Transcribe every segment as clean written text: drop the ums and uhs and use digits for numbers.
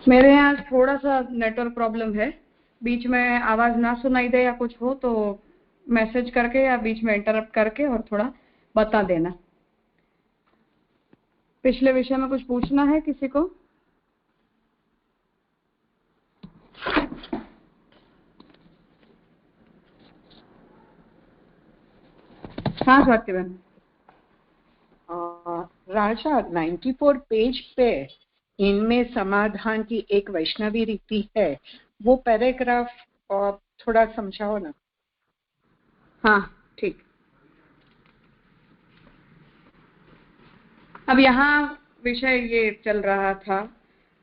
मेरे यहाँ थोड़ा सा नेटवर्क प्रॉब्लम है, बीच में आवाज ना सुनाई दे या कुछ हो तो मैसेज करके या बीच में इंटरप्ट करके और थोड़ा बता देना। पिछले विषय में कुछ पूछना है किसी को? हाँ स्वाति बहन। राजा 94 पेज पे इनमें समाधान की एक वैष्णवी रीति है, वो पैराग्राफ थोड़ा समझाओ ना। हाँ ठीक। अब यहाँ विषय ये चल रहा था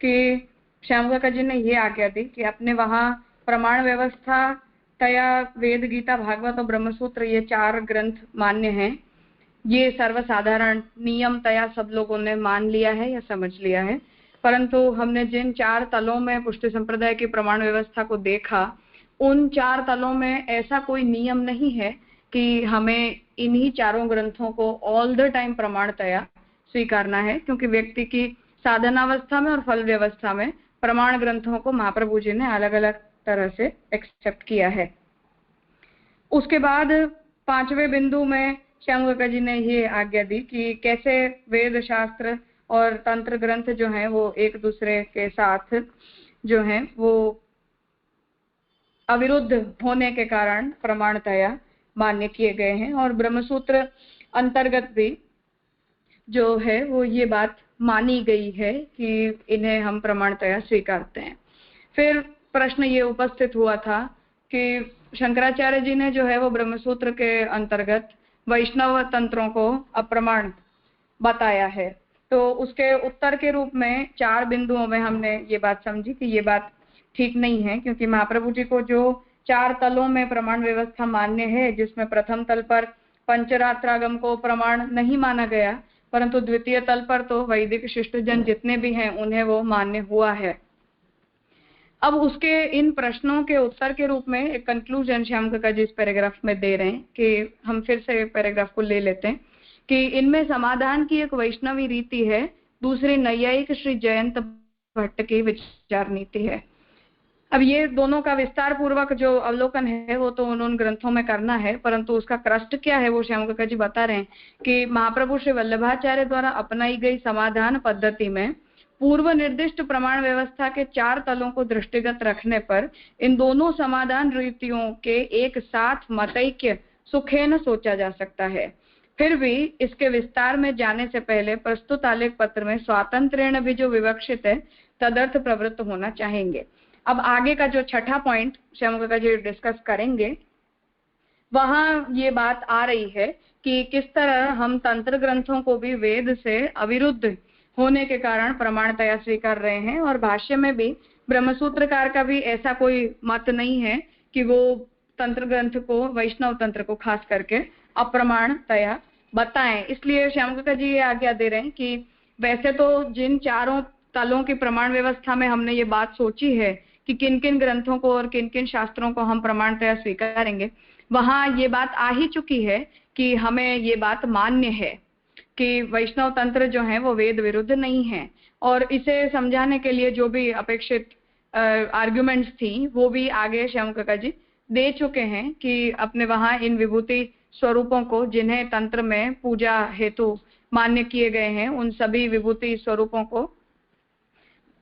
कि श्याम काका जी ने ये आज्ञा दी कि अपने वहाँ प्रमाण व्यवस्था तया वेद गीता भागवत और ब्रह्मसूत्र ये 4 ग्रंथ मान्य हैं। ये सर्वसाधारण नियम तया सब लोगों ने मान लिया है या समझ लिया है, परंतु हमने जिन 4 तलों में पुष्टि संप्रदाय की प्रमाण व्यवस्था को देखा, उन 4 तलों में ऐसा कोई नियम नहीं है कि हमें इन्हीं चारों ग्रंथों को ऑल द टाइम प्रमाणतया स्वीकारना है, क्योंकि व्यक्ति की साधनावस्था में और फल व्यवस्था में प्रमाण ग्रंथों को महाप्रभु जी ने अलग अलग तरह से एक्सेप्ट किया है। उसके बाद 5वें बिंदु में श्याम काका जी ने ये आज्ञा दी कि कैसे वेद शास्त्र और तंत्र ग्रंथ जो हैं वो एक दूसरे के साथ जो हैं वो अविरुद्ध होने के कारण प्रमाणतया मान्य किए गए हैं, और ब्रह्मसूत्र अंतर्गत भी जो है वो ये बात मानी गई है कि इन्हें हम प्रमाणतया स्वीकारते हैं। फिर प्रश्न ये उपस्थित हुआ था कि शंकराचार्य जी ने जो है वो ब्रह्मसूत्र के अंतर्गत वैष्णव तंत्रों को अप्रमाण बताया है, तो उसके उत्तर के रूप में 4 बिंदुओं में हमने ये बात समझी कि ये बात ठीक नहीं है, क्योंकि महाप्रभु जी को जो 4 तलों में प्रमाण व्यवस्था मान्य है, जिसमें प्रथम तल पर पंचरात्रागम को प्रमाण नहीं माना गया, परंतु द्वितीय तल पर तो वैदिक शिष्टजन जितने भी हैं उन्हें वो मान्य हुआ है। अब उसके इन प्रश्नों के उत्तर के रूप में एक कंक्लूजन श्याम काका जी इस पैराग्राफ में दे रहे हैं कि हम फिर से पैराग्राफ को ले लेते हैं कि इनमें समाधान की एक वैष्णवी रीति है, दूसरी नैयायिक श्री जयंत भट्ट की विचार नीति है। अब ये दोनों का विस्तार पूर्वक जो अवलोकन है वो तो उन ग्रंथों में करना है, परंतु उसका क्रस्ट क्या है वो श्याम काका जी बता रहे हैं कि महाप्रभु श्री वल्लभाचार्य द्वारा अपनाई गई समाधान पद्धति में पूर्व निर्दिष्ट प्रमाण व्यवस्था के 4 तलों को दृष्टिगत रखने पर इन दोनों समाधान रीतियों के एक साथ मतैक्य सुखेन सोचा जा सकता है। फिर भी इसके विस्तार में जाने से पहले प्रस्तुत आलेख पत्र में स्वातंत्र्येण भी जो विवक्षित है तदर्थ प्रवृत्त होना चाहेंगे। अब आगे का जो 6ठा पॉइंट श्याम काका जी डिस्कस करेंगे, वहां ये बात आ रही है कि किस तरह हम तंत्र ग्रंथों को भी वेद से अविरुद्ध होने के कारण प्रमाणतया स्वीकार रहे हैं, और भाष्य में भी ब्रह्मसूत्रकार का भी ऐसा कोई मत नहीं है कि वो तंत्र ग्रंथ को, वैष्णव तंत्र को खास करके अप्रमाणतया बताएं। इसलिए श्याम काका जी ये आज्ञा दे रहे हैं कि वैसे तो जिन 4 तलों की प्रमाण व्यवस्था में हमने ये बात सोची है कि किन किन ग्रंथों को और किन किन शास्त्रों को हम प्रमाणतया स्वीकारेंगे, वहां ये बात आ ही चुकी है कि हमें ये बात मान्य है कि वैष्णव तंत्र जो है वो वेद विरुद्ध नहीं है, और इसे समझाने के लिए जो भी अपेक्षित आर्ग्यूमेंट्स थी वो भी आगे श्याम काका जी दे चुके हैं कि अपने वहां इन विभूति स्वरूपों को जिन्हें तंत्र में पूजा हेतु मान्य किए गए हैं, उन सभी विभूति स्वरूपों को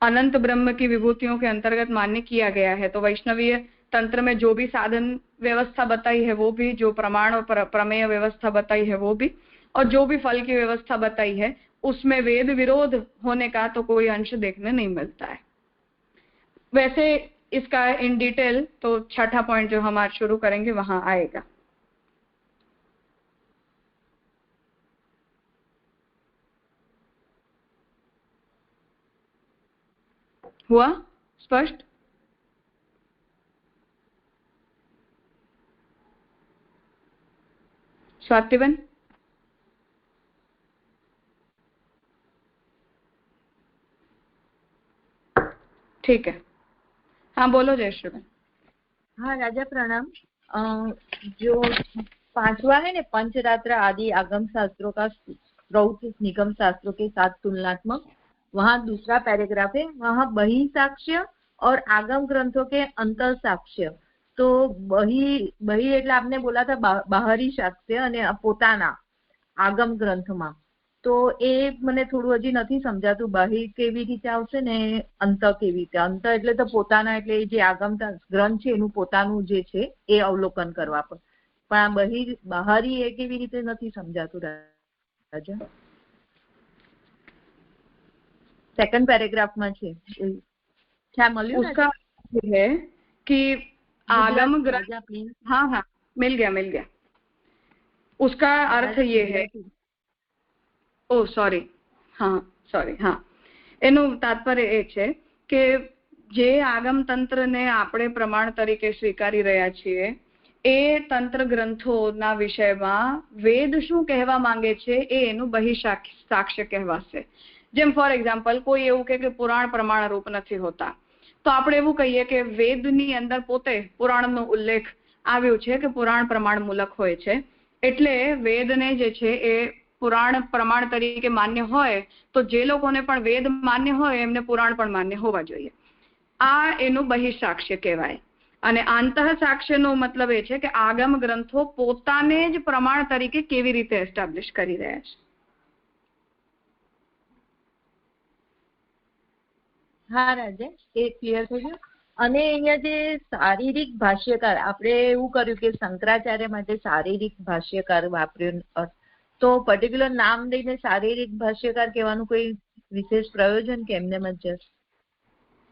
अनंत ब्रह्म की विभूतियों के अंतर्गत मान्य किया गया है। तो वैष्णवीय तंत्र में जो भी साधन व्यवस्था बताई है वो भी, जो प्रमाण और प्रमेय व्यवस्था बताई है वो भी, और जो भी फल की व्यवस्था बताई है उसमें वेद विरोध होने का तो कोई अंश देखने नहीं मिलता है। वैसे इसका इन डिटेल तो 6ठा पॉइंट जो हम आज शुरू करेंगे वहां आएगा। हुआ स्पष्ट? स्वातिबन? ठीक है, हाँ बोलो जयश्री। हाँ राजा प्रणाम। जो 5वां है ना, पंचरात्र आदि आगम शास्त्रों का प्रवृत्त निगम शास्त्रों के साथ तुलनात्मक वहाँ दूसरा पैराग्राफ है, वहाँ बही साक्ष्य और आगम ग्रंथों के अंतर साक्ष्य। तो बही એટલે आपने बोला था बाहरी साक्ष्य અને પોતાના આગમ ગ્રંથમાં, તો એ મને થોડું હજી નથી સમજાતું બાહ્ય કેવી રીતે આવશે ને અંત કેવી રીતે. અંત એટલે તો પોતાના, એટલે જે આગમ ગ્રંથ છે એનું પોતાનું જે છે એ અવલોકન કરવા પર, પણ આ બહારી એ કેવી રીતે નથી સમજાતું રાજા. सेकंड पैराग्राफ में छे क्या મળ્યું उसका है कि आगम ग्रंथ, हाँ हाँ मिल गया. उसका अर्थ ये है, ओ सॉरी हाँ, એનું તાત્પર્ય એ છે કે જે આગમ તંત્રને આપણે પ્રમાણ તરીકે સ્વીકારી રહ્યા છીએ એ તંત્ર ગ્રંથોના વિષયમાં વેદ શું કહેવા માંગે છે એ એનું બહિસાક્ષ્ય કહેવાશે. જેમ ફોર એક્ઝામ્પલ કોઈ એવું કે પુરાણ પ્રમાણ રૂપ નથી હોતા, તો આપણે એવું કહીએ કે વેદની અંદર પોતે પુરાણનો ઉલ્લેખ આવ્યો છે કે પુરાણ પ્રમાણ મૂલક હોય છે, એટલે વેદને જે છે એ પુરાણ પ્રમાણ તરીકે માન્ય હોય તો જે લોકોને પણ વેદ માન્ય હોય એમને પુરાણ પણ માન્ય હોવા જોઈએ. આ એનું બહિસાક્ષ્ય કહેવાય. અને આંતઃ સાક્ષ્યનો મતલબ એ છે કે આગમ ગ્રંથો પોતાને જ પ્રમાણ તરીકે કેવી રીતે એસ્ટાબ્લિશ કરી રહ્યા છે. હા રાજા, એ ક્લિયર થઈ ગયું. અને અહીંયા જે શારીરિક ભાષ્યકાર, આપણે એવું કર્યું કે શંકરાચાર્ય માટે શારીરિક ભાષ્યકાર વાપર્યું, તો પર્ટિક્યુલર નામ લઈને શારીરિક ભાષ્યકાર કહેવાનું કોઈ વિશેષ પ્રયોજન કે એમને જ?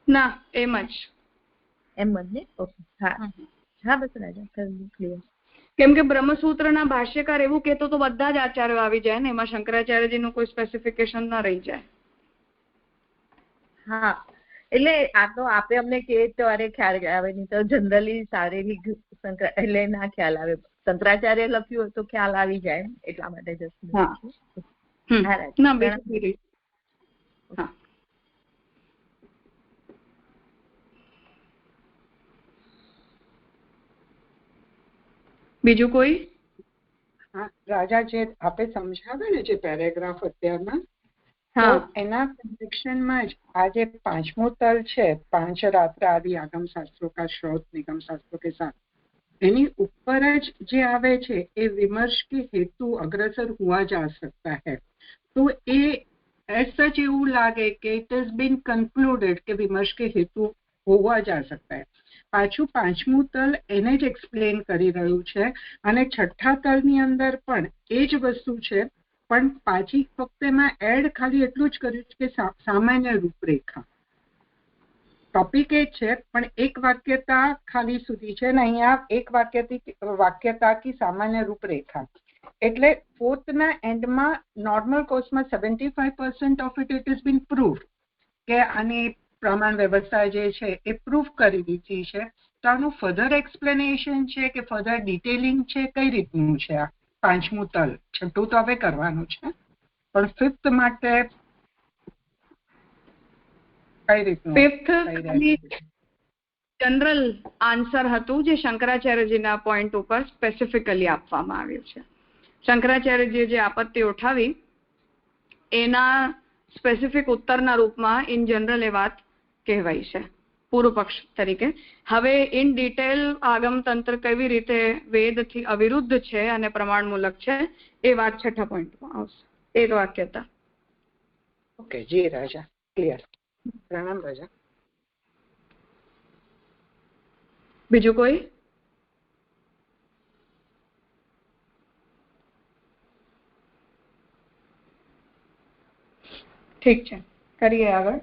ના, એમ જ ને. ઓકે, હા હા, બસ રાજા ક્લિયર. કેમ કે બ્રહ્મસૂત્રના ભાષ્યકાર એવું કહેતો તો બધા જ આચાર્યો આવી જાય ને, એમાં શંકરાચાર્યજીનું કોઈ સ્પેસિફિકેશન ના રહી જાય. હા, એટલે આ તો આપે અમને કે ત્યારે ખ્યાલ આવે, નહીં તો જનરલી શારીરિક એટલે ના ખ્યાલ આવે. શંકરાચાર્ય લખ્યું હોય તો ખ્યાલ આવી જાય, એટલા માટે બીજું કોઈ? હા રાજા, જે આપે સમજાવે ને જે પેરેગ્રાફ અત્યારમાં, તો એના કનેક્શનમાં જ આ જે પાંચમો તલ છે, પાંચ રાત્ર આદि આગમ શાસ્ત્રો કા श्रोत निगम शास्त्रों के साथ, એની ઉપર જ જે આવે છે એ વિમર્શ કે હેતુ અગ્રસર હુआ जा सकता है. તો એ એઝ સચ એવું લાગે કે ઇટ ઇઝ બીન કન્ક્લુડેડ કે વિમર્શ કે હેતુ હોવા जा सकता है. પાછું પાંચમું તલ એને જ એક્સપ્લેન કરી રહ્યું છે, અને છઠ્ઠા તલની અંદર પણ એ જ વસ્તુ છે, પણ પાછી ફક્ત એમાં એડ ખાલી એટલું જ કર્યું છે કે સામાન્ય રૂપરેખા. ટોપિક એ છે પણ એક વાક્યતા ખાલી સુધી છે ને અહીંયા એક વાક્યતા કી સામાન્ય રૂપરેખા. એટલે ફોર્થના એન્ડમાં નોર્મલ કોર્સમાં 75% of it is bin proof કે આની પ્રમાણ વ્યવસ્થા જે છે એ પ્રૂફ કરી દીધી છે. તો આનું ફર્ધર એક્સપ્લેનેશન છે કે ફર્ધર ડિટેલિંગ છે, કઈ રીતનું છે આ પાંચમું તલ? છઠ્ઠું તો હવે કરવાનું છે, પણ ફિફ્થ માટે કઈ રીતનું? ફિફ્થ જનરલ આન્સર હતું જે શંકરાચાર્યજીના પોઈન્ટ ઉપર સ્પેસિફિકલી આપવામાં આવ્યું છે. શંકરાચાર્યજીએ જે આપત્તિ ઉઠાવી એના સ્પેસિફિક ઉત્તરના રૂપમાં ઇન જનરલ એ વાત કહેવાય છે પૂર્વ પક્ષ તરીકે. હવે ઇન ડિટેલ આગમ તંત્ર કેવી રીતે વેદથી અવિરુદ્ધ છે અને પ્રમાણમૂલક છે એ વાત છઠ્ઠા પોઈન્ટમાં આવશે. એક વાક્યતા. ઓકે જી રાજા, ક્લિયર. પ્રણામ રાજા. બીજું કોઈ? ઠીક છે, કરીએ આગળ.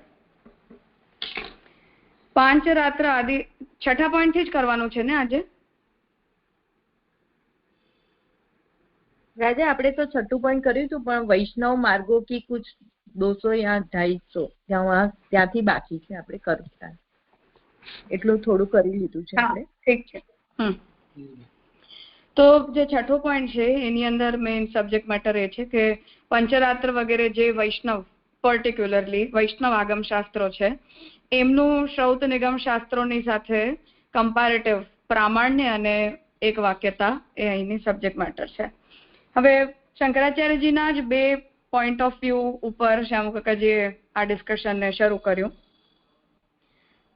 પાંચ રાત્ર આદि છઠ્ઠા પોઈન્ટ થી જ કરવાનું છે ને આજે? राजा આપણે તો છઠ્ઠું પોઈન્ટ કર્યું હતું, પણ વૈષ્ણવ માર્ગો કી કુછ 200 या 250 ત્યાંથી બાકી છે, આપણે કરતા એટલું થોડું કરી લીધું છે આપણે. ઠીક છે. તો જે છઠ્ઠો પોઈન્ટ છે એની અંદર મેઇન સબ્જેક્ટ મેટર એ છે કે પંચરાત્ર વગેરે જે વૈષ્ણવ, પર્ટિક્યુલરલી વૈષ્ણવ આગમ શાસ્ત્રો છે એમનું શ્રૌત નિગમ શાસ્ત્રોની સાથે કમ્પેરેટિવ પ્રામાણ્ય અને એક વાક્યતા એ અહીંની સબ્જેક્ટ મેટર છે. હવે શંકરાચાર્યજીના જ બે પોઈન્ટ ઓફ વ્યૂ ઉપર શ્યામુ કાકાજીએ આ ડિસ્કશનને શરૂ કર્યું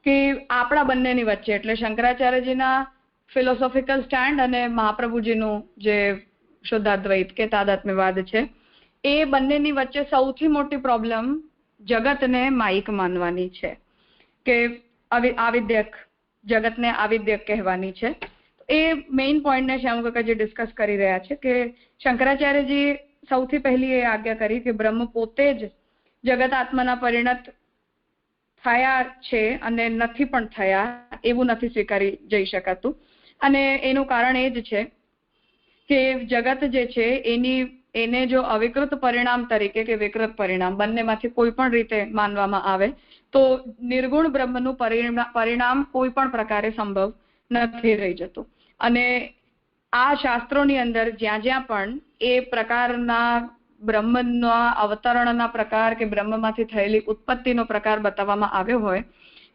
કે આપણા બંનેની વચ્ચે એટલે શંકરાચાર્યજીના ફિલોસોફિકલ સ્ટેન્ડ અને મહાપ્રભુજીનું જે શુદ્ધાદ્વૈત કે તાદાત્મ્યવાદ છે એ બંનેની વચ્ચે સૌથી મોટી પ્રોબ્લેમ જગતને માયિક માનવાની છે કે આવિદ્યક, જગતને આવિદ્યક કહેવાની છે. એ મેઇન પોઈન્ટને શ્યામ કાકાજી ડિસ્કસ કરી રહ્યા છે કે શંકરાચાર્યજી સૌથી પહેલી એ આજ્ઞા કરી કે બ્રહ્મ પોતે જ જગત આત્માના પરિણત થયા છે અને નથી પણ થયા એવું નથી સ્વીકારી જઈ શકાતું. અને એનું કારણ એ જ છે કે જગત જે છે એને જો અવિકૃત પરિણામ તરીકે કે વિકૃત પરિણામ બંનેમાંથી કોઈ પણ રીતે માનવામાં આવે તો નિર્ગુણ બ્રહ્મનું પરિણામ કોઈ પણ પ્રકારે સંભવ નથી રહી જતું. અને આ શાસ્ત્રોની અંદર જ્યાં જ્યાં પણ એ પ્રકારના બ્રહ્મના અવતરણના પ્રકાર કે બ્રહ્મમાંથી થયેલી ઉત્પત્તિનો પ્રકાર બતાવવામાં આવ્યો હોય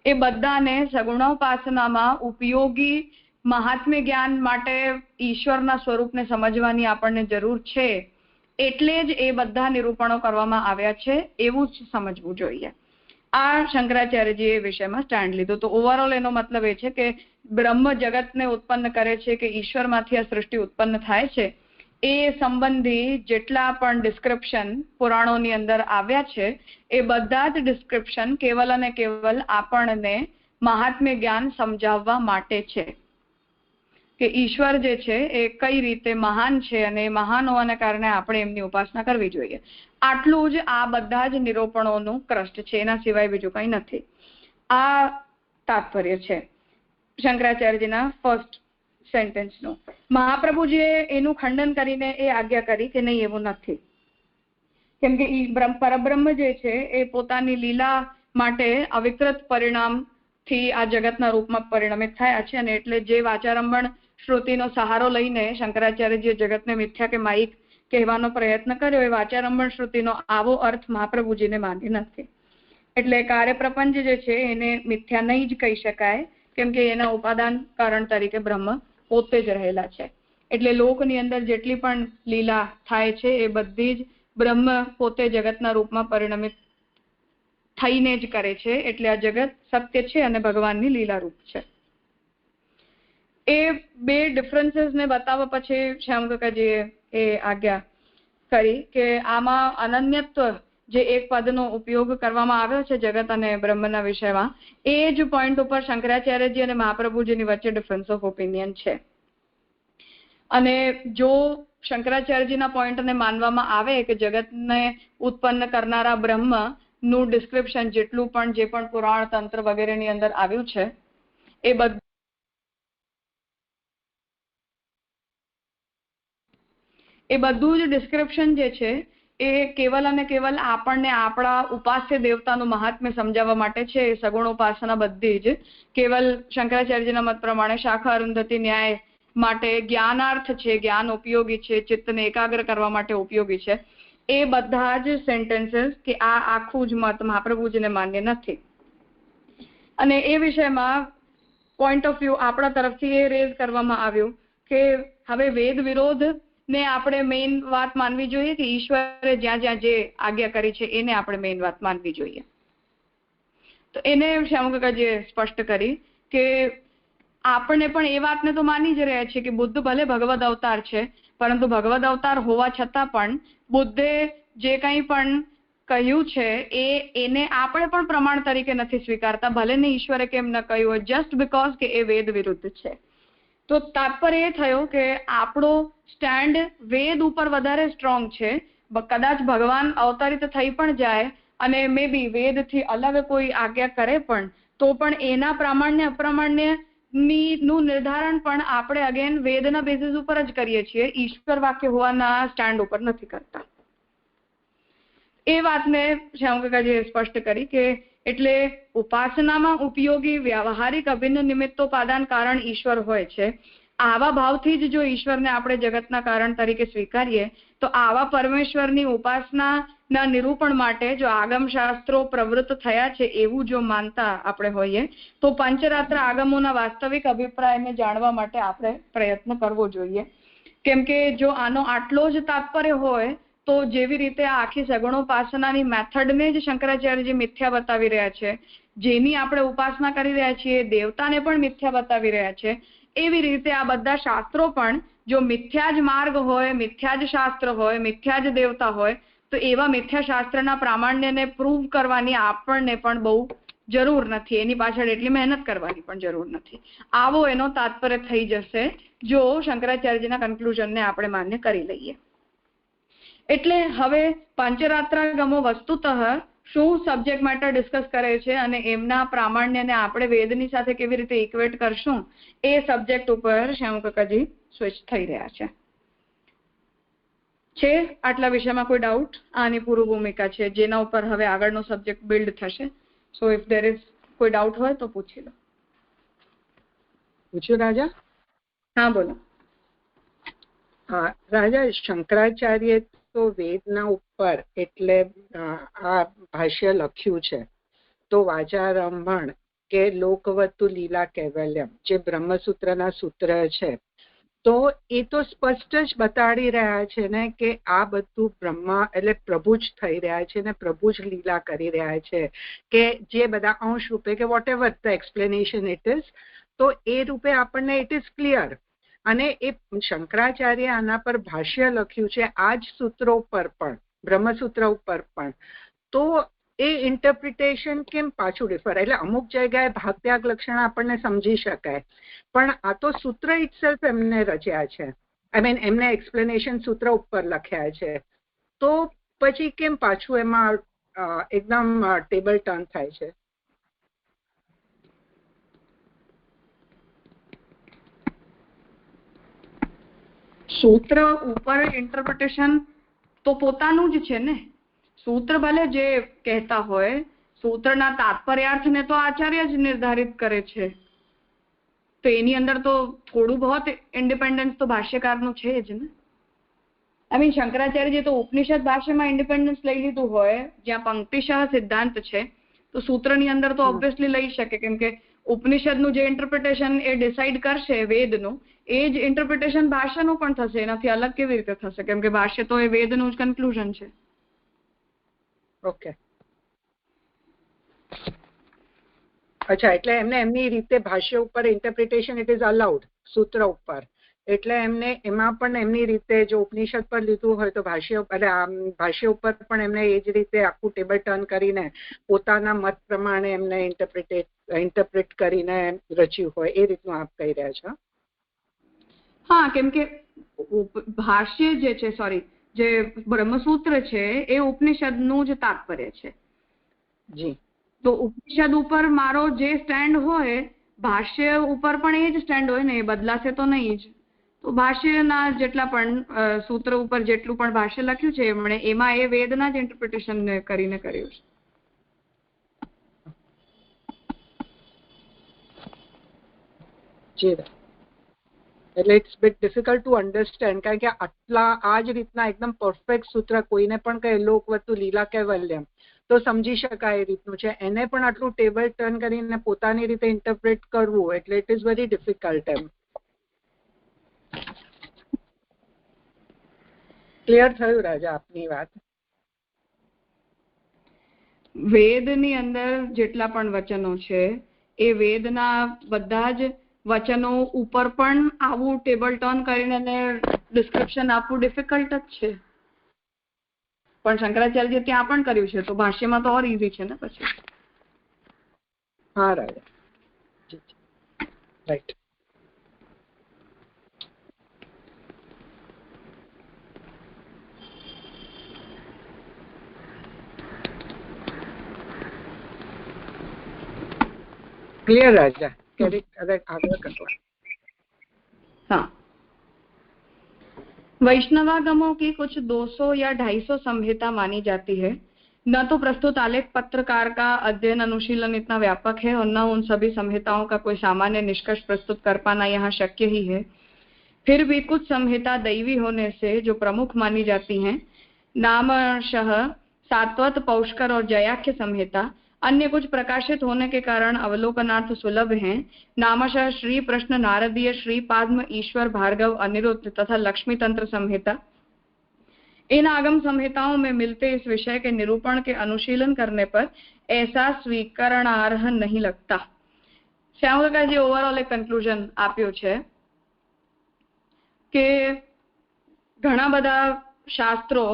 એ બધાને સગુણોપાસનામાં ઉપયોગી મહાત્મ્ય જ્ઞાન માટે ઈશ્વરના સ્વરૂપને સમજવાની આપણને જરૂર છે એટલે જ એ બધા નિરૂપણો કરવામાં આવ્યા છે એવું જ સમજવું જોઈએ. આ શંકરાચાર્યજી એ વિષયમાં સ્ટેન્ડ લીધું. તો ઓવરઓલ એનો મતલબ એ છે કે બ્રહ્મ જગતને ઉત્પન્ન કરે છે કે ઈશ્વરમાંથી આ સૃષ્ટિ ઉત્પન્ન થાય છે એ સંબંધી જેટલા પણ ડિસ્ક્રિપ્શન પુરાણોની અંદર આવ્યા છે એ બધા જ ડિસ્ક્રિપ્શન કેવલ અને કેવલ આપણને મહાત્મ્ય જ્ઞાન સમજાવવા માટે છે કે ઈશ્વર જે છે એ કઈ રીતે મહાન છે અને મહાન હોવાને કારણે આપણે એમની ઉપાસના કરવી જોઈએ. આટલું જ આ બધા જ નિરૂપણોનું ક્રસ્ટ છે, એના સિવાય બીજું કંઈ નથી. આ તાત્પર્ય છે શંકરાચાર્યજીના ફર્સ્ટ સેન્ટેન્સનું. મહાપ્રભુજીએ એનું ખંડન કરીને એ આજ્ઞા કરી કે નહીં, એવું નથી. કેમ કે પરબ્રહ્મ જે છે એ પોતાની લીલા માટે અવિકૃત પરિણામથી આ જગતના રૂપમાં પરિણમિત થયા છે અને એટલે જે વાચારંભણ શ્રુતિનો સહારો લઈને શંકરાચાર્યજીએ જગતને મિથ્યા કે માયિક કહેવાનો પ્રયત્ન કર્યો એ વાચારંભણ શ્રુતિનો આવો અર્થ મહાપ્રભુજીને માન્ય નથી. એટલે કાર્યપ્રપંચ જે છે એને મિથ્યા નહીં જ કહી શકાય કેમ કે એના ઉપાદાન કારણ તરીકે બ્રહ્મ પોતે જ રહેલા છે. એટલે લોકની અંદર જેટલી પણ લીલા થાય છે એ બધી જ બ્રહ્મ પોતે જગતના રૂપમાં પરિણમિત થઈને જ કરે છે. એટલે આ જગત સત્ય છે અને ભગવાનની લીલા રૂપ છે. એ બે ડિફરન્સીસને બતાવવા પછી શ્યામ કાકાજીએ એ આજ્ઞા કરી કે આમાં અનન્યત્વ જે એક પદનો ઉપયોગ કરવામાં આવ્યો છે જગત અને બ્રહ્મના વિષયમાં એ જ પોઈન્ટ ઉપર શંકરાચાર્યજી અને મહાપ્રભુજીની વચ્ચે ડિફરન્સ ઓફ ઓપિનિયન છે. અને જો શંકરાચાર્યજીના પોઈન્ટને માનવામાં આવે કે જગતને ઉત્પન્ન કરનારા બ્રહ્મનું ડિસ્ક્રિપ્શન જેટલું પણ જે પણ પુરાણ તંત્ર વગેરેની અંદર આવ્યું છે એ બધું જ ડિસ્ક્રિપ્શન જે છે એ કેવલ અને કેવલ આપણને આપણા ઉપાસ્ય દેવતાનું મહાત્મ્ય સમજાવવા માટે છે. સગુણ ઉપાસના બધી જ કેવલ શંકરાચાર્યજીના મત પ્રમાણે શાખા અરુંધતી ન્યાય માટે જ્ઞાનાર્થ છે, જ્ઞાન ઉપયોગી છે, ચિત્તને એકાગ્ર કરવા માટે ઉપયોગી છે. એ બધા જ સેન્ટેન્સીસ કે આ આખું જ મત મહાપ્રભુજીને માન્ય નથી. અને એ વિષયમાં પોઈન્ટ ઓફ વ્યૂ આપણા તરફથી એ રેઝ કરવામાં આવ્યું કે હવે વેદ વિરોધ ને આપણે મેઇન વાત માનવી જોઈએ કે ઈશ્વરે જ્યાં જ્યાં જે આજ્ઞા કરી છે એને આપણે મેઇન વાત માનવી જોઈએ. તો એને શ્યામ કાકાજીએ સ્પષ્ટ કરી કે આપણે પણ એ વાતને તો માની જ રહ્યા છીએ કે બુદ્ધ ભલે ભગવદ અવતાર છે પરંતુ ભગવદ અવતાર હોવા છતાં પણ બુદ્ધે જે કંઈ પણ કહ્યું છે એને આપણે પણ પ્રમાણ તરીકે નથી સ્વીકારતા, ભલે ને ઈશ્વરે કેમ ન કહ્યું હોય, જસ્ટ બીકોઝ કે એ વેદ વિરુદ્ધ છે. તો તાત્પર્ય એ થયો કે આપણો સ્ટેન્ડ વેદ ઉપર વધારે સ્ટ્રોંગ છે. કદાચ ભગવાન અવતરિત થઈ પણ જાય અને મે બી વેદથી અલગ કોઈ આજ્ઞા કરે પણ તો પણ એના પ્રામાણ્ય અપ્રામાણ્ય નું નિર્ધારણ પણ આપણે અગેન વેદના બેસિસ ઉપર જ કરીએ છીએ, ઈશ્વર વાક્ય હોવાના સ્ટેન્ડ ઉપર નથી કરતા. એ વાતને શ્યામ કાકાજીએ સ્પષ્ટ કરી કે એટલે ઉપાસનામાં ઉપયોગી વ્યવહારિક અભિન્ન નિમિત્તોપાદાન કારણ ઈશ્વર હોય છે. આવા ભાવથી જ જો ઈશ્વરને આપણે જગતના કારણ તરીકે સ્વીકારીએ તો આવા પરમેશ્વરની ઉપાસનાના નિરૂપણ માટે જો આગમ શાસ્ત્રો પ્રવૃત્ત થયા છે એવું જો માનતા આપણે હોઈએ તો પંચરાત્ર આગમોના વાસ્તવિક અભિપ્રાયને જાણવા માટે આપણે પ્રયત્ન કરવો જોઈએ. કેમ કે જો આનો આટલો જ તાત્પર્ય હોય તો જેવી રીતે આ આખી સગુણોપાસનાની મેથડને જ શંકરાચાર્યજી મિથ્યા બતાવી રહ્યા છે, જેની આપણે ઉપાસના કરી રહ્યા છીએ દેવતાને પણ મિથ્યા બતાવી રહ્યા છે, એવી રીતે આ બધા શાસ્ત્રો પણ જો મિથ્યા જ માર્ગ હોય, મિથ્યા જ શાસ્ત્ર હોય, મિથ્યા જ દેવતા હોય, તો એવા મિથ્યા શાસ્ત્રના પ્રામાણ્યને પ્રૂવ કરવાની આપણને પણ બહુ જરૂર નથી, એની પાછળ એટલી મહેનત કરવાની પણ જરૂર નથી. આવો એનો તાત્પર્ય થઈ જશે જો શંકરાચાર્યજીના કન્ક્લુઝનને આપણે માન્ય કરી લઈએ. એટલે હવે પંચરાત્રાગમો વસ્તુતઃ શું સબ્જેક્ટ મેટર ડિસ્કસ કરે છે અને એમના પ્રામાણ્યને આપણે વેદની સાથે કેવી રીતે ઇક્વેટ કરશું એ સબ્જેક્ટ ઉપર શ્યામકાકાજી સ્વિચ થઈ રહ્યા છે. આટલા વિષયમાં કોઈ ડાઉટ? આની પૂર્વ ભૂમિકા છે જેના ઉપર હવે આગળનો સબ્જેક્ટ બિલ્ડ થશે. સો ઇફ ધેર ઇઝ કોઈ ડાઉટ હોય તો પૂછી લો. પૂછ્યું રાજા? હા બોલો. હા રાજા, શંકરાચાર્ય તો વેદના ઉપર એટલે આ ભાષ્ય લખ્યું છે તો વાચારંભણ કે લોકવતુ લીલા કૈવલ્યમ જે બ્રહ્મસૂત્રના સૂત્ર છે, તો એ તો સ્પષ્ટ જ બતાડી રહ્યા છે ને કે આ બધું બ્રહ્મા એટલે પ્રભુ જ થઈ રહ્યા છે ને પ્રભુ જ લીલા કરી રહ્યા છે, કે જે બધા અંશ રૂપે કે whatever the explanation it is, તો એ રૂપે આપણને ઇટ ઇઝ ક્લિયર. અને એ શંકરાચાર્ય આના પર ભાષ્ય લખ્યું છે આ જ સૂત્રો ઉપર પણ, બ્રહ્મસૂત્ર ઉપર પણ, તો એ ઇન્ટરપ્રિટેશન કેમ પાછું ડિફર? એટલે અમુક જગ્યાએ ભાગત્યાગ લક્ષણ આપણને સમજી શકાય, પણ આ તો સૂત્ર ઇટસેલ્ફ એમને રચ્યા છે, આઈ મીન એમને એક્સપ્લેનેશન સૂત્ર ઉપર લખ્યા છે, તો પછી કેમ પાછું એમાં એકદમ ટેબલ ટર્ન થાય છે? સૂત્ર ઉપર ઇન્ટરપ્રિટેશન તો પોતાનું જ છે ને. સૂત્ર ભલે જે કહેતા હોય, સૂત્રના તાત્પર્યાર્થને તો આચાર્ય જ નિર્ધારિત કરે છે, તો એની અંદર તો થોડું બહોત ઇન્ડિપેન્ડન્સ તો ભાષ્યકારનું છે જ ને. આઈ મીન શંકરાચાર્યજી તો ઉપનિષદ ભાષ્યમાં ઇન્ડિપેન્ડન્સ લઈ લીધું હોય, જ્યાં પંક્તિશઃ સિદ્ધાંત છે, તો સૂત્રની અંદર તો ઓબ્વિયસલી લઈ શકે, કેમ કે ઉપનિષદનું જે ઇન્ટરપ્રિટેશન એ ડિસાઇડ કરશે વેદનું, એ જ ઇન્ટરપ્રિટેશન ભાષ્યનું પણ થશે. એનાથી અલગ કેવી રીતે થશે? કેમ કે ભાષ્ય તો એ વેદનું જ કન્ક્લુઝન છે. ઓકે, અચ્છા, એટલે એમને એમની રીતે ભાષ્ય ઉપર ઇન્ટરપ્રિટેશન ઇટ ઇઝ અલાઉડ સૂત્ર ઉપર, એટલે એમને એમાં પણ એમની રીતે જો ઉપનિષદ પર લીધું હોય તો ભાષ્ય એટલે ભાષ્ય ઉપર પણ એમને એ જ રીતે આખું ટેબલ ટર્ન કરીને પોતાના મત પ્રમાણે એમને ઇન્ટરપ્રિટ કરીને રચ્યું હોય, એ રીતનું આપ કહી રહ્યા છો? હા, કેમ કે ભાષ્ય જે છે, સોરી, જે બ્રહ્મસૂત્ર છે એ ઉપનિષદનું જ તાત્પર્ય છે. જી. તો ઉપનિષદ ઉપર મારો જે સ્ટેન્ડ હોય, ભાષ્ય ઉપર પણ એ જ સ્ટેન્ડ હોય ને, એ બદલાશે તો નહીં જ. તો ભાષ્યના જેટલા પણ સૂત્ર ઉપર જેટલું પણ ભાષ્ય લખ્યું છે એમણે, એમાં એ વેદના જ ઇન્ટરપ્રિટેશન કરીને કર્યું છે. જી, એટલે it's bit difficult to understand, કારણ કે આટલા આ જ રીતના એકદમ પરફેક્ટ સૂત્ર કોઈને પણ કહે લોકવતુ લીલા કૈવલ્યમ તો સમજી શકાય એ રીતનું છે, એને પણ આટલું ટેબલ ટર્ન કરીને પોતાની રીતે ઇન્ટરપ્રેટ કરવું, એટલે ઇટ ઇઝ વેરી ડિફિકલ્ટ. એમ ક્લિયર થયું રાજા આપની વાત? વેદની અંદર જેટલા પણ વચનો છે એ વેદના બધા જ વચનો ઉપર પણ આવું ટેબલ ટર્ન કરીને ડિસ્ક્રિપ્શન આપવું ડિફિકલ્ટ જ છે, પણ શંકરાચાર્ય ત્યાં પણ કર્યું છે, તો ભાષ્યમાં તો ઓર ઈઝી છે ને પછી. હા રાજા, રાઈટ. क्लियर राजा, आगे करो। हाँ, वैष्णवागमों की कुछ 200 या 250 संहिता मानी जाती है। न तो प्रस्तुत आलेख पत्रकार का अध्ययन अनुशीलन इतना व्यापक है और न उन सभी संहिताओं का कोई सामान्य निष्कर्ष प्रस्तुत कर पाना यहाँ शक्य ही है। फिर भी कुछ संहिता दैवी होने से जो प्रमुख मानी जाती हैं, नामशः सात्वत, पौष्कर और जयाख्य संहिता, अन्य कुछ प्रकाशित होने के कारण अवलोकनार्थ सुलभ हैं। नामशः श्री प्रश्न, नारदीय, श्री पाद्म, ईश्वर, भार्गव, अनिरुद्ध तथा लक्ष्मी तंत्र संहिता। इन आगम संहिताओं में मिलते इस विषय के निरूपण के अनुशीलन करने पर ऐसा स्वीकरणार्ह नहीं लगता। શ્યામલકાજી ઓવરઓલ એક કન્ક્લુઝન આપ્યું છે કે ઘણા બધા શાસ્ત્રો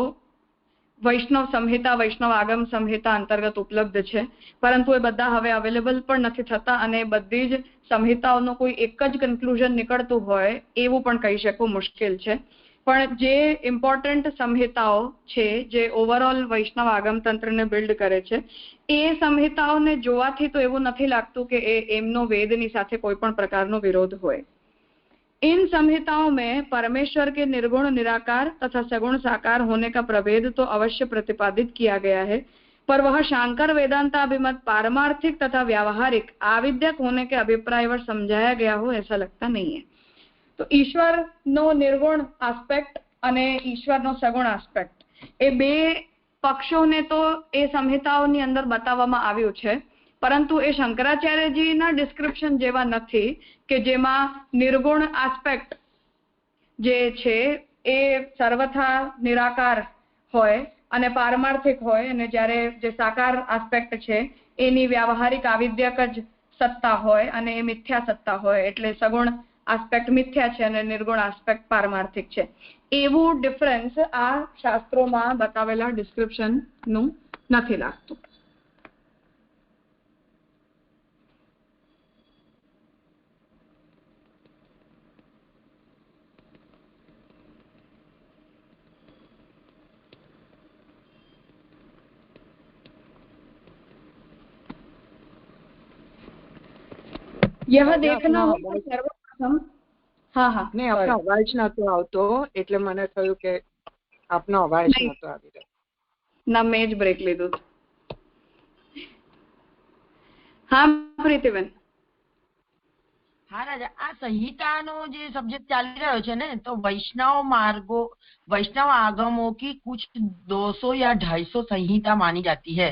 વૈષ્ણવ સંહિતા, વૈષ્ણવ આગમ સંહિતા અંતર્ગત ઉપલબ્ધ છે, પરંતુ એ બધા હવે અવેલેબલ પણ નથી થતા અને બધી જ સંહિતાઓનું કોઈ એક જ કન્ક્લુઝન નીકળતું હોય એવું પણ કહી શકવું મુશ્કેલ છે। પણ જે ઇમ્પોર્ટન્ટ સંહિતાઓ છે, જે ઓવરઓલ વૈષ્ણવ આગમ તંત્રને બિલ્ડ કરે છે, એ સંહિતાઓને જોવાથી તો એવું નથી લાગતું કે એમનો વેદની સાથે કોઈ પણ પ્રકારનો વિરોધ હોય। इन संहिताओं में परमेश्वर के निर्गुण निराकार तथा सगुण साकार होने का प्रभेद तो अवश्य प्रतिपादित किया गया है, पर वह शांकर वेदांताभिमत पारमार्थिक तथा व्यावहारिक आविद्यक होने के अभिप्राय पर समझाया गया हो ऐसा लगता नहीं है। तो ईश्वर नो निर्गुण आस्पेक्ट અને ઈશ્વરનો સગુણ આસ્પેક્ટ, એ બે પક્ષોને તો એ સંહિતાઓની અંદર બતાવવામાં આવ્યું છે, પરંતુ એ શંકરાચાર્યજીના ડિસ્ક્રિપ્શન જેવા નથી કે જેમાં નિર્ગુણ આસ્પેક્ટ જે છે એ સર્વથા નિરાકાર હોય અને પારમાર્થિક હોય, અને જ્યારે જે સાકાર આસ્પેક્ટ છે એની વ્યાવહારિક આવિદ્યક જ સત્તા હોય અને એ મિથ્યા સત્તા હોય, એટલે સગુણ આસ્પેક્ટ મિથ્યા છે અને નિર્ગુણ આસ્પેક્ટ પારમાર્થિક છે। એવું ડિફરન્સ આ શાસ્ત્રોમાં બતાવેલા ડિસ્ક્રિપ્શનનું નથી લાગતું। यह देखना हो तो सर्वप्रथम ને આપનો અવાજ નતો આવતો એટલે મને થયું કે આપનો અવાજ નતો આવી રહ્યો ના, મેં જ બ્રેક લીધું। હા પ્રીતિબેન। હા રાજા, આ સંહિતાનો જે સબ્જેક્ટ ચાલી રહ્યો છે ને, તો વૈષ્ણવ માર્ગો, वैष्णव आगमों की कुछ 200 या 250 संहिता मानी जाती है।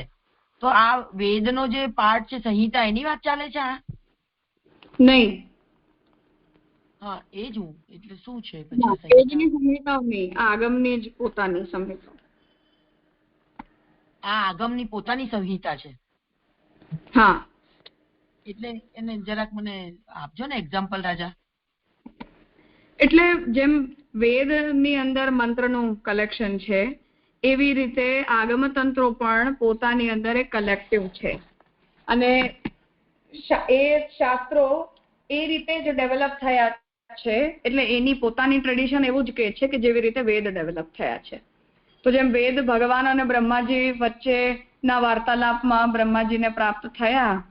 तो आ वेदनो जे पार्ट છે સંહિતા એની વાત ચાલે છે? નહીં, હા એ જ હું, એટલે શું છે વેદની સંહિતાઓ નહીં, આગમની જ પોતાની સંહિતા। આ આગમની પોતાની સંહિતા છે? હા, એટલે એને જરાક મને આપજો ને એક્ઝામ્પલ રાજા। એટલે જેમ વેદની અંદર મંત્રનું કલેક્શન છે, એવી રીતે આગમતંત્રો પણ પોતાની અંદર એક કલેક્ટિવ છે, અને એ શાસ્ત્રો એ રીતે જ ડેવલપ થયા છે, એટલે એની પોતાની ટ્રેડિશન એવું જ કહે છે કે જેવી રીતે વેદ ડેવલપ થયા છે। તો જેમ વેદ ભગવાન અને બ્રહ્માજી વચ્ચેના વાર્તાલાપમાં બ્રહ્માજીને પ્રાપ્ત થયા,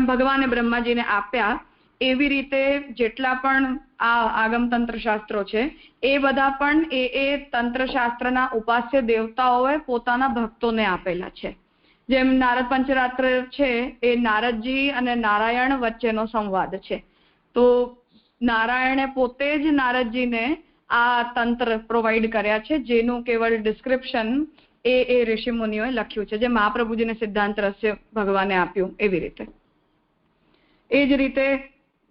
ભગવાને બ્રહ્માજીને આપ્યા, એવી રીતે જેટલા પણ આ આગમ તંત્ર શાસ્ત્રો છે એ બધા પણ એ તંત્રશાસ્ત્રના ઉપાસ્ય દેવતાઓએ પોતાના ભક્તોને આપેલા છે। જેમ નારદ પંચરાત્ર છે એ નારદજી અને નારાયણ વચ્ચેનો સંવાદ છે, તો નારાયણે પોતે જ નારદજીને આ તંત્ર પ્રોવાઈડ કર્યા છે, જેનું કેવળ ડિસ્ક્રિપ્શન એ ઋષિ મુનિઓએ લખ્યું છે, જે મહાપ્રભુજીને સિદ્ધાંત રહસ્ય ભગવાને આપ્યું એવી રીતે। એ જ રીતે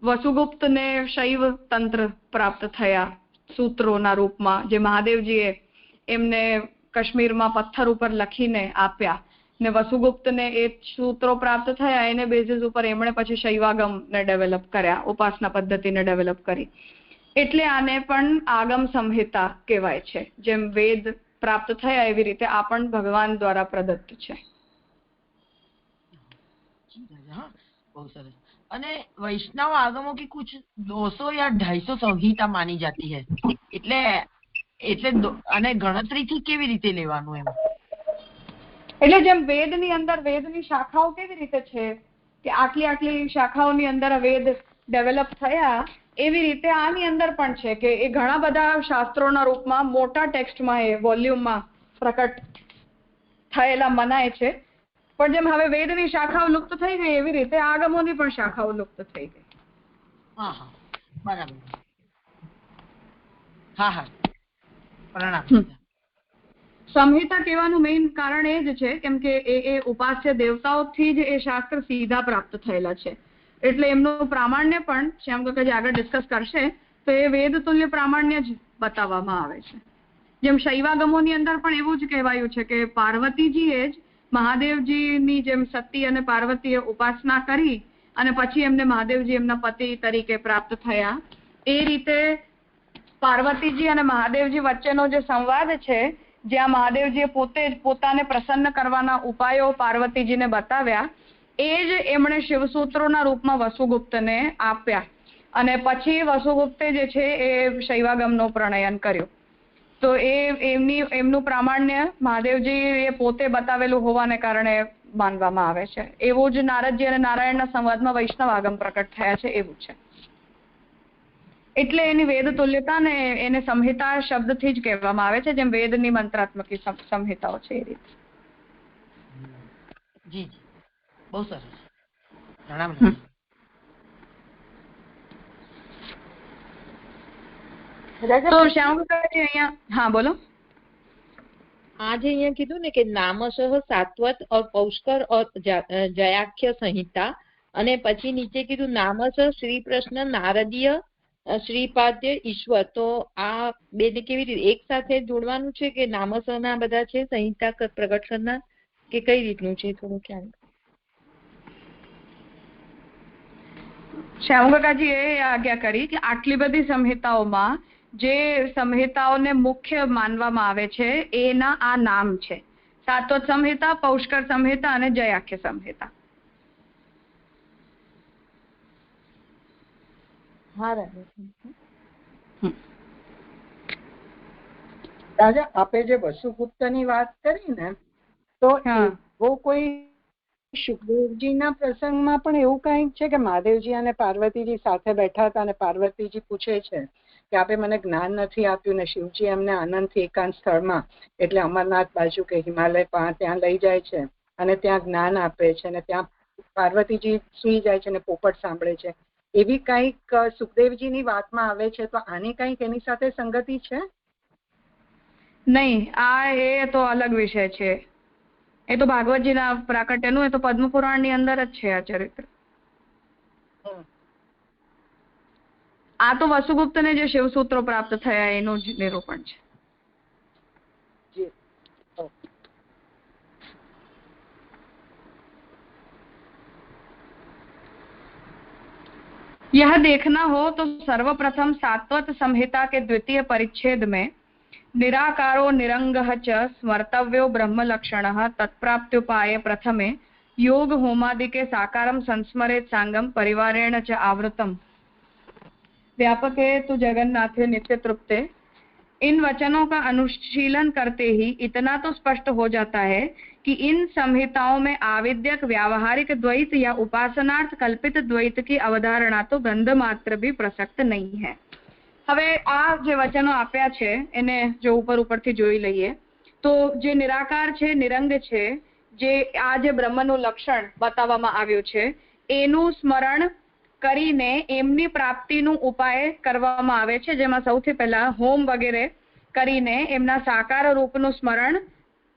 વસુગુપ્તને શૈવ તંત્ર પ્રાપ્ત થયા સૂત્રોના રૂપમાં, જે મહાદેવજીએ એમને કાશ્મીરમાં પથ્થર ઉપર લખીને આપ્યા, ને વસુગુપ્તને એ સૂત્રો પ્રાપ્ત થયા, એને બેઝિસ ઉપર એમણે પછી શૈવાગમને ડેવલપ કર્યા, ઉપાસના પદ્ધતિને ડેવલપ કરી, એટલે આને પણ આગમ સંહિતા કહેવાય છે। જેમ વેદ પ્રાપ્ત થયા એવી રીતે આ પણ ભગવાન દ્વારા પ્રદત્ત છે। બહુ સરસ। અને વૈષ્ણવ આગમો की कुछ 200 या 250 संहिता मानी जाती है, એટલે અને ગણતરીથી કેવી રીતે લેવાનું એમ? એટલે જેમ વેદની અંદર વેદની શાખાઓ કેવી રીતે છે કે આટલી આટલી શાખાઓની અંદર વેદ ડેવલપ થયા, એવી રીતે આની અંદર પણ છે કે એ ઘણા બધા શાસ્ત્રોના રૂપમાં મોટા ટેક્સ્ટમાં એ વોલ્યુમમાં પ્રકટ થયેલા મનાય છે, પણ જેમ હવે વેદની શાખાઓ લુપ્ત થઈ ગઈ એવી રીતે આગમોની પણ શાખાઓ લુપ્ત થઈ ગઈ। હા હા, બરાબર। હા હા, પ્રણામ। સંહિતા કહેવાનું મેઇન કારણ એ જ છે કેમ કે એ ઉપાસ્ય દેવતાઓથી જ એ શાસ્ત્ર સીધા પ્રાપ્ત થયેલા છે, એટલે એમનું પ્રામાણ્ય પણ શ્યામ કાકાજી આગળ ડિસ્કસ કરશે, તો એ વેદ તુલ્ય પ્રામાણ્ય જ બતાવવામાં આવે છે। જેમ શૈવાગમોની અંદર પણ એવું જ કહેવાયું છે કે પાર્વતીજીએ જ મહાદેવજીની જેમ સતી અને પાર્વતીએ ઉપાસના કરી અને પછી એમને મહાદેવજી એમના પતિ તરીકે પ્રાપ્ત થયા. એ રીતે પાર્વતીજી અને મહાદેવજી વચ્ચેનો જે સંવાદ છે, જ્યાં મહાદેવજીએ પોતે જ પોતાને પ્રસન્ન કરવાના ઉપાયો પાર્વતીજીને બતાવ્યા, એ જ એમણે શિવસૂત્રોના રૂપમાં વસુગુપ્તને આપ્યા અને પછી વસુગુપ્તે જે છે એ શૈવાગમનો પ્રણયન કર્યો. તો એમનું પ્રામાણ્ય મહાદેવજી એ પોતે બતાવેલું હોવાને કારણે માનવામાં આવે છે. એવું જ નારદજી અને નારાયણના સંવાદમાં વૈષ્ણવ આગમ પ્રકટ થયા છે એવું છે. એટલે એની વેદ તુલ્યતા ને એને સંહિતા શબ્દથી જ કહેવામાં આવે છે, જેમ વેદની મંત્રાત્મક સંહિતાઓ છે એ રીતે. જી જી, બહુ સરસ. પ્રણામ. તો શ્યામકાજી અહીંયા, હા બોલો. आज અહીંયા કીધું ને કે નામશઃ સાત્વત और पौष्कर और जयाख्य संहिता, અને પછી નીચે કીધું નામશઃ શ્રી કૃષ્ણ નારદીય શ્રીપાદ્ય ઈશ્વર. તો આ બેને કેવી રીતે એક સાથે જોડવાનું છે કે નામશઃ ના બધા છે સંહિતા પ્રગટ કરનાર, કે કઈ રીતનું છે થોડું ખ્યાલ? શ્યામકાજી એ આજ્ઞા કરી કે આટલી બધી સંહિતાઓમાં જે સંહિતાઓને મુખ્ય માનવામાં આવે છે એના આ નામ છે: સાત્વત સંહિતા, પૌષ્કર સંહિતા અને જયાખ્ય સંહિતા. રાજા, આપે જે વસુગુપ્તની વાત કરી ને, તો એવો કોઈ સુખદેવજીના પ્રસંગમાં પણ એવું કઈક છે કે મહાદેવજી અને પાર્વતીજી સાથે બેઠા હતા અને પાર્વતીજી પૂછે છે કે આપે મને જ્ઞાન નથી આપ્યું, ને શિવજી એમને આનંદથી એકાંત સ્થળમાં એટલે અમરનાથ બાજુ કે હિમાલય ત્યાં લઈ જાય છે અને ત્યાં જ્ઞાન આપે છે, અને ત્યાં પાર્વતીજી સુઈ જાય છે અને પોપટ સાંભળે છે. એવી કઈક સુખદેવજીની વાતમાં આવે છે. તો આની કઈક એની સાથે સંગતિ છે? નહીં, આ એ તો અલગ વિષય છે. એ તો ભાગવતજીના પ્રાકટ્યનું, એ તો પદ્મ પુરાણની અંદર જ છે આ ચરિત્ર. આ તો વસુગુપ્તને જે શિવસૂત્રો પ્રાપ્ત થયા એનું જ નિરૂપણ છે. यह देखना हो तो सर्वप्रथम सात्वत संहिता के द्वितीय परिच्छेद में निराकारो निरंगः च स्मर्तव्यो ब्रह्म लक्षणः तत्प्राप्त्युपाये प्रथमे योग होमादिके साकारं संस्मरेत सांगम परिवारेण च आवृतम व्यापके तु जगन्नाथे नित्य तृप्ते. इन वचनों का अनुशीलन करते ही इतना तो स्पष्ट हो जाता है कि इन संहिताओं में आविद्यक व्यावहारिक द्वैत या उपासनार्थ कल्पित द्वैत की अवधारणा तो गंध मात्र भी प्रसक्त नहीं है. હવે આ જે વચનો આપ્યા છે એને જો ઉપરથી જોઈ લઈએ તો જે નિરાકાર છે, નિરંગ છે, જે આ જે બ્રહ્મનું લક્ષણ બતાવવામાં આવ્યું છે એનું સ્મરણ કરીને એમની પ્રાપ્તિનું ઉપાય કરવામાં આવે છે, જેમાં સૌથી પહેલા હોમ વગેરે કરીને એમના સાકાર રૂપનું સ્મરણ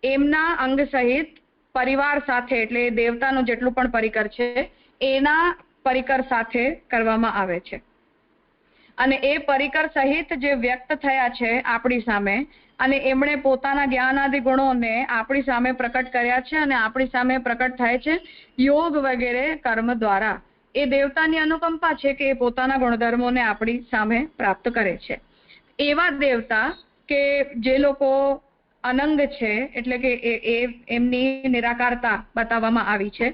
એમના અંગ સહિત પરિવાર સાથે, એટલે દેવતાનું જેટલું પણ પરિકર છે એના પરિકર સાથે કરવામાં આવે છે. અને એ પરિકર સહિત જે વ્યક્ત થયા છે આપણી સામે, અને એમણે પોતાના જ્ઞાનાદિ ગુણોને આપણી સામે પ્રકટ કર્યા છે અને આપણી સામે પ્રકટ થાય છે યોગ વગેરે કર્મ દ્વારા. એ દેવતાની અનુકંપા છે કે એ પોતાના ગુણધર્મોને આપણી સામે પ્રાપ્ત કરે છે. એવા દેવતા કે જે લોકો અનંગ છે, એટલે કે એમની નિરાકારતા બતાવવામાં આવી છે,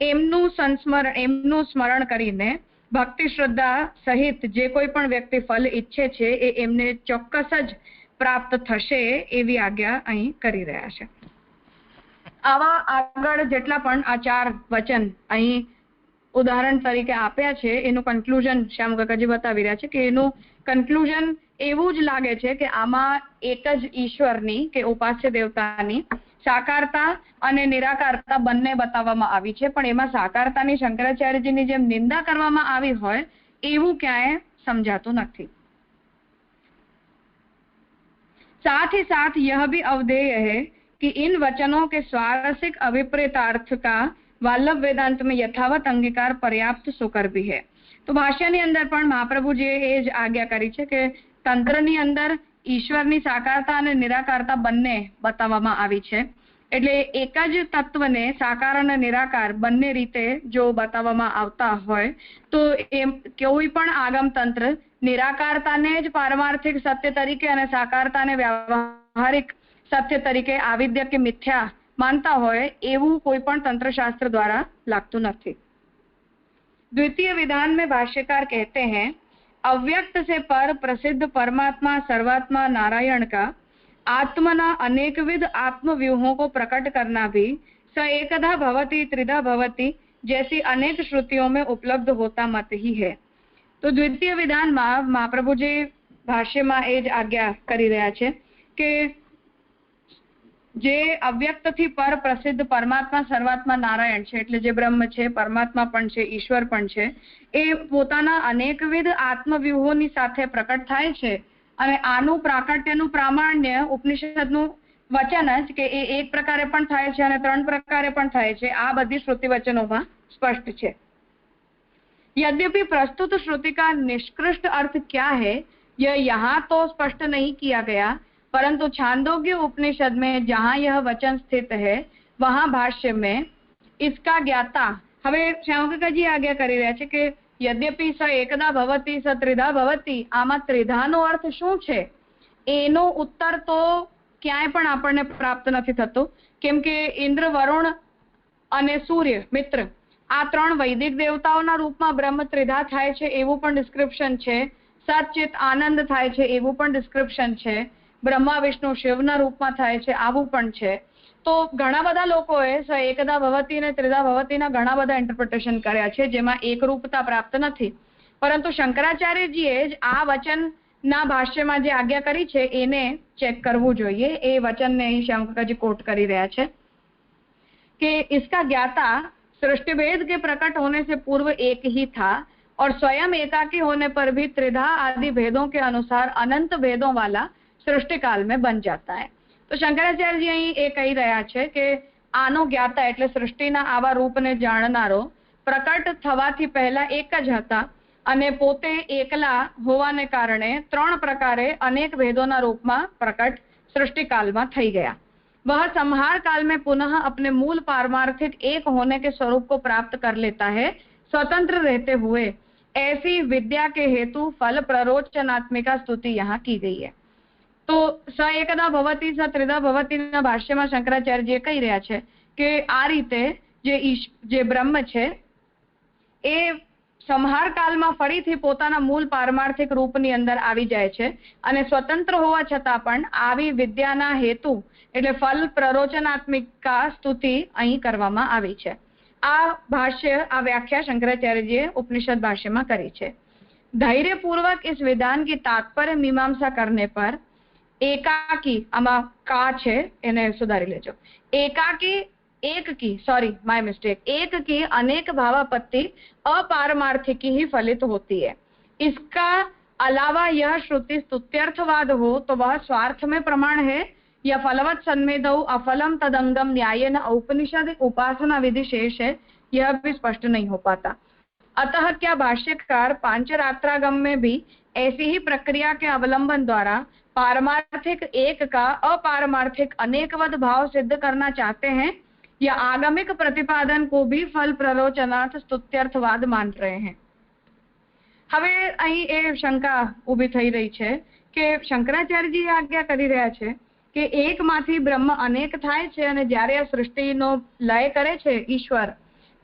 એમનું સ્મરણ કરીને ભક્તિ શ્રદ્ધા સહિત જે કોઈ પણ વ્યક્તિ ફલ ઈચ્છે છે એ એમને ચોક્કસ જ પ્રાપ્ત થશે એવી આજ્ઞા અહીં કરી રહ્યા છે. આવા આગળ જેટલા પણ આ 4 વચન અહીં ઉદાહરણ તરીકે આપ્યા છે એનું કન્ક્લુઝન શ્યામ કાકાજી બતાવી રહ્યા છે કે એનું કન્ક્લુઝન એવું જ લાગે છે કે આમાં એક જ ઈશ્વરની કે ઉપાસ્ય દેવતાની સાકારતા અને નિરાકારતા બંને બતાવવામાં આવી છે, પણ એમાં સાકારતાની શંકરાચાર્યજીની જેમ નિંદા કરવામાં આવી હોય એવું ક્યાંય समझाતું નથી. साथ ही साथ यह भी अवधेय है कि इन वचनों के स्वारसिक अभिप्रेतार्थ का वाल्लभ वेदांत में यथावत अंगीकार पर्याप्त सुकर भी है. તો ભાષ્યની અંદર પણ મહાપ્રભુજીએ એ જ આજ્ઞા કરી છે કે તંત્રની અંદર ઈશ્વરની સાકારતા અને નિરાકારતા બંને બતાવવામાં આવી છે. એટલે એક જ તત્વને સાકાર અને નિરાકાર બંને રીતે જો બતાવવામાં આવતા હોય તો એમ કોઈ પણ આગમ તંત્ર નિરાકારતાને જ પારમાર્થિક સત્ય તરીકે અને સાકારતાને વ્યવહારિક સત્ય તરીકે આવિદ્ય કે મિથ્યા मानता હોય એવું કોઈ પણ तंत्रशास्त्र द्वारा लागતું નથી. द्वितीय विधान में भाष्यकार कहते हैं, अव्यक्त से पर प्रसिद्ध परमात्मा सर्वात्मा नारायण का आत्मना अनेकविध आत्मव्यूहों को प्रकट करना भी स एकधा भवति त्रिधा भवति जैसी अनेक श्रुतियों में उपलब्ध होता मत ही है. तो द्वितीय विधाનમાં મહાપ્રભુજી ભાષ્યમાં એ જ આજ્ઞા કરી રહ્યા છે કે જે અવ્યક્તથી પર પ્રસિદ્ધ પરમાત્મા સર્વાત્મા નારાયણ છે, એટલે જે બ્રહ્મ છે, પરમાત્મા પણ છે, ઈશ્વર પણ છે, એ પોતાના અનેકવિધ આત્મવ્યૂહોની સાથે પ્રકટ થાય છે. અને આનું પ્રાકટ્યનું પ્રામાણ્ય ઉપનિષદનું વચન જ કે એ એક પ્રકારે પણ થાય છે અને ત્રણ પ્રકારે પણ થાય છે, આ બધી શ્રુતિ વચનોમાં સ્પષ્ટ છે. यद्यपि प्रस्तुत श्रुति का निष्कृष्ट अर्थ क्या है यह यहाँ तो स्पष्ट नहीं किया गया, परंतु छांदोग्य उपनिषद में जहाँ यह वचन स्थित है वहाँ भाष्य में इसका ज्ञाता, હવે શ્યામકાકાજી આજ્ઞા કરી રહ્યા છે કે યદ્યપિ સ એકદા ભવતિ સ ત્રિધા ભવતિ, આમાં ત્રિધાનો અર્થ શું છે એનો ઉત્તર તો ક્યાંય પણ આપણને પ્રાપ્ત નથી થતો, કેમ કે ઇન્દ્ર, વરુણ અને સૂર્ય મિત્ર આ ત્રણ વૈદિક દેવતાઓના રૂપમાં બ્રહ્મ ત્રિધા થાય છે એવું પણ ડિસ્ક્રિપ્શન છે, સચિત આનંદ થાય છે એવું પણ ડિસ્ક્રિપ્શન છે, બ્રહ્મા વિષ્ણુ શિવના રૂપમાં થાય છે આવું પણ છે. તો ઘણા બધા લોકોએ સ એકદા ભવતી અને ત્રિધા ભવતીના ઘણા બધા ઇન્ટરપ્રિટેશન કર્યા છે જેમાં એકરૂપતા પ્રાપ્ત નથી, પરંતુ શંકરાચાર્યજીએ જ આ વચનના ભાષ્યમાં જે આજ્ઞા કરી છે એને ચેક કરવું જોઈએ. એ વચનને અહીં શ્યામકાકાજી કોટ કરી રહ્યા છે કે इसका ज्ञाता सृष्टि भेद के प्रकट होने से पूर्व एक ही था और स्वयं एकाकी होने पर भी त्रिधा आदि भेदों के अनुसार अनंत भेदों वाला सृष्टि काल में बन जाता है. तो શંકરાચાર્યજી અહીં એ કહી રહ્યા છે કે આનો જ્ઞાતા એટલે સૃષ્ટિના આવા રૂપને જાણનારો પ્રકટ થવાથી પહેલા એક જ હતા અને પોતે એકલા હોવાને કારણે ત્રણ પ્રકારે અનેક ભેદોના રૂપમાં પ્રકટ સૃષ્ટિકાલમાં થઈ ગયા. वह संहार काल में पुनः अपने मूल पारमार्थिक एक होने के स्वरूप को प्राप्त कर लेता है स्वतंत्र रहते हुए. ऐसी विद्या के हेतु फल प्ररोचनात्मिका स्तुति यहाँ की गई है. तो स एकदा भवती स त्रिधा भवतीના ભાષ્યમાં શંકરાચાર્યજી કહી રહ્યા છે કે આ રીતે જે બ્રહ્મ છે એ સંહાર કાળમાં ફરીથી પોતાના મૂળ પારમાર્થિક રૂપની અંદર આવી જાય છે અને સ્વતંત્ર હોવા છતાં પણ આવી વિદ્યાના હેતુ એટલે ફલ પ્રરોચનાત્મિકા સ્તુતિ અહીં કરવામાં આવી છે. આ ભાષ્ય, આ વ્યાખ્યા શંકરાચાર્યજીએ ઉપનિષદ ભાષ્યમાં કરી છે. धैर्यपूर्वक इस विधान की तात्पर्य मीमांसा करने पर एकाकी, आमा का છે એને સુધારી લેજો, एकाकी एक की, सॉरी माय मिस्टेक, एक की अनेक भावापत्ति अपारमार्थिकी ही फलित होती है. इसका अलावा यह श्रुति स्तुत्यर्थवाद हो तो वह स्वार्थ में प्रमाण है या फलवत सन्मेदौ अफलम तदंगम न्यायेन औपनिषद उपासना विधि शेष है, यह भी स्पष्ट नहीं हो पाता. अतः क्या भाष्यकार पांचरात्रागम में भी ऐसी ही प्रक्रिया के अवलंबन द्वारा पारमार्थिक एक का अपारमार्थिक अनेकवद भाव सिद्ध करना चाहते हैं या आगमिक प्रतिपादन को भी फल प्ररोचनार्थ स्तुत्यर्थवाद मान रहे हैं. હવે અહીં એ શંકા ઊભી થઈ રહી છે કે શંકરાચાર્યજી આજ્ઞા કરી રહ્યા છે કે એકમાંથી બ્રહ્મ અનેક થાય છે અને જ્યારે આ સૃષ્ટિનો લય કરે છે ઈશ્વર,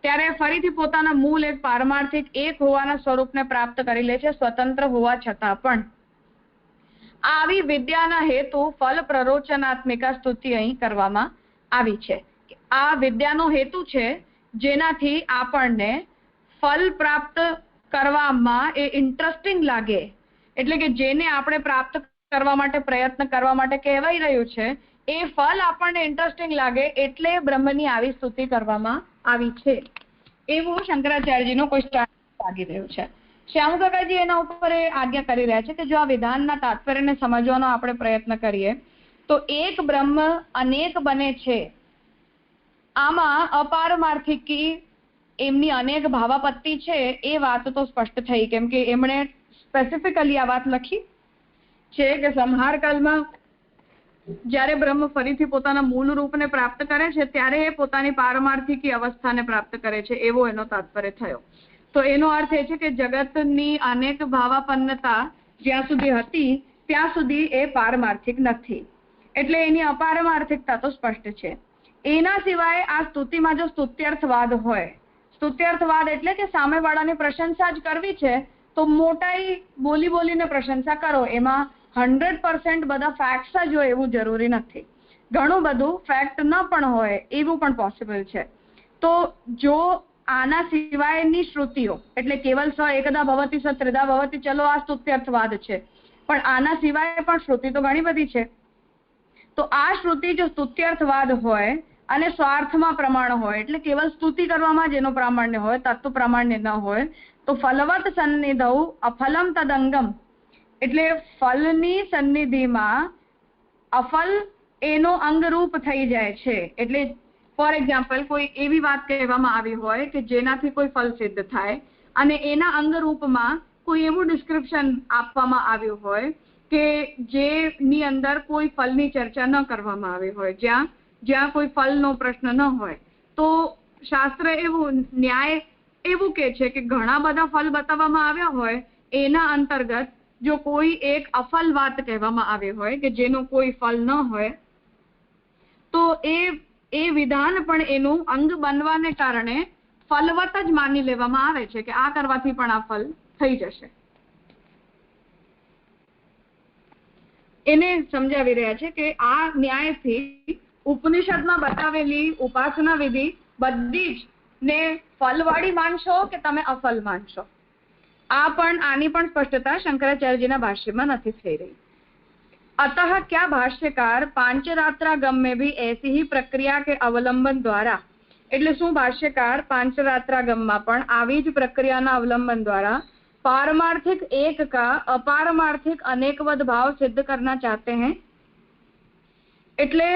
ત્યારે ફરીથી પોતાના મૂળ એક પારમાર્થિક એક હોવાના સ્વરૂપને પ્રાપ્ત કરી લે છે સ્વતંત્ર હોવા છતાં પણ. આવી વિદ્યાના હેતુ ફલ પ્રરોચનાત્મિકા સ્તુતિ અહીં કરવામાં આવી છે. આ વિદ્યાનો હેતુ છે જેનાથી આપણને ફલ પ્રાપ્ત કરવામાં એ ઇન્ટરેસ્ટિંગ લાગે, એટલે કે જેને આપણે પ્રાપ્ત કરવા માટે પ્રયત્ન કરવા માટે કહેવાય રહ્યું છે એ ફલ આપણને ઇન્ટરેસ્ટિંગ લાગે એટલે બ્રહ્મની આવી સ્તુતિ કરવામાં આવી છે એવું શંકરાચાર્યજીનો કોઈ સ્ટાન્ડ લાગી રહ્યું છે. શ્યામકાકાજી એના ઉપર એ આજ્ઞા કરી રહ્યા છે કે જો આ વિધાનના તાત્પર્યને સમજવાનો આપણે પ્રયત્ન કરીએ તો એક બ્રહ્મ અનેક બને છે, આમાં અપારમાર્થિકી એમની અનેક ભાવાપત્તિ છે એ વાત તો સ્પષ્ટ થઈ, કેમ કે એમણે સ્પેસિફિકલી આ વાત લખી છે કે સંહાર કાળમાં જ્યારે બ્રહ્મ ફરીથી પોતાના મૂળ રૂપને પ્રાપ્ત કરે છે ત્યારે એ પોતાની પારમાર્થિકી અવસ્થાને પ્રાપ્ત કરે છે, એવો એનો તાત્પર્ય થયો. તો એનો અર્થ એ છે કે જગતની અનેક ભાવાપન્નતા જ્યાં સુધી હતી ત્યાં સુધી એ પારમાર્થિક નથી, એટલે એની અપારમાર્થિકતા તો સ્પષ્ટ છે. એના સિવાય આ સ્તુતિમાં જો સ્તુત્યર્થવાદ હોય, સ્તુત્યર્થવાદ એટલે કે સામેવાળાની પ્રશંસા જ કરવી છે તો મોટાઈ બોલી બોલીને પ્રશંસા કરો, એમાં 100% બધા ફેક્ટ્સ જ હોય એવું જરૂરી નથી. ઘણું બધું ફેક્ટ ન પણ હોય એવું પણ પોસિબલ છે. તો જો આના સિવાયની શ્રુતિઓ એટલે કેવલ સ એકદા ભવતી સ ત્રિધા ભવતી, ચલો આ સ્તુત્યર્થવાદ છે, પણ આના સિવાય પણ શ્રુતિ તો ઘણી બધી છે. તો આ શ્રુતિ જો સ્તુત્યર્થવાદ હોય અને સ્વાર્થમાં પ્રમાણ હોય એટલે કેવલ સ્તુતિ કરવામાં જેનો પ્રામાણ્ય હોય, તત્વ પ્રામાણ્ય ન હોય, તો ફલવત સન્નિધૌ અફલમ તદંગમ એટલે ફલની સન્નિધિમાં અફલ એનો અંગરૂપ થઈ જાય છે. એટલે ફોર એક્ઝામ્પલ કોઈ એવી વાત કહેવામાં આવી હોય કે જેનાથી કોઈ ફલ સિદ્ધ થાય અને એના અંગરૂપમાં કોઈ એવું ડિસ્ક્રિપ્શન આપવામાં આવ્યું હોય કે જેની અંદર કોઈ ફલની ચર્ચા ન કરવામાં આવી હોય, જ્યાં કોઈ ફલનો પ્રશ્ન ન હોય, તો શાસ્ત્ર એવું ન્યાય એવું કે છે કે ઘણા બધા ફલ બતાવવામાં આવ્યા હોય એના અંતર્ગત જો કોઈ એક અફલ વાત કહેવામાં આવી હોય કે જેનો કોઈ ફલ ન હોય તો એ વિધાન પણ એનું અંગ બનવાને કારણે ફલવત જ માની લેવામાં આવે છે કે આ કરવાથી પણ આ ફલ થઈ જશે. એને સમજાવી રહ્યા છે કે આ ન્યાયથી ઉપનિષદમાં બતાવેલી ઉપાસના વિધિ બધી જ ને ફલવાળી માનશો કે તમે અફલ માનશો, આ પણ આની પણ સ્પષ્ટતા शंकराचार्य भाष्यમાં નથી થઈ રહી. अतः क्या भाष्यकार पांचरात्रागम में भी ऐसी ही प्रक्रिया के अवलंबन द्वारा એટલે શું ભાષ્યકાર પાંચરાત્રાગમમાં પણ આવી જ પ્રક્રિયાના અવલંબન દ્વારા पारमार्थिक एक का अपारमार्थिक अनेकवद भाव सिद्ध करना चाहते हैं. એટલે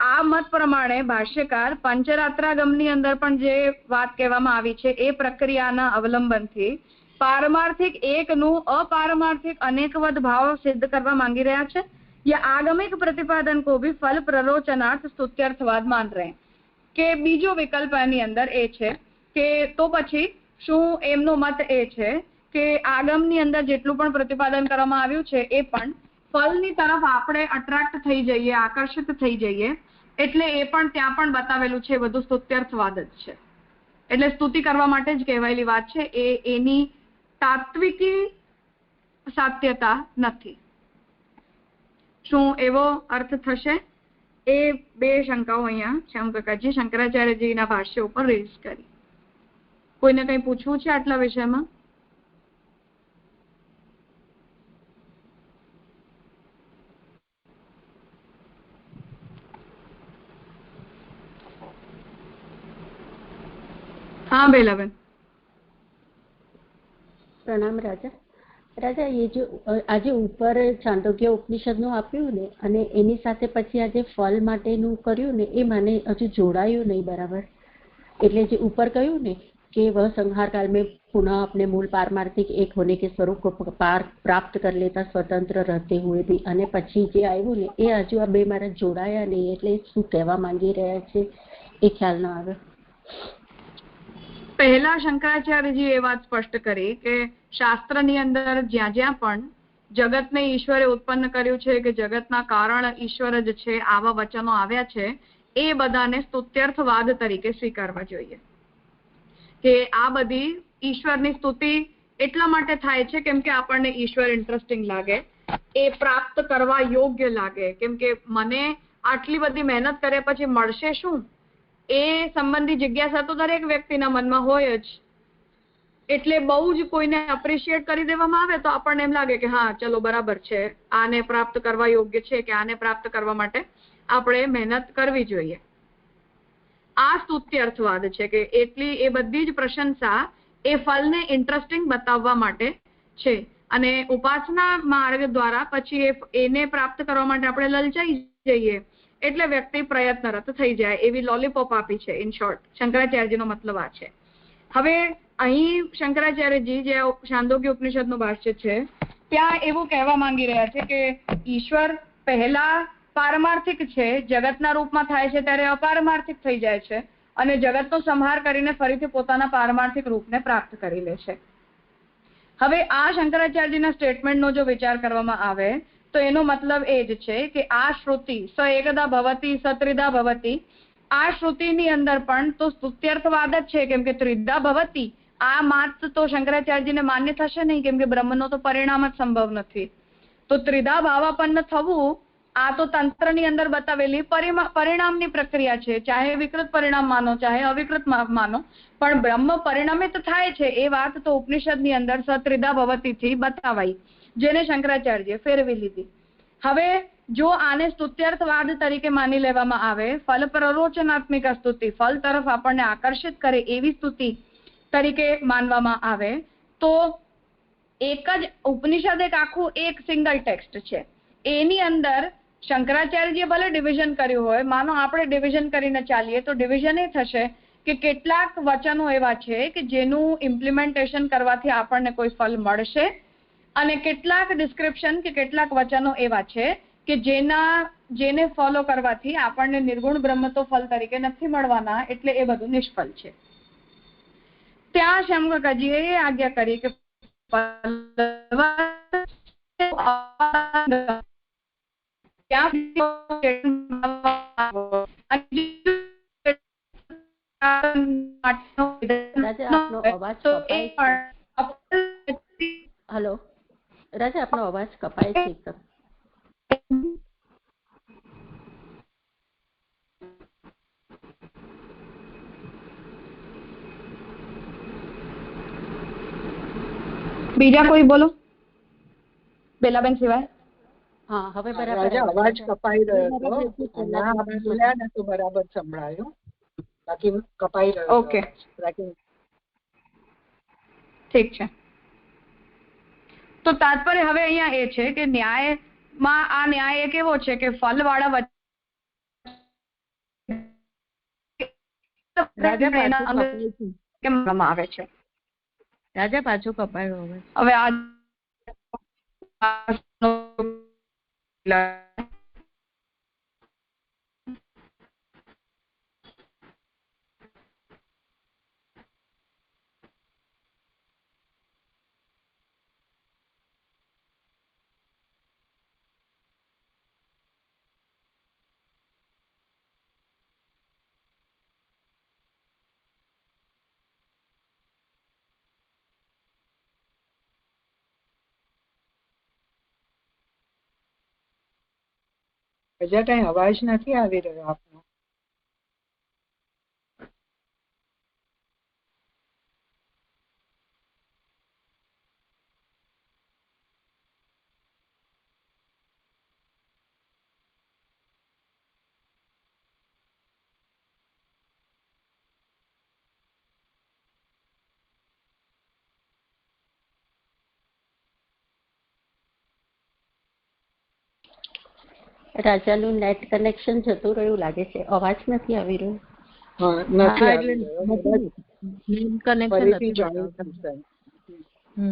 આ મત પ્રમાણે ભાષ્યકાર પંચરાત્રાગમની અંદર પણ જે વાત કહેવામાં આવી છે એ પ્રક્રિયાના અવલંબનથી पारमार्थिक एक નું अपारमार्थिक अनेकवद भाव सिद्ध करवा मांगी રહ્યા છે. या आगमिक प्रतिपादन को भी फल प्ररोचनार्थ स्तुत्यर्थवाद मान रहे हैं કે બીજો વિકલ્પ આની અંદર એ છે કે તો પછી શું એમનો મત એ છે કે આગમની અંદર જેટલું પણ પ્રતિપાદન કરવામાં આવ્યું છે એ પણ ફલની તરફ આપણે અટ્રેક્ટ થઈ જઈએ, આકર્ષિત થઈ જઈએ, એટલે એ પણ ત્યાં પણ બતાવેલું છે બધું સ્તુત્યર્થવાદ જ છે. એટલે સ્તુતિ કરવા માટે જ કહેવાયેલી વાત છે, એની તાત્વિકી સાત્યતા નથી. શું એવો અર્થ થશે? એ બે શંકાઓ અહીંયા શ્યામકાકાજી શંકરાચાર્યજીના ભાષ્ય ઉપર રેઝ કરી. કોઈને કંઈ પૂછવું છે આટલા વિષયમાં? हाँ बेलाबेन. प्रणाम राजा. राजा ये जो આજે ઉપર ચાંદોગ્ય ઉપનિષદનું આપ્યું ને અને એની સાથે પછી આજે ફલ માટેનું કર્યું ને એ મને હજુ જોડાયું નહીં બરાબર. એટલે જે ઉપર કહ્યું ને कि वह संहार काल में पुनः अपने मूल पारमार्थिक एक होने के स्वरूप को प्राप्त कर लेता स्वतंत्र रहते हुए भी, અને પછી જે આવ્યું ને એ હજુ આ બે મારા જોડાયા નહીં, એટલે શું કહેવા માંગી રહ્યા છે એ ખ્યાલ ન આવે. પહેલા શંકરાચાર્યજી એ વાત સ્પષ્ટ કરી કે શાસ્ત્રની અંદર જ્યાં જ્યાં પણ જગતને ઈશ્વરે ઉત્પન્ન કર્યું છે કે જગતના કારણ ઈશ્વર જ છે આવા વચનો આવ્યા છે એ બધાને સ્તુત્યર્થવાદ તરીકે સ્વીકારવા જોઈએ. કે આ બધી ઈશ્વરની સ્તુતિ એટલા માટે થાય છે કેમ કે આપણને ઈશ્વર ઇન્ટરેસ્ટિંગ લાગે, એ પ્રાપ્ત કરવા યોગ્ય લાગે, કેમ કે મને આટલી બધી મહેનત કર્યા પછી મળશે શું એ સંબંધી જિજ્ઞાસા તો દરેક વ્યક્તિના મનમાં હોય જ. એટલે બહુ જ કોઈને એપ્રિશિએટ કરી દેવામાં આવે તો આપણને એમ લાગે કે હા ચલો બરાબર છે, આને પ્રાપ્ત કરવા યોગ્ય છે કે આને પ્રાપ્ત કરવા માટે આપણે મહેનત કરવી જોઈએ. આ સ્તુત્યર્થવાદ છે કે એટલી એ બધી જ પ્રશંસા એ ફલને ઇન્ટરેસ્ટિંગ બતાવવા માટે છે, અને ઉપાસના માર્ગ દ્વારા પછી એને પ્રાપ્ત કરવા માટે આપણે લલચાઈ જઈએ એટલે વ્યક્તિ પ્રયત્નરત થઈ જાય એવી લોલીપોપ આપી છે. ઇન શોર્ટ શંકરાચાર્યજીનો મતલબ આ છે. હવે અહીં શંકરાચાર્યજી જે છાંદોગ્ય ઉપનિષદનું ભાષ્ય છે ત્યાં એવું કહેવા માંગી રહ્યા છે કે ઈશ્વર પહેલા પારમાર્થિક છે, જગતના રૂપમાં થાય છે ત્યારે અપારમાર્થિક થઈ જાય છે અને જગતનો સંહાર કરીને ફરીથી પોતાના પારમાર્થિક રૂપને પ્રાપ્ત કરી લે છે. હવે આ શંકરાચાર્યજીના સ્ટેટમેન્ટનો જો વિચાર કરવામાં આવે તો એનો મતલબ એ જ છે કે આ શ્રુતિ સ એકદા ભવતી સ ત્રિધા ભવતી, આ શ્રુતિની અંદર પણ તો સ્તુત્યર્થવાદ જ છે, કેમ કે ત્રિધા ભવતી આ માત્ર તો શંકરાચાર્યજીને માન્ય થશે નહીં, કેમ કે બ્રહ્મનો તો પરિણામ જ સંભવ નથી. તો ત્રિધા ભાવાપન્ન થવું આ તો તંત્રની અંદર બતાવેલી પરિણામની પ્રક્રિયા છે, ચાહે વિકૃત પરિણામ માનો ચાહે અવિકૃત માનો, પણ બ્રહ્મ પરિણમિત થાય છે એ વાત તો ઉપનિષદની અંદર સત્રિધા ભવતીથી બતાવાઈ, જેને શંકરાચાર્યએ ફેરવી લીધી. હવે જો આને સ્તુત્યર્થવાદ તરીકે માની લેવામાં આવે, ફલ પ્રરોચનાત્મિક સ્તુતિ, ફલ તરફ આપણને આકર્ષિત કરે એવી સ્તુતિ તરીકે માનવામાં આવે તો એક જ ઉપનિષદ એક આખું એક સિંગલ ટેક્સ્ટ છે, એની અંદર શંકરાચાર્યજીએ ભલે ડિવિઝન કર્યું હોય, માનો આપણે ડિવિઝન કરીને ચાલીએ તો ડિવિઝન એ થશે કે કેટલાક વચનો એવા છે કે જેનું ઇમ્પ્લિમેન્ટેશન કરવાથી આપણને કોઈ ફલ મળશે અને કેટલાક ડિસ્ક્રિપ્શન કે કેટલાક વચનો એવા છે કે જેને ફોલો કરવાથી આપણને નિર્ગુણ બ્રહ્મ તો ફલ તરીકે નથી મળવાના, એટલે એ બધું નિષ્ફળ છે. ત્યાં શંકરાચાર્યજીએ એ આજ્ઞા કરી કે હેલો રાજા, આપનો અવાજ કપાય છે એકદમ. બીજા કોઈ બોલો, બેલાબેન સિવાય. હા, હવે બરાબર અવાજ કપાઈ રહ્યો હતો, બોલ્યા ને તો બરાબર સંભળાયો, બાકી કપાઈ રહ્યો. ઓકે, ઠીક છે. તો તાત્પર્ય હવે અહીંયા એ છે કે ન્યાયમાં આ ન્યાય એક એવો છે કે ફલવાળા આવે છે. રાજા પાછો કપાયો હવે આ હજા કઈ અવાજ નથી આવી રહ્યો આપનો. રાજાનું નેટ કનેક્શન જતું રહ્યું લાગે છે, અવાજ નથી આવી રહ્યો.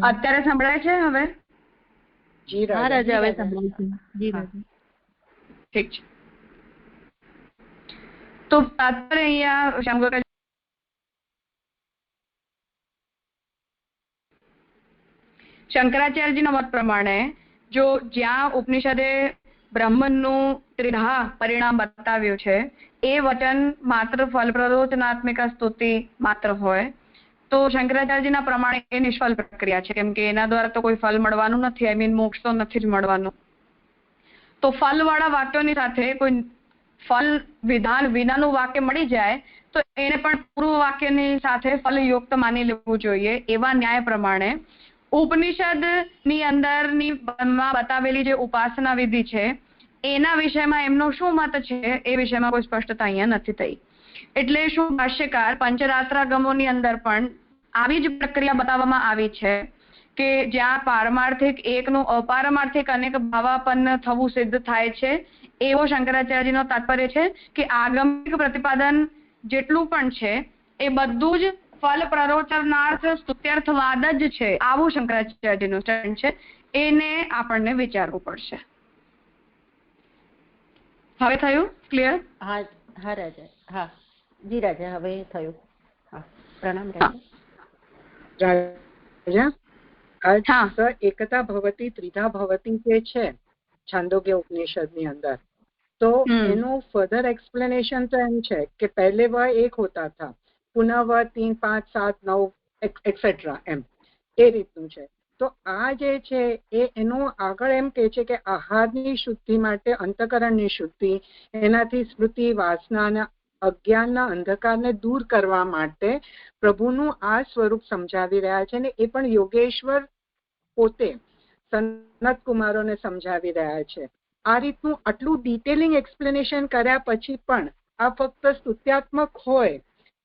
અત્યારે સંભળાય છે? હવે હા રાજા, હવે સંભળાય છે. જી રાજા, ઠીક છે. તો તાત્પર્ય અહીંયા શંકરાચાર્યજીના મત પ્રમાણે જો જ્યાં ઉપનિષદે બ્રહ્મનું ત્રિધા પરિણામ બતાવ્યું છે એ વચન માત્ર ફલ પ્રરોચનાત્મિક સ્તુતિ માત્ર હોય તો શંકરાચાર્યજીના પ્રમાણે એ નિષ્ફળ પ્રક્રિયા છે, કેમ કે એના દ્વારા તો કોઈ ફલ મળવાનું નથી, આઈ મીન મોક્ષ તો નથી જ મળવાનું. તો ફલવાળા વાક્યોની સાથે કોઈ ફલ વિધાન વિનાનું વાક્ય મળી જાય તો એને પણ પૂર્વ વાક્યની સાથે ફલયુક્ત માની લેવું જોઈએ. એવા ન્યાય પ્રમાણે ઉપનિષદની અંદરની બતાવેલી જે ઉપાસના વિધિ છે એના વિષયમાં એમનો શું મત છે એ વિષયમાં કોઈ સ્પષ્ટતા અહીંયા નથી થઈ. એટલે શું ભાષ્યકાર પંચરાત્રાગમોની અંદર પણ આવી જ પ્રક્રિયા બતાવવામાં આવી છે કે જ્યાં પારમાર્થિક એકનું અપારમાર્થિક અનેક ભાવાપન્ન થવું સિદ્ધ થાય છે, એવો શંકરાચાર્યજીનો તાત્પર્ય છે કે આગમિક પ્રતિપાદન જેટલું પણ છે એ બધું જ ફલ પ્રરોચનાર્થ સ્તુત્યર્થવાદ જ છે, આવું શંકરાચાર્યજીનું સ્ટેન્ડ છે. એને આપણને વિચારવું પડશે. હવે થયું ક્લિયર? હા હા રાજા, હા જી રાજા, હવે થયું. હા પ્રણામ રાજા. રાજા એકતા ભવતી ત્રિધા ભવતી જે છે છાંદોગ્ય ઉપનિષદની અંદર, तो એનું ફર્ધર એક્સપ્લેનેશન તો એમ છે કે પહેલે वह एक होता था, पुनः वह 3, 5, 7, 9 एक्सेट्रा એમ એ રીતનું છે. તો આ જે છે એનું આગળ એમ કે છે કે આહારની શુદ્ધિ માટે અંતઃકરણની શુદ્ધિ, એનાથી સ્મૃતિ વાસના અને અજ્ઞાનના અંધકારને દૂર કરવા માટે પ્રભુનું આ સ્વરૂપ સમજાવી રહ્યા છે, ને એ પણ યોગેશ્વર પોતે સનત કુમારોને સમજાવી રહ્યા છે. આ રીતનું આટલું ડિટેલિંગ એક્સપ્લેનેશન કર્યા પછી પણ આ ફક્ત સ્તુત્યાત્મક હોય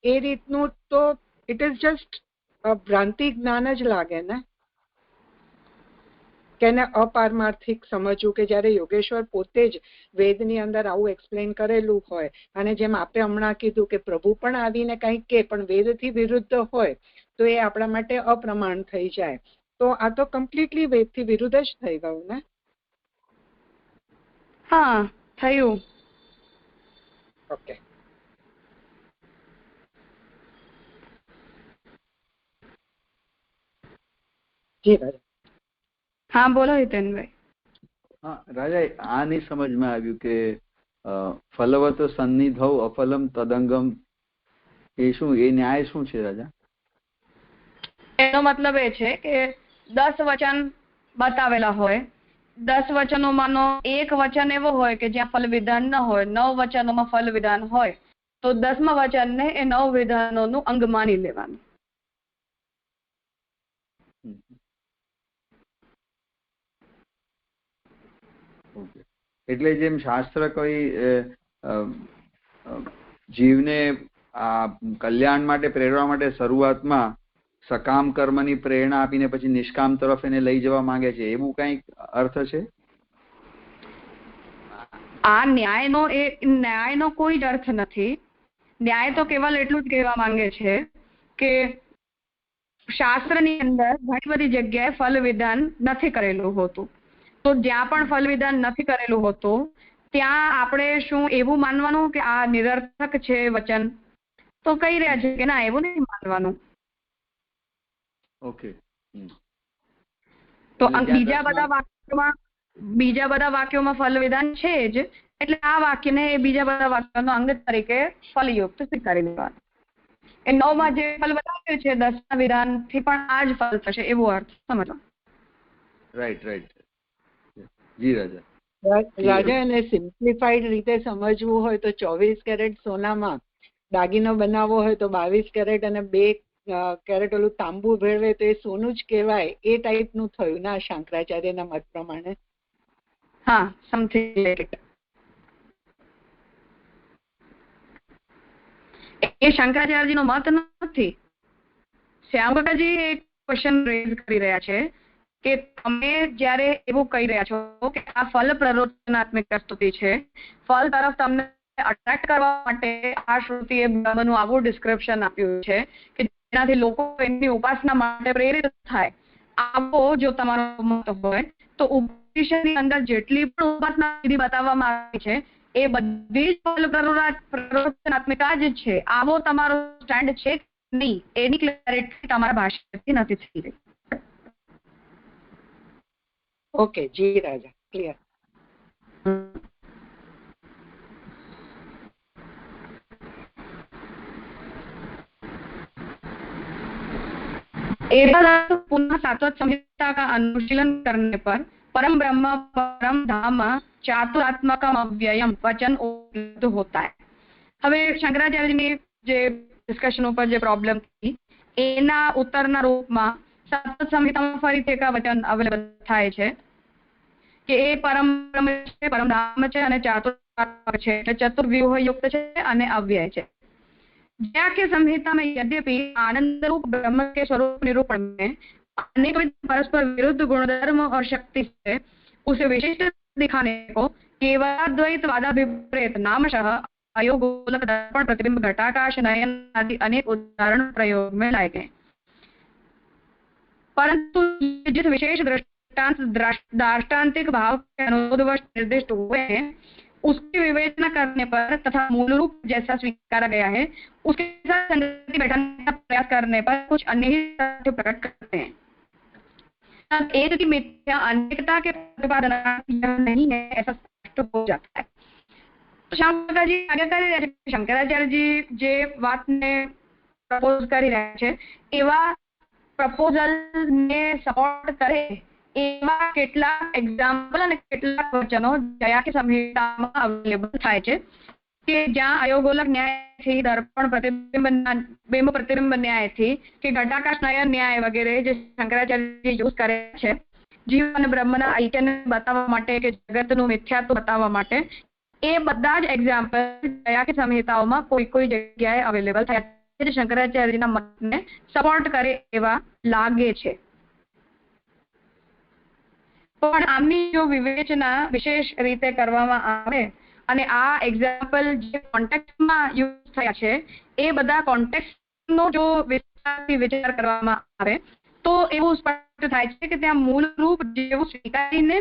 એ રીતનું, તો ઇટ ઇઝ જસ્ટ ભ્રાંતિ જ્ઞાન જ લાગે ને, કે એને અપારમાર્થિક સમજવું, કે જ્યારે યોગેશ્વર પોતે જ વેદની અંદર આવું એક્સપ્લેન કરેલું હોય, અને જેમ આપે હમણાં કીધું કે પ્રભુ પણ આવીને કંઈક કે પણ વેદથી વિરુદ્ધ હોય તો એ આપણા માટે અપ્રમાણ થઈ જાય. તો આ તો કમ્પ્લીટલી વેદથી વિરુદ્ધ જ થઈ ગયું ને. હા થયું. ઓકે. જી રાજા. હા બોલો હિતેનભાઈ. હા રાજા, આ નહીં સમજમાં આવ્યું કે ફલવત સન્નિધૌ અફલમ તદંગમ, એ શું, એ ન્યાય શું છે રાજા? એનો મતલબ એ છે કે 10 વચન બતાવેલા હોય, 10 વચનોમાંનો એક વચન એવો હોય કે જ્યાં ફલ વિધાન ન હોય, 9 વચનોમાં ફલ વિધાન હોય, તો 10મા વચનને એ 9 વિધાનોનું અંગ માની લેવાનું. એટલે જેમ શાસ્ત્ર કોઈ જીવને આ કલ્યાણ માટે પ્રેરવા માટે શરૂઆતમાં સકામ કર્મની પ્રેરણા આપીને પછી નિષ્કામ તરફ એને લઈ જવા માંગે છે, એવું કઈક અર્થ છે? આ ન્યાયનો કોઈ જ અર્થ નથી. ન્યાય તો કેવલ એટલું જ કહેવા માંગે છે કે શાસ્ત્રની અંદર ઘણી બધી જગ્યાએ ફલ વિધાન નથી કરેલું હોતું, તો જ્યાં પણ ફલ વિધાન નથી કરેલું હોતું ત્યાં આપણે શું એવું માનવાનું કે આ નિરર્થક છે વચન? તો કહી રહ્યા છે કે ના, એવું નહીં માનવાનું. ઓકે. તો બીજા બધા વાક્યોમાં ફલ વિધાન છે જ, એટલે આ વાક્યને બીજા બધા વાક્યોનો અંગ તરીકે ફલયુક્ત સ્વીકારી લેવાનું. એ 9માં જે ફલ બતાવ્યું છે 10ના વિધાનથી પણ આ જ ફલ થશે, એવો અર્થ સમજો. Right right. જી રાજા. રાજા, એને સિમ્પ્લિફાઈડ રીતે સમજવું હોય તો 24 કેરેટ સોનામાં દાગીનો બનાવવો હોય તો 22 કેરેટ અને 2 કેરેટ ઓલું તાંબુ ભેળવે તો એ સોનું જ કહેવાય, એ ટાઈપનું થયું ના શંકરાચાર્યના મત પ્રમાણે? હા, સમથિંગ લાઈક ઇટ. એ શંકરાચાર્યજીનો મત નથી. શ્યામકાકાજી એક ક્વેશ્ચન રેઝ કરી રહ્યા છે કે તમે જ્યારે એવું કહી રહ્યા છો કે આ ફલ પ્રરોચનાત્મક સ્તુતિ છે, ફલ તરફ તમને અટ્રેક્ટ કરવા માટે આ શ્રુતિએ બ્રહ્મનું આવું ડિસ્ક્રિપ્શન આપ્યું છે કે જેનાથી લોકો એમની ઉપાસના માટે પ્રેરિત થાય, આવો જો તમારો મત હોય તો ઉપનિષદની અંદર જેટલી પણ ઉપાસના વિધિ બતાવવામાં આવી છે એ બધી જ ફલ પ્રરોચનાત્મિકા જ છે. આવો તમારો સ્ટેન્ડ છે નહીં, એની ક્લેરિટી તમારા ભાષણથી નથી થઈ રહી. ઓકે જી રાજા, ક્લિયર. एतदर्थ पुनः सात्वत संहिता का अनुशीलन करने पर परम ब्रह्म परम धाम चातुरात्मकम अव्ययम वचन उपलब्ध होता है. હવે શંકરાચાર્યની જે ડિસ્કશન ઉપર જે પ્રોબ્લેમ હતી એના ઉત્તરના રૂપમાં સાત્વત સંહિતામાં ફરીથી એક વચન અવેલેબલ થાય છે કે એ પરમ બ્રહ્મ છે, પરમ ધામ છે અને ચાતુરાત્મક છે, એટલે ચતુર્વ્યુહ યુક્ત છે અને અવ્યય છે. ज्ञाख्य संहिता में यद्यपि आनंद रूप ब्रह्म के स्वरूप निरूपण में अनेक परस्पर विरुद्ध गुणधर्म और शक्ति से उसे विशिष्ट दिखाने को केवलाद्वैत वादाभिप्रेत नामशः अयोग गोलक दर्पण प्रतिबिंब घटाकाश नयन आदि अनेक उदाहरण प्रयोग में लाए गए, परंतु जिस विशेष दृष्टि दार्ष्टान्तिक भाव के अनुरोधवश निर्दिष्ट हुए हैं उसकी विवेचना करने पर तथा मूल रूप जैसा स्वीकारा गया है उसके साथ संगति बैठाने का प्रयास करने पर कुछ अन्य ही तथ्य प्रकट करते हैं। तब एक की मिथ्या अनेकता के प्रतिपादन नहीं है ऐसा स्पष्ट हो जाता है। શંકરાચાર્યજી આગે કરી રહ્યા છે, શંકરાચાર્યજી જે વાતને પ્રપોઝ કરી રહ્યા છે એવા પ્રપોઝલને સપોર્ટ કરે એવા કેટલાક એક્ઝામ્પલ અને કેટલાક વચનો જયા કે સંહિતામાં અવેલેબલ થાય છે કે જ્યાં અયોગોલક ન્યાયથી દર્પણ પ્રતિબિંબ પ્રતિબિંબ ન્યાયથી કે ઘટાકાશ નયન ન્યાય વગેરે જે શંકરાચાર્યજી યુઝ કરે છે જીવ અને બ્રહ્મના ઐક્યને બતાવવા માટે કે જગતનું મિથ્યાત્વ બતાવવા માટે એ બધા જ એક્ઝામ્પલ જયા કે સંહિતાઓમાં કોઈ કોઈ જગ્યાએ અવેલેબલ થયા છે જે શંકરાચાર્યજીના મતને સપોર્ટ કરે એવા લાગે છે। પણ આમની જો વિવેચના વિશેષ રીતે કરવામાં આવે અને આ એક્ઝામ્પલ જે કોન્ટેક્સ્ટમાં યુઝ થયા છે એ બધા કોન્ટેક્સ્ટનો જો વિસ્તારથી વિચાર કરવામાં આવે તો એવું સ્પષ્ટ થાય છે કે ત્યાં મૂળ રૂપ જેવું સ્વીકારીને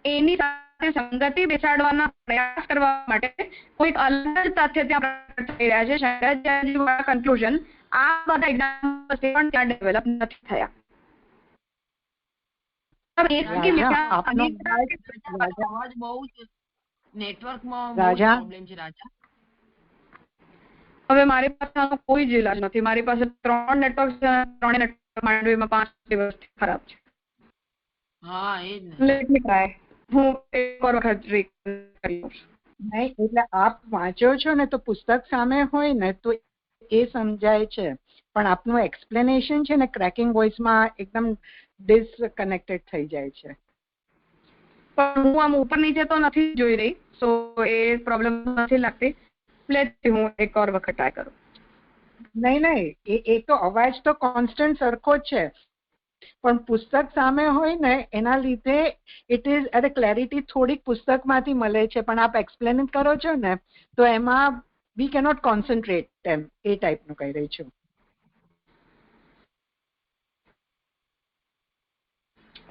એની સંગતિ બેસાડવાના પ્રયાસ કરવા માટે કોઈક અલગ જ તથ્ય ત્યાં પ્રકટ થઈ રહ્યા છે। શંકરાચાર્યજી વાળા કન્ક્લુઝન આ બધા એક્ઝામ્પલ્સ પણ ત્યાં ડેવલપ નથી થયા। હવે મારી પાસે આનો કોઈ જ ઇલાજ નથી। મારી પાસે 3 નેટવર્ક ત્રણે નેટવર્ક માંડવીમાં 5 દિવસથી ખરાબ છે। હા એ જ લેટ મી ટ્રાય। હું એક વાર વખત નહીં એટલે આપ વાંચો છો ને તો પુસ્તક સામે હોય ને તો એ સમજાય છે પણ આપનું એક્સપ્લેનેશન છે ને ક્રેકિંગ વોઇસમાં એકદમ ડિસકનેક્ટેડ થઈ જાય છે। પણ હું આમ ઉપર નીચે તો નથી જોઈ રહી સો એ પ્રોબ્લેમ નથી લાગતી। લેટ હું એક વાર વખત ટ્રાય કરું। નહીં એ તો અવાજ તો કોન્સ્ટન્ટ સરખો જ છે પણ પુસ્તક સામે હોય ને એના લીધે ઇટ ઇઝ અરે ક્લેરિટી થોડીક પુસ્તકમાંથી મળે છે પણ આપ એક્સપ્લેન કરો છો ને તો એમાં વી કેનોટ કોન્સન્ટ્રેટ એમ એ ટાઈપનું કહી રહી છું।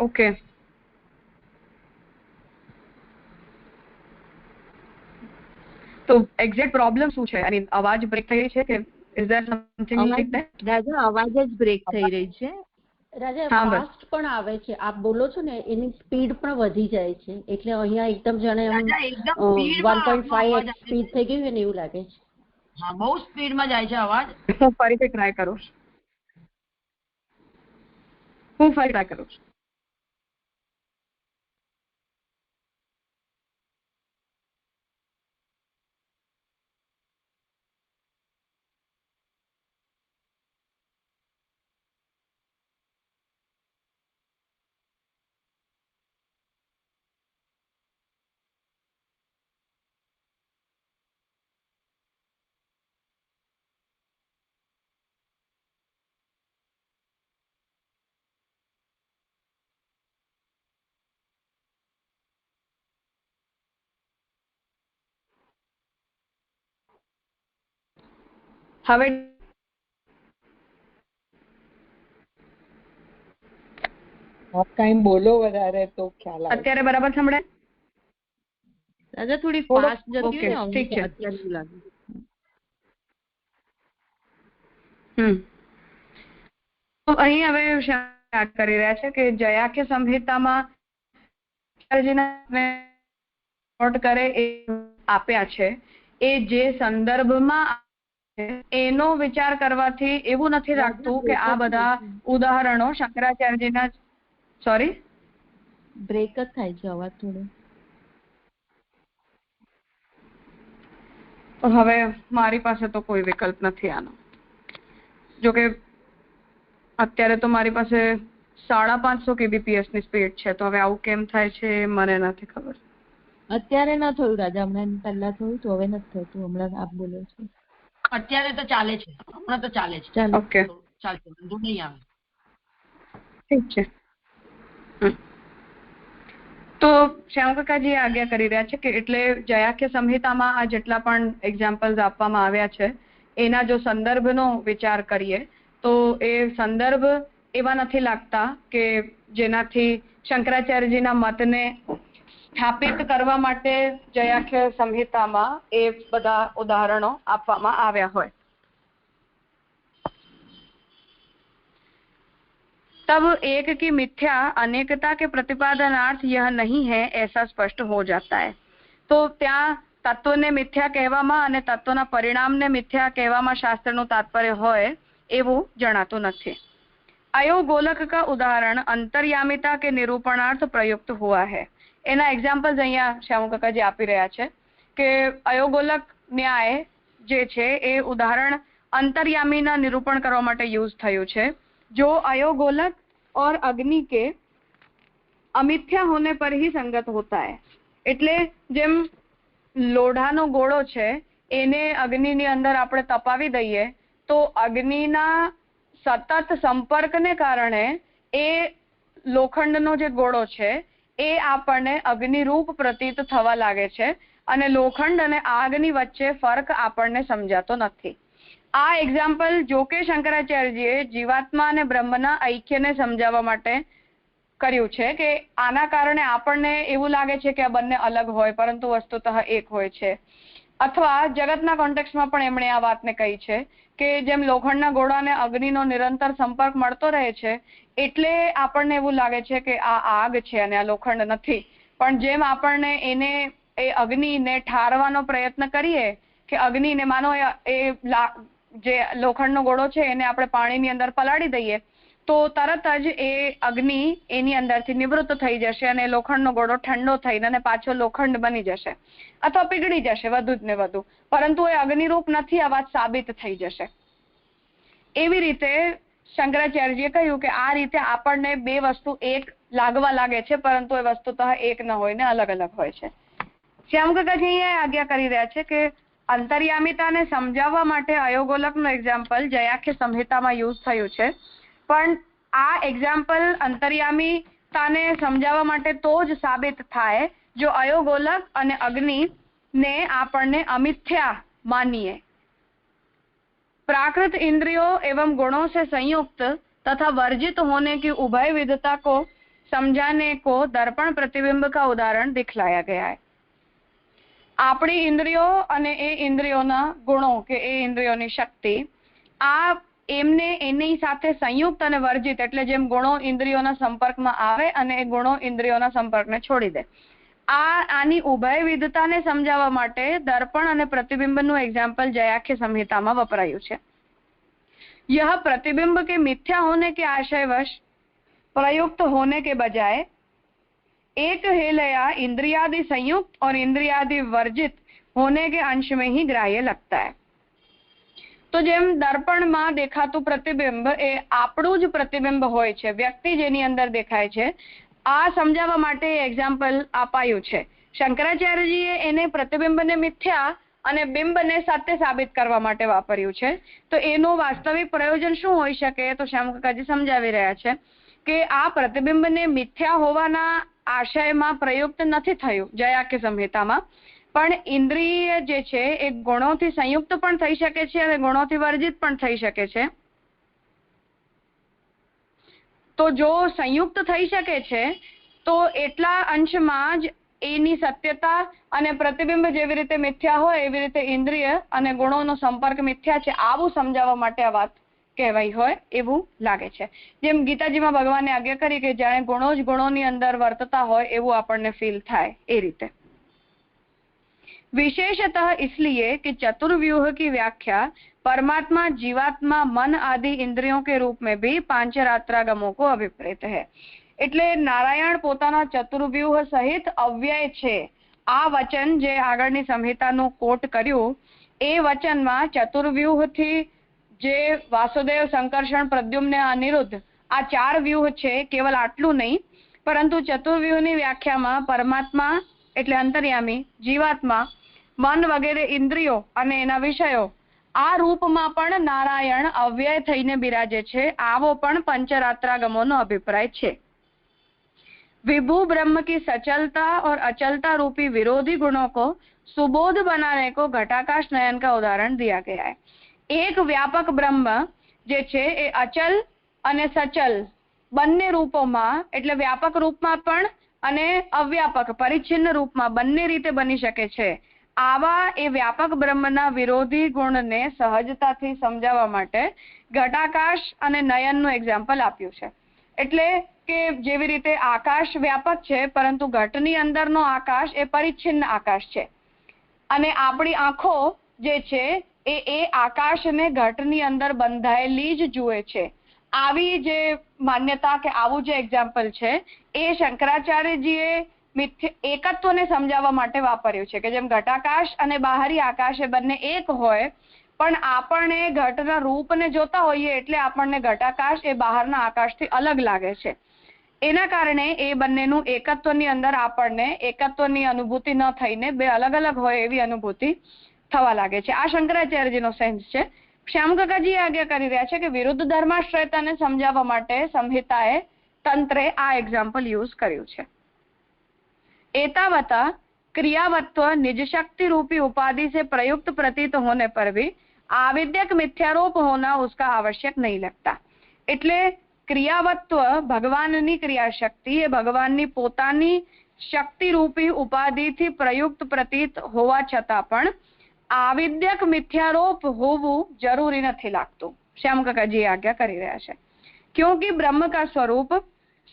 ઓકે તો એક્ઝેક્ટ પ્રોબ્લેમ શું છે? આઈ મીન અવાજ બ્રેક થઈ રહી છે કે is there something like that? રાજા અવાજ જ બ્રેક થઈ રહી છે। રાજા ફાસ્ટ પણ આવે છે, આપ બોલો છો ને એની સ્પીડ પણ વધી જાય છે એટલે અહીંયા એકદમ જાણે 1.5x સ્પીડ થઈ ગઈ હોય ને એવું લાગે છે। હા બહુ સ્પીડમાં જાય છે અવાજ। હું ફરીથી ટ્રાય કરું છું। હવે આપ કઈ બોલો વધારે તો ખ્યાલ આવે। અત્યારે બરાબર સંભળાય? રાજા થોડી ફાસ્ટ જતી ઓકે ને ઠીક છે। અત્યારે એવું લાગે। તો અહીં હવે યાદ કરી રહ્યા છે કે જયા કે સંહિતામાં કરે એ આપ્યા છે એ જે સંદર્ભમાં એનો વિચાર કરવાથી એવું નથી લાગતું કે આ બધા ઉદાહરણો શંકરાચાર્યજીના સોરી બ્રેક જ થાય છે અવાજ થોડો। હવે મારી પાસે તો કોઈ વિકલ્પ નથી આનો। જો કે અત્યારે તો મારી પાસે 550 kbps ની સ્પીડ છે તો હવે આવું કેમ થાય છે મને નથી ખબર। અત્યારે ન થયું રાજા, હમણાં પહેલા થયું તો હવે નથી થતું। હમણાં આપ બોલો છો અત્યારે તો ચાલે છે, હમણાં તો ચાલે છે। ઓકે ચાલશે, વાંધો નહીં આવે। ઠીક છે। તો શ્યામકાકાજી આજ્ઞા કરી રહ્યા છે કે એટલે જયાખ્ય સંહિતામાં આ જેટલા પણ એક્ઝામ્પલ્સ આપવામાં આવ્યા છે એના જો સંદર્ભનો વિચાર કરીએ તો એ સંદર્ભ એવા નથી લાગતા કે જેનાથી શંકરાચાર્યજીના મતને સ્થાપિત કરવા માટે જયાખ્ય સંહિતામાં એ બધા ઉદાહરણો આપવામાં આવ્યા હોય. तब एक की मिथ्या अनेकता के प्रतिपादनार्थ यह नहीं है ऐसा स्पष्ट हो जाता है. तो ત્યાં તત્વને મિથ્યા કહેવામાં અને તત્વના પરિણામને મિથ્યા કહેવામાં શાસ્ત્રનું તાત્પર્ય હોય એવું જણાતું નથી. अयोगोलक का उदाहरण अंतर्यामिता के निरूपणार्थ प्रयुक्त हुआ है. એના એક્ઝામ્પલ્સ અહીંયા શ્યામુ કાકાજી આપી રહ્યા છે કે અયોગોલક ન્યાય જે છે એ ઉદાહરણ અંતર્યામીના નિરૂપણ કરવા માટે યુઝ થયું છે. जो अयोगोलक और अग्नि के अमिथ्या होने पर ही संगत होता है. એટલે જેમ લોઢાનો ગોળો છે એને અગ્નિની અંદર આપણે તપાવી દઈએ તો અગ્નિના સતત સંપર્કને કારણે એ લોખંડનો જે ગોળો છે એ આપણને અગ્નિરૂપ પ્રતીત થવા લાગે છે અને લોખંડ અને આગની વચ્ચે ફરક આપણને સમજાતો નથી. આ એક્ઝામ્પલ જો કે શંકરાચાર્યજીએ જીવાત્મા અને બ્રહ્મના ઐક્યને સમજાવવા માટે કર્યું છે કે આના કારણે આપણને એવું લાગે છે કે આ બંને અલગ હોય પરંતુ વસ્તુતઃ એક હોય છે. અથવા જગતના કોન્ટેક્સ્ટમાં પણ એમણે આ વાતને કહી છે કે જેમ લોખંડના ગોળાને અગ્નિનો નિરંતર સંપર્ક મળતો રહે છે એટલે આપણને એવું લાગે છે કે આ આગ છે અને આ લોખંડ નથી. પણ જેમ આપણને એને એ અગ્નિને ઠારવાનો પ્રયત્ન કરીએ કે અગ્નિને માનો એ જે લોખંડનો ગોળો છે એને આપણે પાણીની અંદર પલાળી દઈએ તો તરત જ એ અગ્નિ એની અંદરથી નિવૃત્ત થઈ જશે અને લોખંડનો ગોળો ઠંડો થઈને અને પાછો લોખંડ બની જશે અથવા પીગળી જશે વધુ જ ને વધુ, પરંતુ એ અગ્નિરૂપ નથી આ વાત સાબિત થઈ જશે. એવી રીતે શંકરાચાર્યજીએ કહ્યું કે આ રીતે આપણને બે વસ્તુ એક લાગવા લાગે છે પરંતુ એ વસ્તુતઃ એક ન હોય ને અલગ અલગ હોય છે. શ્યામ કાકાજી અહીંયા આજ્ઞા કરી રહ્યા છે કે અંતર્યામિતાને સમજાવવા માટે અયોગોલકનું એક્ઝામ્પલ જયાખ્ય સંહિતામાં યુઝ થયું છે, પણ આ એક્ઝામ્પલ અંતર્યામિતાને સમજાવવા માટે તો જ સાબિત થાય જો અયોગોલક અને અગ્નિને આપણને અમિથ્યા मानिए. प्राकृत इंद्रियों एवं गुणों से संयुक्त तथा वर्जित होने की उभय विधता को समझाने को दर्पण प्रतिबिंब का उदाहरण दिखलाया गया है. આપણી ઇન્દ્રિયો અને એ ઇન્દ્રિયોના ગુણો કે એ ઇન્દ્રિયોની શક્તિ આ એમને એની સાથે સંયુક્ત અને વર્જિત એટલે જેમ ગુણો ઇન્દ્રિયોના સંપર્કમાં આવે અને એ ગુણો ઇન્દ્રિયોના સંપર્કને છોડી દે, આની ઉભય વિધતાને સમજાવવા માટે દર્પણ અને પ્રતિબિંબનું એક્ઝામ્પલ જયાખ્ય સંહિતામાં વપરાયું છે. यह प्रतिबिंब के मिथ्या होने के आशयवश प्रयुक्त होने के बजाय एक हेलया इंद्रियादि संयुक्त और इंद्रियादि वर्जित होने के अंश में ही ग्राह्य लगता है. तो જેમ દર્પણમાં દેખાતું પ્રતિબિંબ એ આપણું જ પ્રતિબિંબ હોય છે, વ્યક્તિ જેની અંદર દેખાય છે, આ સમજાવવા માટે એક્ઝામ્પલ અપાયું છે. શંકરાચાર્યજીએ એને પ્રતિબિંબને મિથ્યા અને બિંબને સત્ય સાબિત કરવા માટે વાપર્યું છે. તો એનું વાસ્તવિક પ્રયોજન શું હોઈ શકે તો શ્યામ કાકાજી સમજાવી રહ્યા છે કે આ પ્રતિબિંબને મિથ્યા હોવાના આશયમાં પ્રયુક્ત નથી થયું જયાખ્ય સંહિતામાં, પણ ઇન્દ્રિય જે છે એ ગુણોથી સંયુક્ત પણ થઈ શકે છે અને ગુણોથી વર્જિત પણ થઈ શકે છે. તો જો સંયુક્ત થઈ શકે છે તો એટલા અંશમાં જ એની સત્યતા અને પ્રતિબિંબ જેવી રીતે મિથ્યા હોય એવી રીતે ઇન્દ્રિય અને ગુણોનો સંપર્ક મિથ્યા છે, આવું સમજાવવા માટે આ વાત કહેવાય હોય એવું લાગે છે. જેમ ગીતાજીમાં ભગવાને આજ્ઞા કરી કે જાણે ગુણો જ ગુણોની અંદર વર્તતા હોય એવું આપણને ફીલ થાય એ રીતે. विशेषतः इसलिए कि चतुर्व्यूह की व्याख्या परमात्मा, जीवात्मा, मन आदि इंद्रियों के रूप में भी પાંચરાત્રાગમો को अभिप्रेत है. એટલે નારાયણ પોતાના ચતુર્વ્યુહ સહિત અવ્યય છે. આ વચન જે આગળની સંહિતાનું કોટ કર્યું એ વચનમાં ચતુર્વ્યુહથી જે વાસુદેવ, સંકર્ષણ, પ્રદ્યુમ્ન, અનિરુદ્ધ આ ચાર વ્યુહ છે, કેવલ આટલું નહીં પરંતુ ચતુર્વ્યુહની વ્યાખ્યામાં પરમાત્મા એટલે અંતર્યામી, જીવાત્મા, મન વગેરે ઇન્દ્રિયો અને એના વિષયો આ રૂપમાં પણ નારાયણ અવ્યય થઈને બિરાજે છે. આવો પણ पंचरात्रागमोનો અભિપ્રાય છે. विभु ब्रह्म की सचलता और अचलता रूपी विरोधी गुणों को सुबोध बनाने को घटाकाश नयन का उदाहरण दिया गया है. एक व्यापक ब्रह्म જે છે એ અચલ અને સચલ બંને રૂપોમાં એટલે વ્યાપક રૂપમાં પણ અને અવ્યાપક પરિચ્છિન્ન રૂપમાં બંને રીતે બની શકે છે. આવા એ વ્યાપક બ્રહ્મના વિરોધી ગુણને સહજતાથી સમજાવવા માટે ઘટાકાશ અને નયનનું એક્ઝામ્પલ આપ્યું છે. એટલે કે જેવી રીતે આકાશ વ્યાપક છે પરંતુ ઘટની અંદરનો આકાશ એ પરિચ્છિન્ન આકાશ છે અને આપણી આંખો જે છે એ આકાશને ઘટની અંદર બંધાયેલી જ જુએ છે. આવી જે માન્યતા કે આવું જે એક્ઝામ્પલ છે એ શંકરાચાર્યજીએ એકત્વને સમજાવવા માટે વાપર્યું છે કે જેમ ઘટાકાશ અને બાહરી આકાશ એ બંને એક હોય પણ આપણને ઘટના રૂપને જોતા હોઈએ એટલે આપણને ઘટાકાશ એ બહારના આકાશથી અલગ લાગે છે. એના કારણે એ બંનેનું એકત્વની અંદર આપણને એકત્વની અનુભૂતિ ન થઈને બે અલગ અલગ હોય એવી અનુભૂતિ થવા લાગે છે. આ શંકરાચાર્યજીનો સેન્સ છે. શ્યામકાકાજી આજ્ઞા કરી રહ્યા છે કે વિરુદ્ધ ધર્માશ્રયતાને સમજાવવા માટે સંહિતાએ તંત્રે આ એક્ઝામ્પલ યુઝ કર્યું છે. एतावता क्रियावत्व निज शक्ति रूपी उपाधि से प्रयुक्त प्रतीत होने पर भी आविद्यक मिथ्यारोप होना उसका आवश्यक नहीं लगता. એટલે ક્રિયાવત્વ ભગવાનની ક્રિયાશક્તિ એ ભગવાનની પોતાની શક્તિ રૂપી ઉપાધિથી પ્રયુક્ત પ્રતીત હોવા છતાં પણ આવિદ્યક મિથ્યારોપ હોવું જરૂરી નથી લાગતું. શ્યામકાકાજી આજ્ઞા કરી રહ્યા છે. क्योंकि ब्रह्म का स्वरूप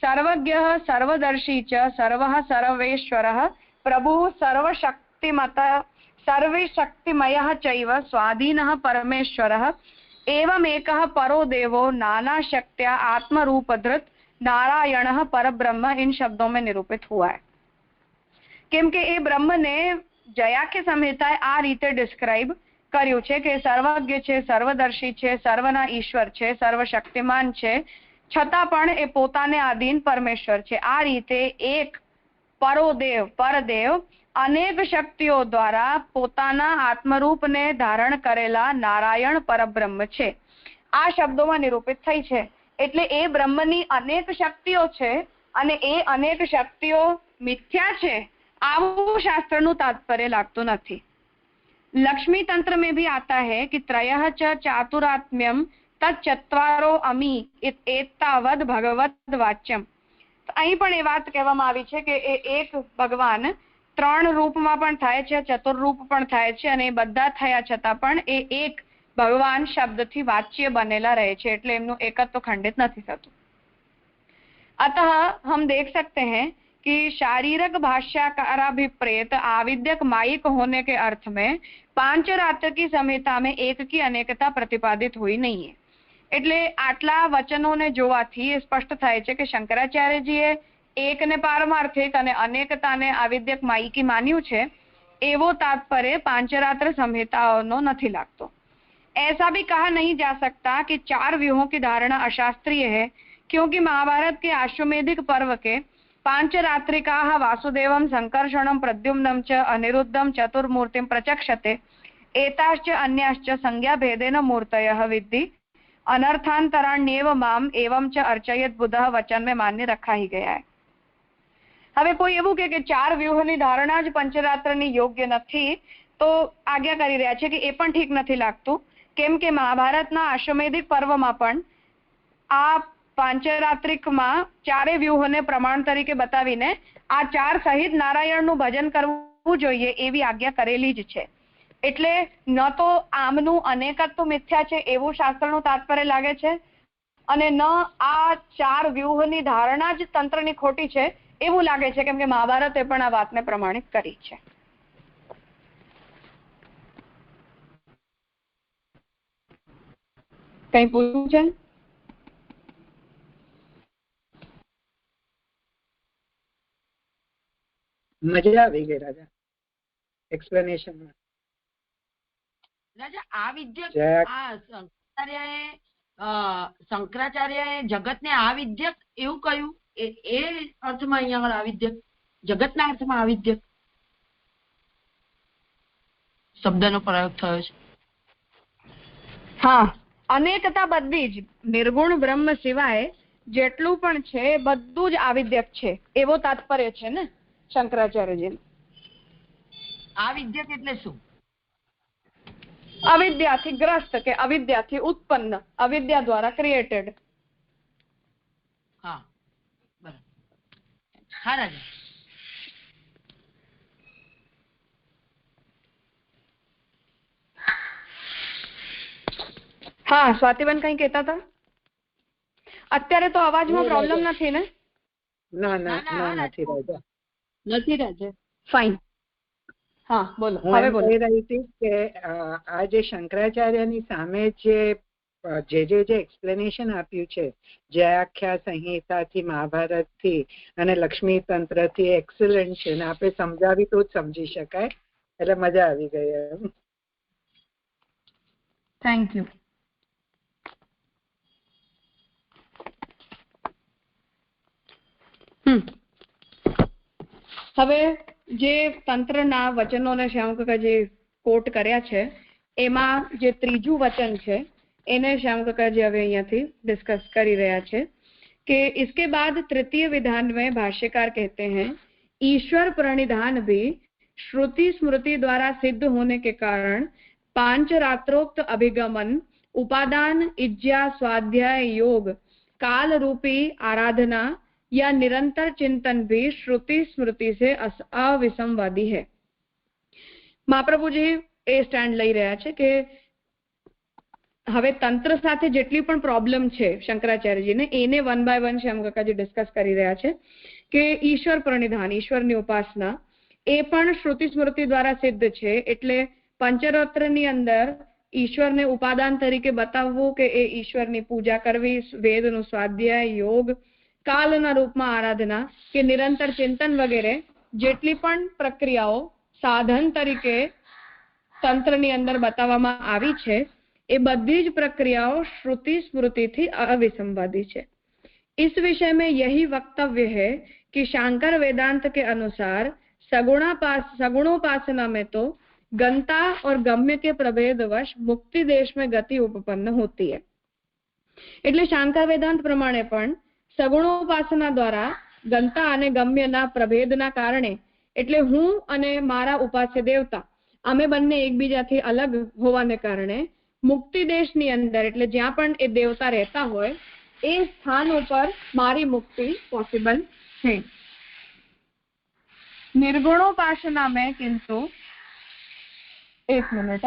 सर्वज्ञ सर्वदर्शी च सर्वः सर्वेश्वरः प्रभुः सर्वशक्तिमत सर्वशक्तिमयः चैव स्वाधीनः परमेश्वरः एवं एकः परो देवो नाना शक्त्या आत्मरूपधृत नारायणः परब्रह्म इन शब्दों में निरूपित हुआ है. केम के ए ब्रह्मने जयाख्य संहिताए आ રીતે ડિસ્ક્રાઇબ કર્યું છે કે સર્વજ્ઞ છે, સર્વદર્શી છે, સર્વના ઈશ્વર છે, સર્વશક્તિમાન છે, છતાં પણ એ પોતાને આધીન પરમેશ્વર છે. આ રીતે એક પરોદેવ પરદેવ અનેક શક્તિઓ દ્વારા પોતાના આત્મરૂપને ધારણ કરેલા નારાયણ પરબ્રહ્મ છે. આ શબ્દોમાં નિરૂપિત થઈ છે. એટલે એ બ્રહ્મની અનેક શક્તિઓ છે અને એ અનેક શક્તિઓ મિથ્યા છે આવું શાસ્ત્રનું તાત્પર્ય લાગતું નથી. लक्ष्मी तंत्र में भी आता है कि त्रयः च चातुरात्म्यम तच्चत्वारो अमी एतावद भगवद वाच्यम. અહીં પણ એ વાત કહેવામાં આવી છે કે એ એક ભગવાન 3 રૂપમાં પણ થાય છે, ચતુર્રૂપ પણ થાય છે અને એ બધા થયા છતાં પણ એ એક ભગવાન શબ્દથી વાચ્ય બનેલા રહે છે. એટલે એમનું એકત્વ ખંડિત નથી થતું. अतः हम देख सकते हैं कि शारीरक भाष्याकाराभिप्रेत आविद्यक मायिक होने के अर्थ में पांचरात्र की संहिता में एक की अनेकता प्रतिपादित हुई नहीं है. એટલે આટલા વચનોને જોવાથી એ સ્પષ્ટ થાય છે કે શંકરાચાર્યજીએ એકને પારમાર્થિક અને અનેકતાને આવિદ્યક માયિકી માન્યું છે એવો તાત્पर्य पांचरात्र संहिताओं નથી લાગતો. ऐसा भी कहा नहीं जा सकता कि 4 व्यूहों की धारणा अशास्त्रीय है क्योंकि महाभारत के आश्वमेधिक पर्व के पांचरात्रिकाः वासुदेवं संकर्षणं प्रद्युम्नं च अनिरुद्धं चतुर्मूर्तिं प्रचक्षते एताश्च अन्याश्च संज्ञा भेदेन मूर्तयः विद्धि अनर्थांतराण्येव माम एवं च अर्चयत बुधः वचन में मान्य रखा ही गया है. હવે કોઈ એવું કે 4 વ્યુહોની ધારણા જ પંચરાત્રની યોગ્ય નથી તો આજ્ઞા કરી રહ્યા છે કે એ પણ ઠીક નથી લાગતું. કેમ કે મહાભારતના આશ્વમેધિક પર્વમાં પણ આ પાંચરાત્રિકમાં 4 વ્યુહોને પ્રમાણ તરીકે બતાવીને આ 4 સહિત નારાયણનું ભજન કરવું જોઈએ એવી આજ્ઞા કરેલી જ છે. એટલે ન તો આમનું અનેકત્વ મિથ્યા છે એવું શાસ્ત્રનું તાત્પર્ય લાગે છે અને ન આ 4 વ્યુહની ધારણા જ તંત્રની ખોટી છે એવું લાગે છે, કેમ કે મહાભારતે પણ આ વાતને પ્રમાણિત કરી છે. કઈ પૂછવું છે? મજા આવી ગઈ રાજા એક્સપ્લેનેશનમાં. રાજા આ વિદ્યક શંકરાચાર્યએ જગતને આ વિદ્યક એવું કહ્યું એ અર્થમાં અહીંયા આગળ આ વિદ્યક જગતના અર્થમાં આ વિદ્યક શબ્દનો પ્રયોગ થયો છે. હા, અનેકતા બધી જ નિર્ગુણ બ્રહ્મ સિવાય જેટલું પણ છે બધું જ આવિદ્યક છે એવો તાત્પર્ય છે ને શંકરાચાર્યજી. આ વિદ્યક એટલે શું? અવિદ્યાથી ગ્રસ્ત કે અવિદ્યાથી ઉત્પન્ન, અવિદ્યા દ્વારા ક્રિએટેડ. હા બરાબર. હા રાજા. હા સ્વાતિબેન કઈ કહેતા હતા? અત્યારે તો અવાજમાં પ્રોબ્લેમ નથી ને? ના ના ના નથી રાજા. નથી રાજા. ફાઇન. હા બોલો. હું એમ કહી રહી હતી કે આ જે શંકરાચાર્યની સામે જે એક્સપ્લેનેશન આપ્યું છે, જે આખ્યા સંહિતા થી, મહાભારત થી અને લક્ષ્મી તંત્ર થી એક્સલન્ટ છે, ને આપણે સમજાવી તો જ સમજી શકાય, એટલે મજા આવી ગઈ એમ. Thank you. હવે જે તંત્રના વચનોને શ્યામકાકા જે કોટ કર્યા છે એમાં જે ત્રીજું વચન છે એને श्यामकाकाजी હવે અહીંયાથી ડિસ્કસ કરી રહ્યા છે कि इसके बाद तृतीय विधान में भाष्यकार कहते हैं ईश्वर प्रणिधान भी श्रुति स्मृति द्वारा सिद्ध होने के कारण पांच रात्रोक्त अभिगमन उपादान इज्जा स्वाध्याय योग काल रूपी आराधना या निरंतर चिंतन भी श्रुति स्मृति से अविसंवादी है. મહાપ્રભુજી એ સ્ટેન્ડ લઈ રહ્યા છે કે હવે તંત્ર સાથે જેટલી પણ પ્રોબ્લેમ છે શંકરાચાર્યજીને એને વન બાય વન શ્યામકાકાજી ડિસ્કસ કરી રહ્યા છે કે ઈશ્વર પ્રણિધાન, ઈશ્વરની ઉપાસના એ પણ શ્રુતિ સ્મૃતિ દ્વારા સિદ્ધ છે. એટલે પંચરત્રની અંદર ઈશ્વરને ઉપાદાન તરીકે બતાવવું કે એ ઈશ્વરની પૂજા કરવી, વેદનું સ્વાધ્યાય, યોગ, કાલના રૂપમાં આરાધના કે નિરંતર ચિંતન વગેરે જેટલી પણ પ્રક્રિયાઓ સાધન તરીકે તંત્રની અંદર બતાવવામાં આવી છે એ બધી જ પ્રક્રિયાઓ श्रुति स्मृति थी अविसंवादी है. इस विषय में यही वक्तव्य है कि शांकर वेदांत के अनुसार सगुणोपासना में तो गंता और गम्य के प्रभेदवश मुक्ति देश में गति उपपन्न होती है. એટલે શાંકર વેદાંત પ્રમાણે પણ સગુણોપાસના દ્વારા ગંતા અને ગમ્યના પ્રભેદના કારણે એટલે હું અને મારા ઉપાસ્ય દેવતા અમે બંને એકબીજાથી અલગ હોવાને કારણે મુક્તિ દેશની અંદર એટલે જ્યાં પણ એ દેવતા રહેતા હોય એ સ્થાન ઉપર મારી મુક્તિ પોસિબલ છે. निर्गुणोपासना में किंतु एक मिनट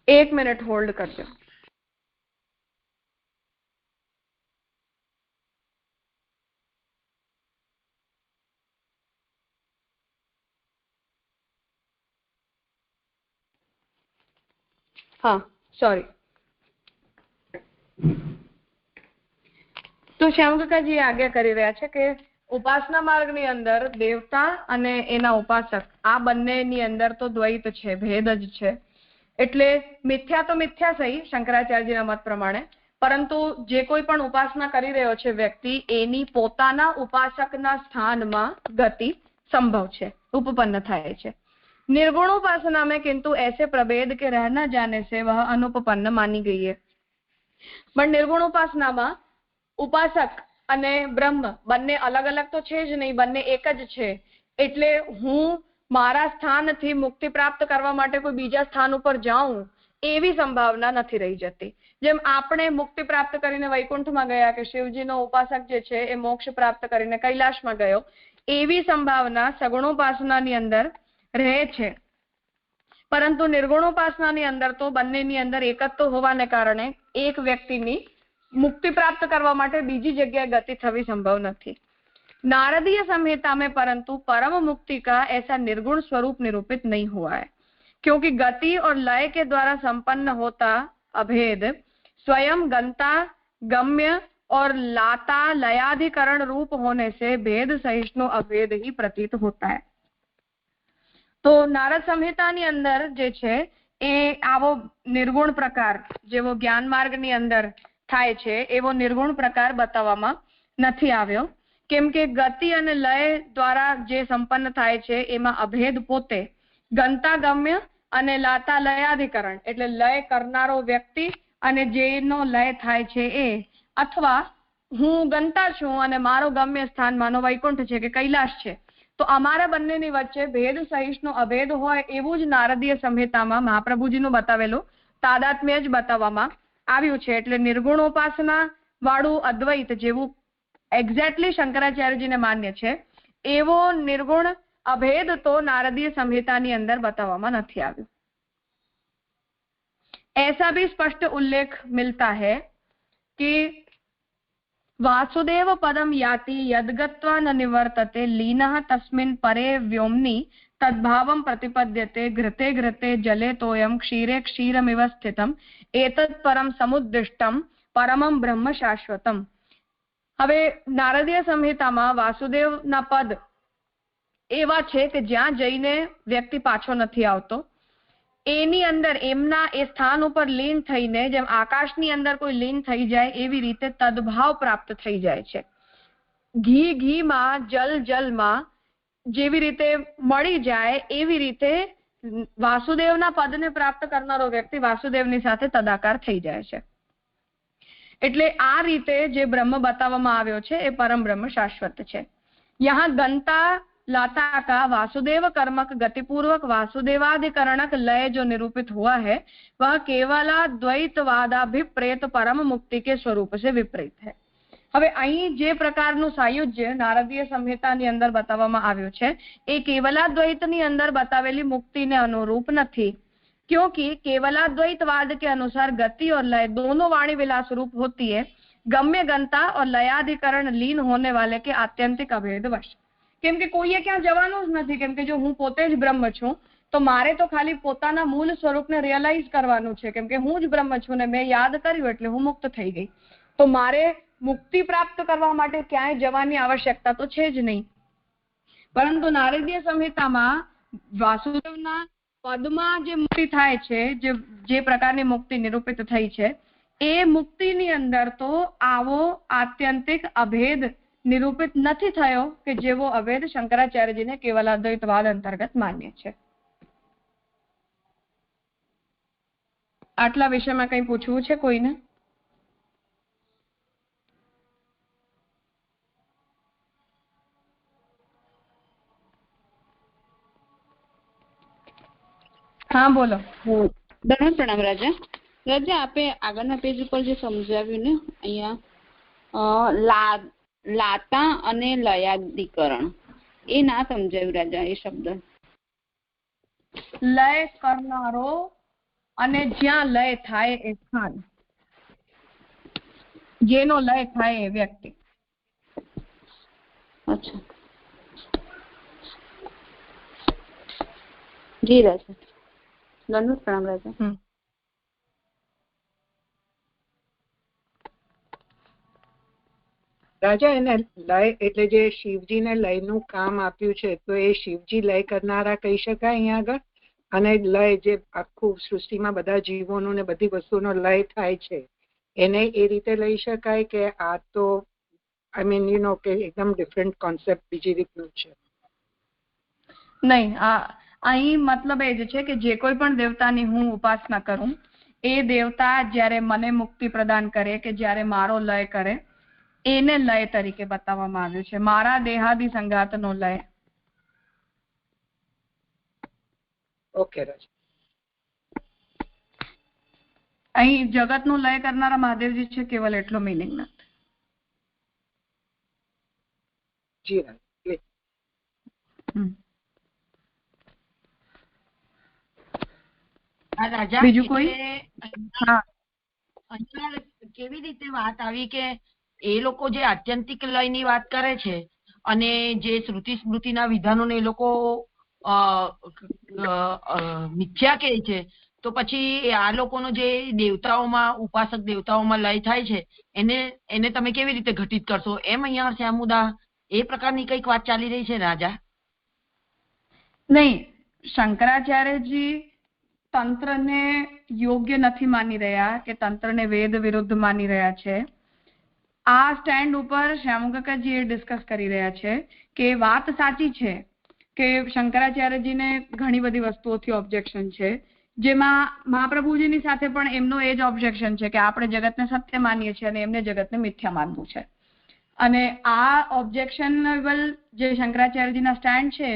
एक मिनट होल्ड कर दो. हाँ सॉरी. તો શ્યામકાકાજી આજ્ઞા કરી રહ્યા છે કે ઉપાસના માર્ગની અંદર દેવતા અને એના ઉપાસક આ બંનેની અંદર તો દ્વૈત છે, ભેદ જ છે. એટલે મિથ્યા તો મિથ્યા સહી શંકરાચાર્યજીના મત પ્રમાણે, પરંતુ જે કોઈ પણ ઉપાસના કરી રહ્યો છે વ્યક્તિ એની પોતાના ઉપાસકના સ્થાનમાં ગતિ સંભવ છે, ઉપપન્ન થાય છે. निर्गुणोपासना में किंतु ऐसे प्रभेद के रह न जाने से वह अनुपपन्न मानी गई है. પણ નિર્ગુણોપાસનામાં ઉપાસક અને બ્રહ્મ બંને અલગ અલગ તો છે જ નહીં, બંને એક જ છે. એટલે હું મારા સ્થાનથી મુક્તિ પ્રાપ્ત કરવા માટે કોઈ બીજા સ્થાન ઉપર જાઉં એવી સંભાવના નથી રહી જતી. જેમ આપણે મુક્તિ પ્રાપ્ત કરીને વૈકુંઠમાં ગયા કે શિવજીનો ઉપાસક જે છે એ મોક્ષ પ્રાપ્ત કરીને કૈલાશમાં ગયો, એવી સંભાવના સગુણોપાસનાની અંદર રહે છે. પરંતુ નિર્ગુણોપાસનાની અંદર તો બંનેની અંદર એકત્વ હોવાને કારણે એક વ્યક્તિની मुक्ति प्राप्त करवा माटे बीजी जगह गति थवी संभव नहीं. नारदीय संहिता में परंतु परम मुक्ति का ऐसा निर्गुण स्वरूप निरूपित नहीं हुआ है, क्योंकि गति और लय के द्वारा संपन्न होता अभेद स्वयं गंता, गम्य और लाता लयाधिकरण रूप होने से भेद सहिष्णु अभेद ही प्रतीत होता है. तो नारद संहितानी अंदर जे छे ए आवो निर्गुण प्रकार जेवो ज्ञान मार्गनी अंदर થાય છે એવો નિર્ગુણ પ્રકાર બતાવવામાં નથી આવ્યો, કેમ કે ગતિ અને લય દ્વારા જે સંપન્ન થાય છે એમાં અભેદ પોતે ગંતા ગમ્ય અને લાતા લયાધિકરણ એટલે લય કરનારો વ્યક્તિ અને જેનો લય થાય છે એ, અથવા હું ગંતા છું અને મારો ગમ્ય સ્થાન માનો વૈકુંઠ છે કે કૈલાશ છે, તો અમારા બંનેની વચ્ચે ભેદ સહિષ્ણુ અભેદ હોય એવું જ નારદીય સંહિતામાં મહાપ્રભુજીનું બતાવેલું તાદાત્મ્ય જ બતાવવામાં આવ્યું છે. એટલે નિર્ગુણોપાસના વાળું અદ્વૈત જેવું એક્ઝેક્ટલી શંકરાચાર્યજીને માન્ય છે એવો નિર્ગુણ અભેદ તો नारदीय संहिताની અંદર बतावामा નથી આવ્યું. ऐसा भी स्पष्ट उल्लेख मिलता है कि वासुदेव पदम याति यद्गत्वा न निवर्तते लीनः तस्मिन् परे व्योम्नि तद्भावं प्रतिपद्यते घृते घृते जले तोयं क्षीरे क्षीरमिव स्थितम् एतत् परम समुद्दिष्टं परमं ब्रह्म शाश्वतम्. હવે નારદીય સંહિતામાં વાસુદેવના પદ એવા છે કે જ્યાં જઈને વ્યક્તિ પાછો નથી આવતો. એની અંદર એમના એ સ્થાન ઉપર લીન થઈને જેમ આકાશની અંદર કોઈ લીન થઈ જાય એવી રીતે તદભાવ પ્રાપ્ત થઈ જાય છે. ઘી ઘીમાં જલ જલમાં જેવી રીતે મળી જાય એવી રીતે વાસુદેવના પદને પ્રાપ્ત કરનારો વ્યક્તિ વાસુદેવની સાથે તદાકાર થઈ જાય છે. એટલે આ રીતે જે બ્રહ્મ બતાવવામાં આવ્યો છે એ પરમ બ્રહ્મ शाश्वत છે. यहाँ गंता लाता का वासुदेव कर्मक गतिपूर्वक वासुदेवाधिकरणक लय जो निरूपित हुआ है वह केवला द्वैतवादाभिप्रेत परम मुक्ति के स्वरूप से विपरीत है. હવે અહીં જે પ્રકારનું સાયુજ્ય નારદીય સંહિતાની અંદર બતાવવામાં આવ્યું છે એ કેવલાદ્વૈતની અંદર બતાવેલી મુક્તિને અનુરૂપ નથી. क्योंकि केवलाद्वैतवाद के अनुसार गति और लय दोनों वाणी विलास रूप होती है गम्य गंता और लयाधिकरण लीन होने वाले के आत्यंतिक अभेदवश. કેમ કે કોઈએ ક્યાં જવાનું જ નથી, કેમ કે જો હું પોતે જ બ્રહ્મ છું તો મારે તો ખાલી પોતાના મૂળ સ્વરૂપને રિયલાઇઝ કરવાનું છે. કેમ કે હું જ બ્રહ્મ છું ને મેં યાદ કર્યું એટલે હું મુક્ત થઈ ગઈ. તો મારે મુક્તિ પ્રાપ્ત કરવા માટે ક્યાંય જવાની આવશ્યકતા તો છે જ નહીં. પરંતુ નારદીય સંહિતામાં વાસુદેવના પદમાં જે મુક્તિ થાય છે, જે પ્રકારની મુક્તિ નિરૂપિત થઈ છે એ મુક્તિની અંદર તો આવો આત્યંતિક અભેદ નિરૂપિત નથી થયો કે જેવો અભેદ શંકરાચાર્યજીને કેવલાદ્વૈતવાદ અંતર્ગત માન્ય છે. આટલા વિષયમાં કંઈ પૂછવું છે કોઈને? હા બોલો. દંડ પ્રણામ રાજા. રાજા આપે આગળના પેજ ઉપર જે સમજાવ્યું ને અહીંયા લાતા અને લયાધિકરણ એ ના સમજાવ્યું રાજા. એ શબ્દ લય કરનારો અને જ્યાં લય થાય એ સ્થાન, જેનો લય થાય એ વ્યક્તિ. અચ્છા જી રાજા. દંડ પ્રણામ રાજા. રાજા એને લય એટલે જે શિવજીને લયનું કામ આપ્યું છે તો એ શિવજી લય કરનારા કહી શકાય અહીંયા આગળ. અને લય જે આખું સૃષ્ટિમાં બધા જીવોનો ને બધી વસ્તુનો લય થાય છે એને એ રીતે લઈ શકાય કે આ તો આઈ મીન યુ નો કે એકદમ ડિફરન્ટ કોન્સેપ્ટ બીજી રીતનું છે? નહીં, અહીં મતલબ એ જ છે કે જે કોઈ પણ દેવતાની હું ઉપાસના કરું એ દેવતા જ્યારે મને મુક્તિ પ્રદાન કરે કે જ્યારે મારો લય કરે એને લય તરીકે બતાવવામાં આવ્યું છે. મારા દેહાદિ સંગાતનો લય. ઓકે રાજા. અહીં જગતનું લય કરનારા મહાદેવજી છે કેવલ એટલો મિનિંગ નથી. જી રાજા. બીજું કોઈ? કેવી રીતે વાત આવી કે એ લોકો જે આત્યંતિક લયની વાત કરે છે અને જે શ્રુતિ સ્મૃતિના વિધાનોને એ લોકો મિથ્યા કહે છે, તો પછી આ લોકોનો જે દેવતાઓમાં ઉપાસક દેવતાઓમાં લય થાય છે એને તમે કેવી રીતે ઘટિત કરશો? એમ અહીંયા શ્યામુદા એ પ્રકારની કઈક વાત ચાલી રહી છે રાજા. નહીં, શંકરાચાર્યજી તંત્રને યોગ્ય નથી માની રહ્યા કે તંત્રને વેદ વિરુદ્ધ માની રહ્યા છે. આ સ્ટેન્ડ ઉપર શ્યામુકાકાજી ડિસ્કસ કરી રહ્યા છે કે વાત સાચી છે કે શંકરાચાર્યજીને ઘણી બધી વસ્તુઓથી ઓબ્જેક્શન છે, જેમાં મહાપ્રભુજીની સાથે પણ એમનો એ જ ઓબ્જેક્શન છે કે આપણે જગતને સત્ય માનીએ છીએ અને એમને જગતને મિથ્યા માનવું છે. અને આ ઓબ્જેક્શનેબલ જે શંકરાચાર્યજીના સ્ટેન્ડ છે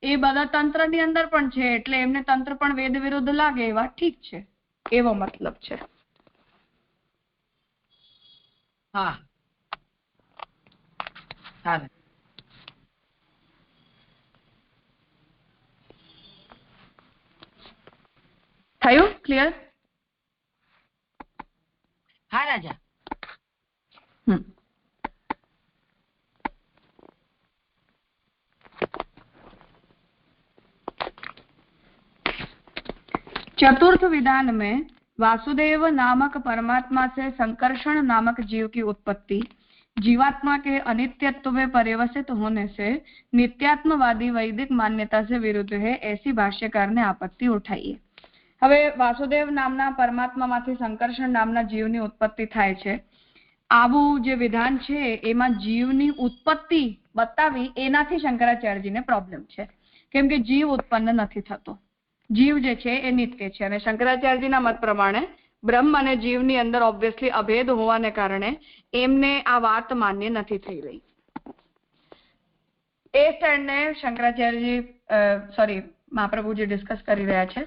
એ બધા તંત્રની અંદર પણ છે, એટલે એમને તંત્ર પણ વેદ વિરુદ્ધ લાગે એ વાત ઠીક છે, એવો મતલબ છે. હા હા થયું ક્લિયર? હા રાજા. चतुर्थ विधान में वासुदेव नामक परमात्मा से संकर्षण नामक जीव की उत्पत्ति जीवात्मा के अनित्यत्व में पर्यवसित होने से नित्यात्मवादी वैदिक मान्यता से विरुद्ध है, ऐसी भाष्यकार ने आपत्ति उठाई है. હવે વાસુદેવ નામના પરમાત્મામાંથી સંકર્ષણ નામના જીવની ઉત્પત્તિ થાય છે. આવું જે વિધાન છે એમાં જીવની ઉત્પત્તિ બતાવી એનાથી શંકરાચાર્યજીને પ્રોબ્લેમ છે, કેમ કે જીવ ઉત્પન્ન નથી થતો, જીવ જે છે એ નિત્ય છે. અને શંકરાચાર્યજીના મત પ્રમાણે બ્રહ્મ અને જીવની અંદર ઓબ્વિયસલી અભેદ હોવાને કારણે એમને આ વાત માન્ય નથી થઈ રહી. એ સ્ટેન્ડને શંકરાચાર્યજી મહાપ્રભુજી ડિસ્કસ કરી રહ્યા છે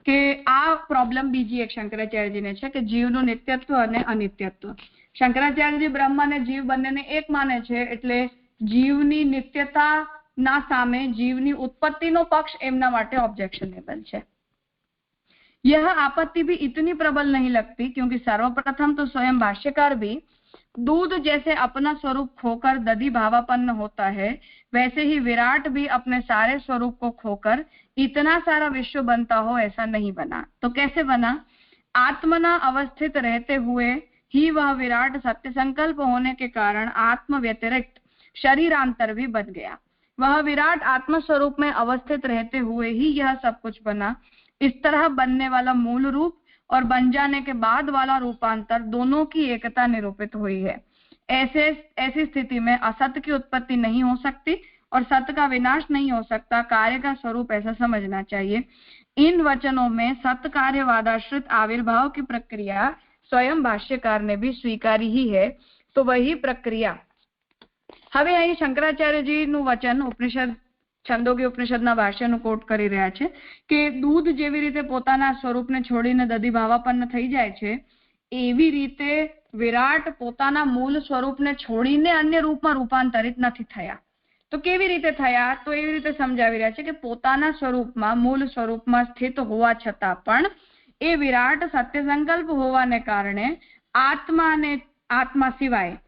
કે આ પ્રોબ્લેમ બીજી એક શંકરાચાર્યજીને છે કે જીવનું નિત્યત્વ અને અનિત્યત્વ. શંકરાચાર્યજી બ્રહ્મ અને જીવ બંનેને એક માને છે, એટલે જીવની નિત્યતા ના સામે जीवनी उत्पत्ति नो पक्ष एमना माटे ऑब्जेक्शनेबल है. यह आपत्ति भी इतनी प्रबल नहीं लगती क्योंकि सर्वप्रथम तो स्वयं भाष्यकार भी दूध जैसे अपना स्वरूप खोकर दधि भावापन्न होता है, वैसे ही विराट भी अपने सारे स्वरूप को खोकर इतना सारा विश्व बनता हो ऐसा नहीं बना. तो कैसे बना? आत्मना अवस्थित रहते हुए ही वह विराट सत्य संकल्प होने के कारण आत्म व्यतिरिक्त शरीरांतर भी बन गया. वह विराट आत्म स्वरूप में अवस्थित रहते हुए ही यह सब कुछ बना. इस तरह बनने वाला मूल रूप और बन जाने के बाद वाला रूपांतर दोनों की एकता निरूपित हुई है. ऐसी स्थिति में असत की उत्पत्ति नहीं हो सकती और सत्य का विनाश नहीं हो सकता. कार्य का स्वरूप ऐसा समझना चाहिए. इन वचनों में सत्य कार्यवादाश्रित आविर्भाव की प्रक्रिया स्वयं भाष्यकार ने भी स्वीकारी ही है. तो वही प्रक्रिया. હવે અહીં શંકરાચાર્યજીનું વચન ઉપનિષદ છંદોગી ઉપનિષદના ભાષ્યનું કોટ કરી રહ્યા છે કે દૂધ જેવી રીતે પોતાના સ્વરૂપને છોડીને દધી ભાવાપન્ન થઈ જાય છે, એવી રીતે વિરાટ પોતાના મૂળ સ્વરૂપને છોડીને અન્ય રૂપમાં રૂપાંતરિત નથી થયા. તો કેવી રીતે થયા? તો એવી રીતે સમજાવી રહ્યા છે કે પોતાના સ્વરૂપમાં મૂળ સ્વરૂપમાં સ્થિત હોવા છતાં પણ એ વિરાટ સત્ય સંકલ્પ હોવાને કારણે આત્મા સિવાય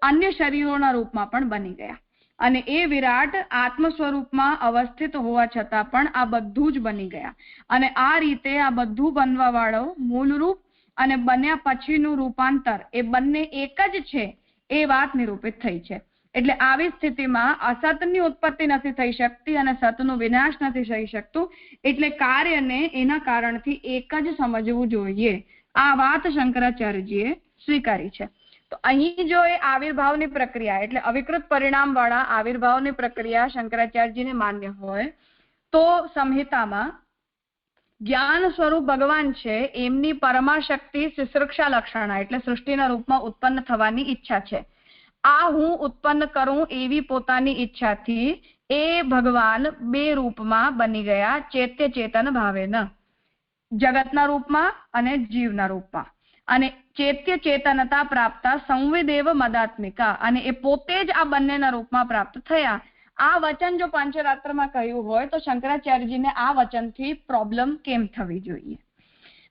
अन्य शरीरोना रूपમાં પણ બની ગયા. અને એ વિરાટ આત્મ સ્વરૂપમાં અવસ્થિત હોવા છતાં પણ આ બધું જ બની ગયા. અને આ રીતે આ બધું બનવા વાળો મૂળ રૂપ અને બન્યા પછીનું રૂપાંતર એ બંને એક જ છે એ વાત નિરૂપિત થઈ છે. એટલે આવી સ્થિતિમાં અસતની ઉત્પત્તિ નથી થઈ શકતી અને સતનું વિનાશ નથી થઈ શકતું. એટલે કાર્યને એના કારણથી એક જ સમજવું જોઈએ. આ વાત શંકરાચાર્યજીએ સ્વીકારી છે. તો અહીં જો એ આવિર્ભાવની પ્રક્રિયા એટલે અવિકૃત પરિણામ વાળા આવિર્ભાવની પ્રક્રિયા શંકરાચાર્યજીને માન્ય હોય તો સંહિતામાં જ્ઞાન સ્વરૂપ ભગવાન છે એમની પરમાશક્તિ શિશ્રુક્ષા લક્ષણા એટલે સૃષ્ટિના રૂપમાં ઉત્પન્ન થવાની ઈચ્છા છે. આ હું ઉત્પન્ન કરું એવી પોતાની ઈચ્છાથી એ ભગવાન બે રૂપમાં બની ગયા, ચૈત્ય ચેતન ભાવેન, જગતના રૂપમાં અને જીવના રૂપમાં. અને ચૈત્ય ચેતનતા પ્રાપ્ત સંવેદેવ મદાત્મિકા, અને એ પોતે જ આ બંનેના રૂપમાં પ્રાપ્ત થયા. આ વચન જો પંચરાત્રમાં કહ્યું હોય તો શંકરાચાર્યજીને આ વચનથી પ્રોબ્લેમ કેમ થવી જોઈએ?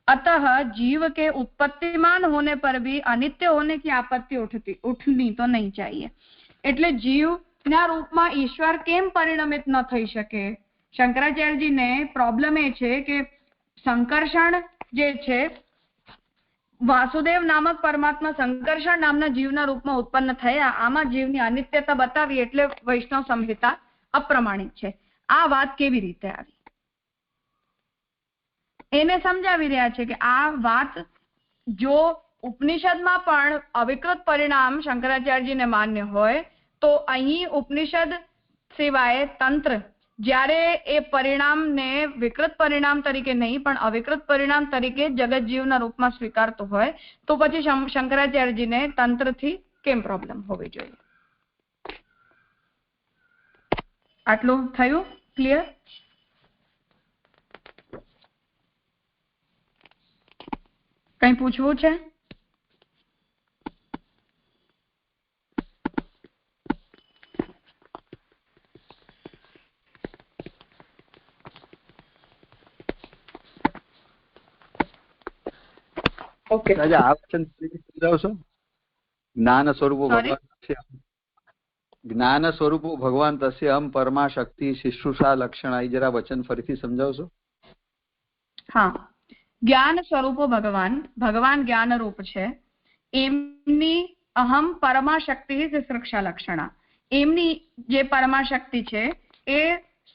अतः जीव के उत्पत्तिमान होने पर भी अनित्य होने की आपत्ति उठनी तो नहीं चाहिए. એટલે જીવના રૂપમાં ઈશ્વર કેમ પરિણમિત ન થઈ શકે? શંકરાચાર્યજીને પ્રોબ્લેમ એ છે કે સંકર્ષણ જે છે વાસુદેવ નામક પરમાત્મા સંકર્ષણ નામના જીવના રૂપમાં ઉત્પન્ન થયા, આમાં જીવની અનિત્યતા બતાવી એટલે વૈષ્ણવ સંહિતા અપ્રમાણિક છે. આ વાત કેવી રીતે આવી એને સમજાવી રહ્યા છે કે આ વાત જો ઉપનિષદમાં પણ અવિકૃત પરિણામ શંકરાચાર્યજીને માન્ય હોય તો અહીં ઉપનિષદ સિવાય તંત્ર જ્યારે એ પરિણામને વિકૃત પરિણામ તરીકે નહીં પણ અવિકૃત પરિણામ તરીકે જગત જીવના રૂપમાં સ્વીકારતો હોય તો પછી શંકરાચાર્યજીને તંત્રથી કેમ પ્રોબ્લેમ હોવી જોઈએ. આટલું થયું ક્લિયર? કઈ પૂછવું છે? ઓકે રાજા, આ વચન સમજાવશો? જ્ઞાન સ્વરૂપો ભગવાન તસ્યહમ પરમા શક્તિ શિશુષા લક્ષણા, એ જરા વચન ફરીથી સમજાવશો? હા, જ્ઞાન સ્વરૂપો ભગવાન જ્ઞાન રૂપ છે. એમની અહમ પરમા શક્તિ શિશુષા લક્ષણા, એમની જે પરમા શક્તિ છે એ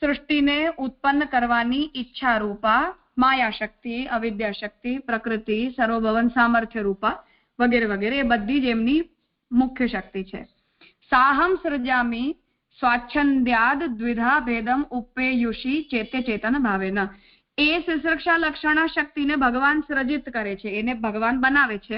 સૃષ્ટિને ઉત્પન્ન કરવાની ઈચ્છા રૂપા માયા શક્તિ, અવિદ્યા શક્તિ, પ્રકૃતિ, સર્વભવન સામર્થ્ય રૂપા વગેરે વગેરે એ બધી જ એમની મુખ્ય શક્તિ છે. સાહમ સૃજામી સ્વાચ્છંદ્યાદ દ્વિધા ભેદમ ઉપેયુષી ચેત્ય ચેતન ભાવેન, એ શિશુષા લક્ષણા શક્તિને ભગવાન સૃજિત કરે છે, એને ભગવાન બનાવે છે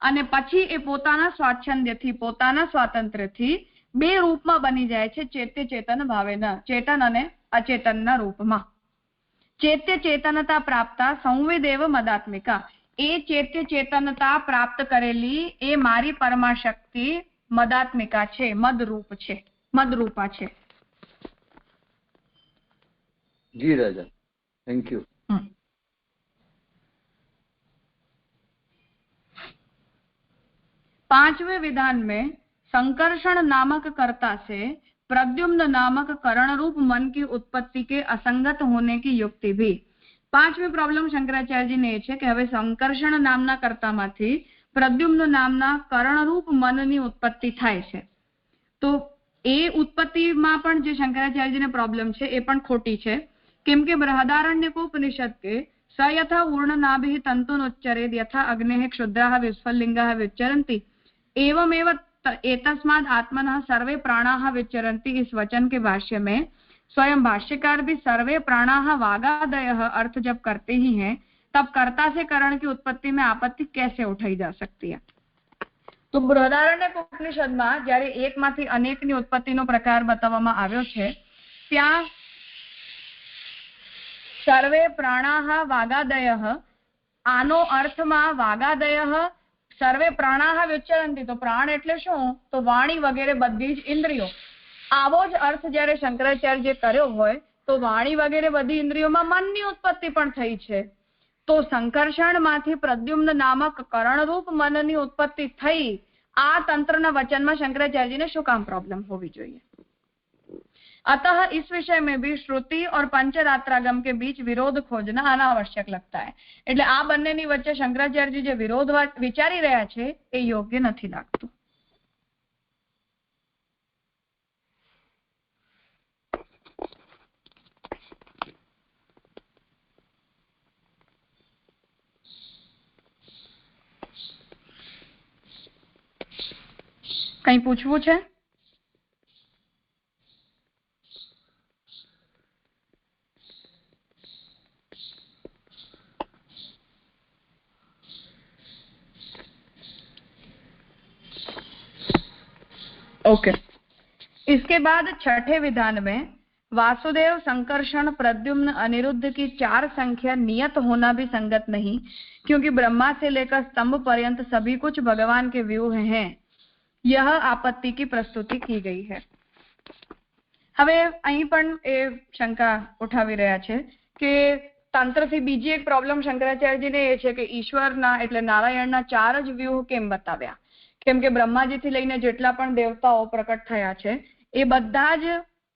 અને પછી એ પોતાના સ્વાચ્છંદ્યથી, પોતાના સ્વાતંત્ર્યથી બે રૂપમાં બની જાય છે, ચેત્ય ચેતન ભાવેન, ચેતન અને અચેતનના રૂપમાં. ચેત્ય ચેતનતા પ્રાપ્તા સંવેદેવ મદાત્મિકા, એ ચેત્ય ચેતનતા પ્રાપ્ત કરેલી એ મારી પરમાશક્તિ મદાત્મિકા છે, મદરૂપ છે, મદરૂપા છે. જી રાજા, થેન્ક યુ. पांचवें विधान में संकर्षण नामक कर्ता से प्रद्युम्न नामक करण रूप मन की उत्पत्ति के असंगत होने की युक्ति भी. પાંચમી પ્રોબ્લેમ શંકરાચાર્યજી ને એ છે કે હવે સંકર્ષણ નામના કર્તામાંથી પ્રદ્યુમ્ન નામના કરણરૂપ મનની ઉત્પત્તિ થાય છે, તો એ ઉત્પત્તિમાં પણ જે શંકરાચાર્યજીને પ્રોબ્લેમ છે એ પણ ખોટી છે. કેમ કે બૃહદારણ્યકોપનિષદ કે સ યથા ઉર્ણનાભિ તંતુનોચ્ચરેદ યથા અગ્નેઃ ક્ષુદ્રાઃ વિસ્ફલિંગાઃ વિચરन्ति एवमेव एतस्माद् आत्मनः सर्वे प्राणाः विचरन्ति, इस वचन के भाष्य में स्वयं भाष्यकार भी सर्वे प्राणाः वागादयः अर्थ जब करते ही हैं तब कर्ता से करण की उत्पत्ति में आपत्ति कैसे उठाई जा सकती है. तो બૃહદારણ્યકોપનિષદમાં જ્યારે એકમાંથી અનેકની ઉત્પત્તિનો પ્રકાર બતાવવામાં આવ્યો છે ત્યાં સર્વે પ્રાણાઃ વાગાદયઃ, આનો અર્થમાં વાગાદયઃ સર્વે પ્રાણાઃ વિચરન્તિ, તો પ્રાણ એટલે શું? તો વાણી વગેરે બધી જ ઇન્દ્રિયો. આવો જ અર્થ જ્યારે શંકરાચાર્ય કર્યો હોય તો વાણી વગેરે બધી ઇન્દ્રિયોમાં મનની ઉત્પત્તિ પણ થઈ છે, તો સંકર્ષણમાંથી પ્રદ્યુમ્ન નામક કરણરૂપ મનની ઉત્પત્તિ થઈ, આ તંત્રના વચનમાં શંકરાચાર્યજીને શું કામ પ્રોબ્લેમ હોવી જોઈએ? अतः इस विषय में भी श्रुति और पंचरात्रागम के बीच विरोध खोजना अनावश्यक लगता है. એટલે આ બંનેની વચ્ચે શંકરાચાર્યજી જે વિરોધ વિચારી રહ્યા છે એ યોગ્ય નથી લાગતું. કઈ પૂછવું છે? ओके इसके बाद छठे विधान में वासुदेव, संकर्षण, प्रद्युम्न, अनिरुद्ध की 4 संख्या नियत होना भी संगत नहीं, क्योंकि ब्रह्मा से लेकर स्तंभ पर्यंत सभी कुछ भगवान के व्यूह हैं. यह आपत्ति की प्रस्तुति की गई है. હવે અહીં પણ એ શંકા ઉઠાવી રહ્યા છે કે તંત્રથી બીજી એક પ્રોબ્લેમ શંકરાચાર્યજીને એ છે કે ઈશ્વરના એટલે નારાયણના 4 જ વ્યૂહ કેમ બતાવ્યા? કેમ કે બ્રહ્માજીથી લઈને જેટલા પણ દેવતાઓ પ્રકટ થયા છે એ બધા જ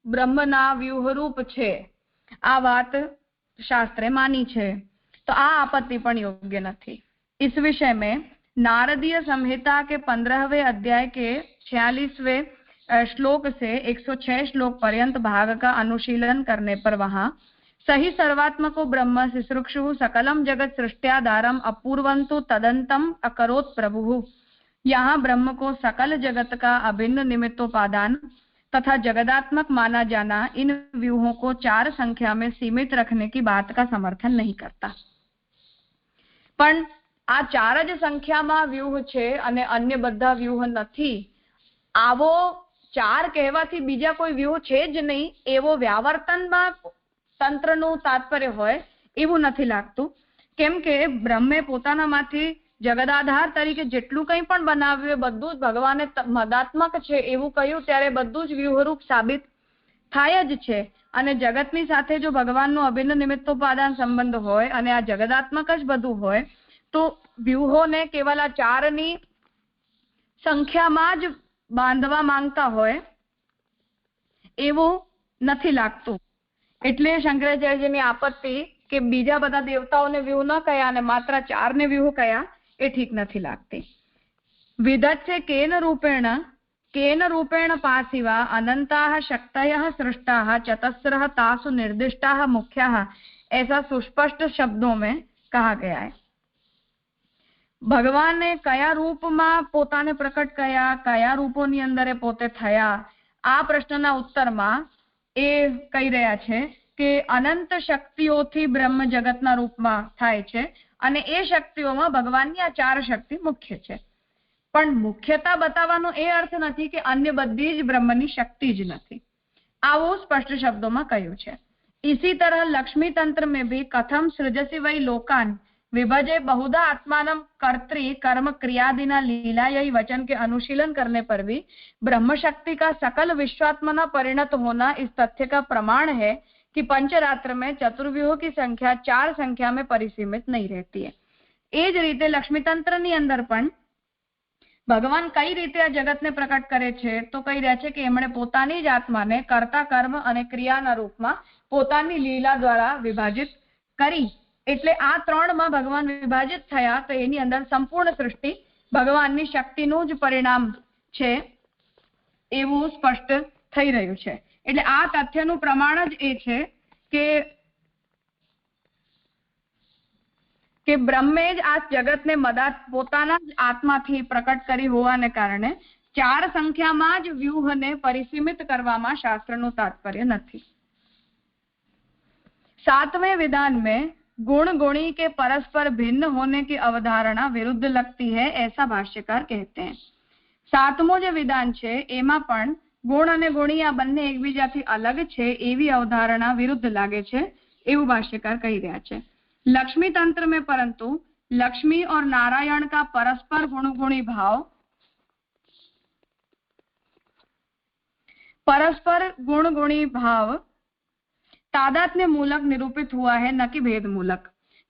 બ્રહ્મના વ્યુહરૂપ છે. આ વાત શાસ્ત્રે માની છે, તો આ આપત્તિ પણ યોગ્ય નથી. इस विषय में नारदीय संहिता के 15वें अध्याय के 46वें श्लोक से 106 श्लोक पर्यंत भाग का अनुशीलन करने पर वहां सही सर्वात्मको ब्रह्म सिसृक्षु सकलम जगत सृष्ट्याधारम अपूर्वंतु तदंतम अकरोत् प्रभु, यहाँ ब्रह्म को सकल जगत का अभिन्न निमित्तोपादान तथा जगदात्मक माना जाना इन व्यूहों को 4 संख्या में सीमित रखने की बात का समर्थन नहीं करता. પણ આ 4 જ સંખ્યામાં વ્યુહ છે અને અન્ય બધા વ્યુહ નથી, આવો 4 કહેવાથી બીજા કોઈ વ્યુહ છે જ નહીં એવો વ્યાવર્તનમાં તંત્રનું તાત્પર્ય હોય એવું નથી લાગતું. કેમ કે બ્રહ્મે પોતાનામાંથી જગદાધાર તરીકે જેટલું કંઈ પણ બનાવ્યું બધું જ ભગવાને મદાત્મક છે એવું કહ્યું ત્યારે બધું જ વ્યુહરૂપ સાબિત થાય જ છે. અને જગતની સાથે જો ભગવાનનું અભિન્ન નિમિત્તોપાદાન સંબંધ હોય અને આ જગદાત્મક જ બધું હોય તો વ્યુહોને કેવલ આ 4ની સંખ્યામાં જ બાંધવા માંગતા હોય એવું નથી લાગતું. એટલે શંકરાચાર્યજીની આપત્તિ કે બીજા બધા દેવતાઓને વ્યુહ ન કયા અને માત્ર 4ને વ્યુહ કયા એ ઠીક નથી લાગતી. વિધત્સે કેન રૂપેણ પાસિવા अनंताः शक्तयः सृष्टाः चतस्रः तासु निर्दिष्टाः मुख्याः ऐसा सुस्पष्ट शब्दों में कहा गया है. ભગવાને કયા રૂપમાં પોતાને પ્રકટ કર્યા, કયા રૂપોની અંદર એ પોતે થયા, આ પ્રશ્નના ઉત્તરમાં એ કહી રહ્યા છે કે અનંત શક્તિઓથી બ્રહ્મ જગતના રૂપમાં થાય છે અને એ શક્તિઓમાં ભગવાનની આ 4 શક્તિ મુખ્ય છે. પણ મુખ્યતા બતાવવાનો એ અર્થ નથી કે અન્ય બધી જ બ્રહ્મની શક્તિ જ નથી, આવું સ્પષ્ટ શબ્દોમાં કહ્યું છે. इसी तरह लक्ष्मी तंत्र में भी कथम सृजसि वै लोकान विभजे बहुधा आत्मानं कर्त्री कर्म क्रियादिना लीलायी वचन के अनुशीलन करने पर भी ब्रह्म शक्ति का सकल विश्वात्मना परिणत होना इस तथ्य का प्रमाण है कि पंचरात्र में चतुर्व्यूह की संख्या 4 संख्या में परिसीमित नहीं रहती है. એ જ રીતે લક્ષ્મી તંત્રની અંદર પણ ભગવાન કઈ રીતે આ જગતને પ્રકટ કરે છે તો કહી રહ્યા છે કે એમણે પોતાની જ આત્માને કર્તા કર્મ અને ક્રિયાના રૂપમાં પોતાની લીલા દ્વારા વિભાજિત કરી. એટલે આ 3માં ભગવાન વિભાજિત થયા તો એની અંદર સંપૂર્ણ સૃષ્ટિ ભગવાનની શક્તિનું જ પરિણામ છે એવું સ્પષ્ટ થઈ રહ્યું છે. એટલે આ તથ્યનું પ્રમાણ જ એ છે કે બ્રહ્મે જ આ જગતને પોતાના જ આત્માથી પ્રકટ કરી હોવાને કારણે 4 સંખ્યામાં જ વ્યુહને પરિસીમિત કરવામાં શાસ્ત્રનું તાત્પર્ય નથી. 7वें विधान में गुण गुणी के परस्पर भिन्न होने की अवधारणा विरुद्ध लगती है ऐसा भाष्यकार कहते हैं. 7મો જે વિધાન છે એમાં પણ ગુણ અને ગુણી આ બંને એકબીજાથી અલગ છે એવી અવધારણા વિરુદ્ધ લાગે છે એવું ભાષ્યકાર કહી રહ્યા છે. लक्ष्मी तंत्र में परंतु लक्ष्मी और नारायण का परस्पर गुण गुणी भाव तादात्म्य मूलक निरूपित हुआ है न कि भेद मूलक.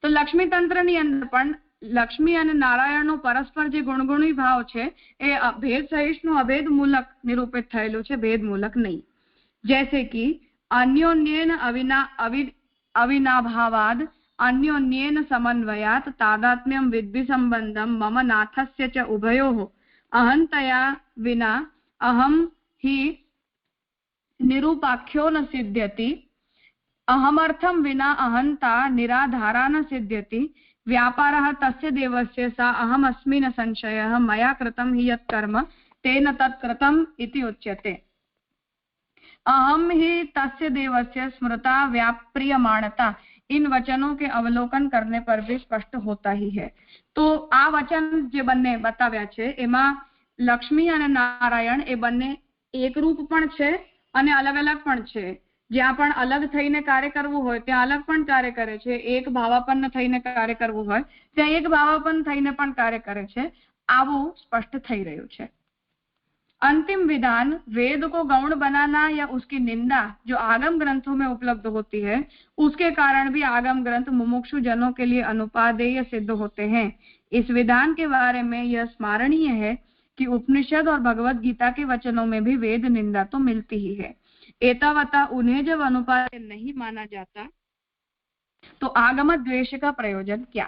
तो लक्ष्मी तंत्र ની અંદર પણ લક્ષ્મી અને નારાયણનો પરસ્પર જે ગુણગુણી ભાવ છે એ ભેદ સહિષ્ણુ અભેદ મૂલક નિરૂપિત થયેલું છે, ભેદ મૂલક નહીં. जैसे कि अन्योन्येन अविनाभावाद अन्योन्येन समन्वयात तादात्म्यं विद्धि संबंधम मम नाथस्य च उभयोः अहंतया विना अहम ही निरूपाख्यो न सिद्ध्यति, अहमर्थम विना अहंता निराधारा न सिद्ध्यति, व्यापारः तस्य देवस्य सा अहम अस्मि न संशयः, मया कृतं हि यत् कर्म तेन तत् कृतम् इति उच्यते. अहम ही तस्य देवस्य स्मृता व्याप्रियमाणता इन वचनों के अवलोकन करने पर भी स्पष्ट होता ही है. तो આ વચન જે બંને બતાવ્યા છે એમાં લક્ષ્મી અને નારાયણ એ બંને એક રૂપ પણ છે અને અલગ અલગ પણ છે. જ્યાં પણ અલગ થઈને કાર્ય કરવું હોય ત્યાં અલગ પણ કાર્ય કરે છે, એક ભાવાપન્ન થઈને કાર્ય કરવું હોય ત્યાં એક ભાવાપન્ન થઈને પણ કાર્ય કરે છે, આવું સ્પષ્ટ થઈ રહ્યું છે. अंतिम विधान वेद को गौण बनाना या उसकी निंदा जो आगम ग्रंथों में उपलब्ध होती है उसके कारण भी आगम ग्रंथ मुमुक्षु जनों के लिए अनुपादेय सिद्ध होते हैं. इस विधान के बारे में यह स्मरणीय है कि उपनिषद और भगवत गीता के वचनों में भी वेद निंदा तो मिलती ही है. एतावता उन्हें जब अनुपादेय नहीं माना जाता तो आगम द्वेष का प्रयोजन क्या.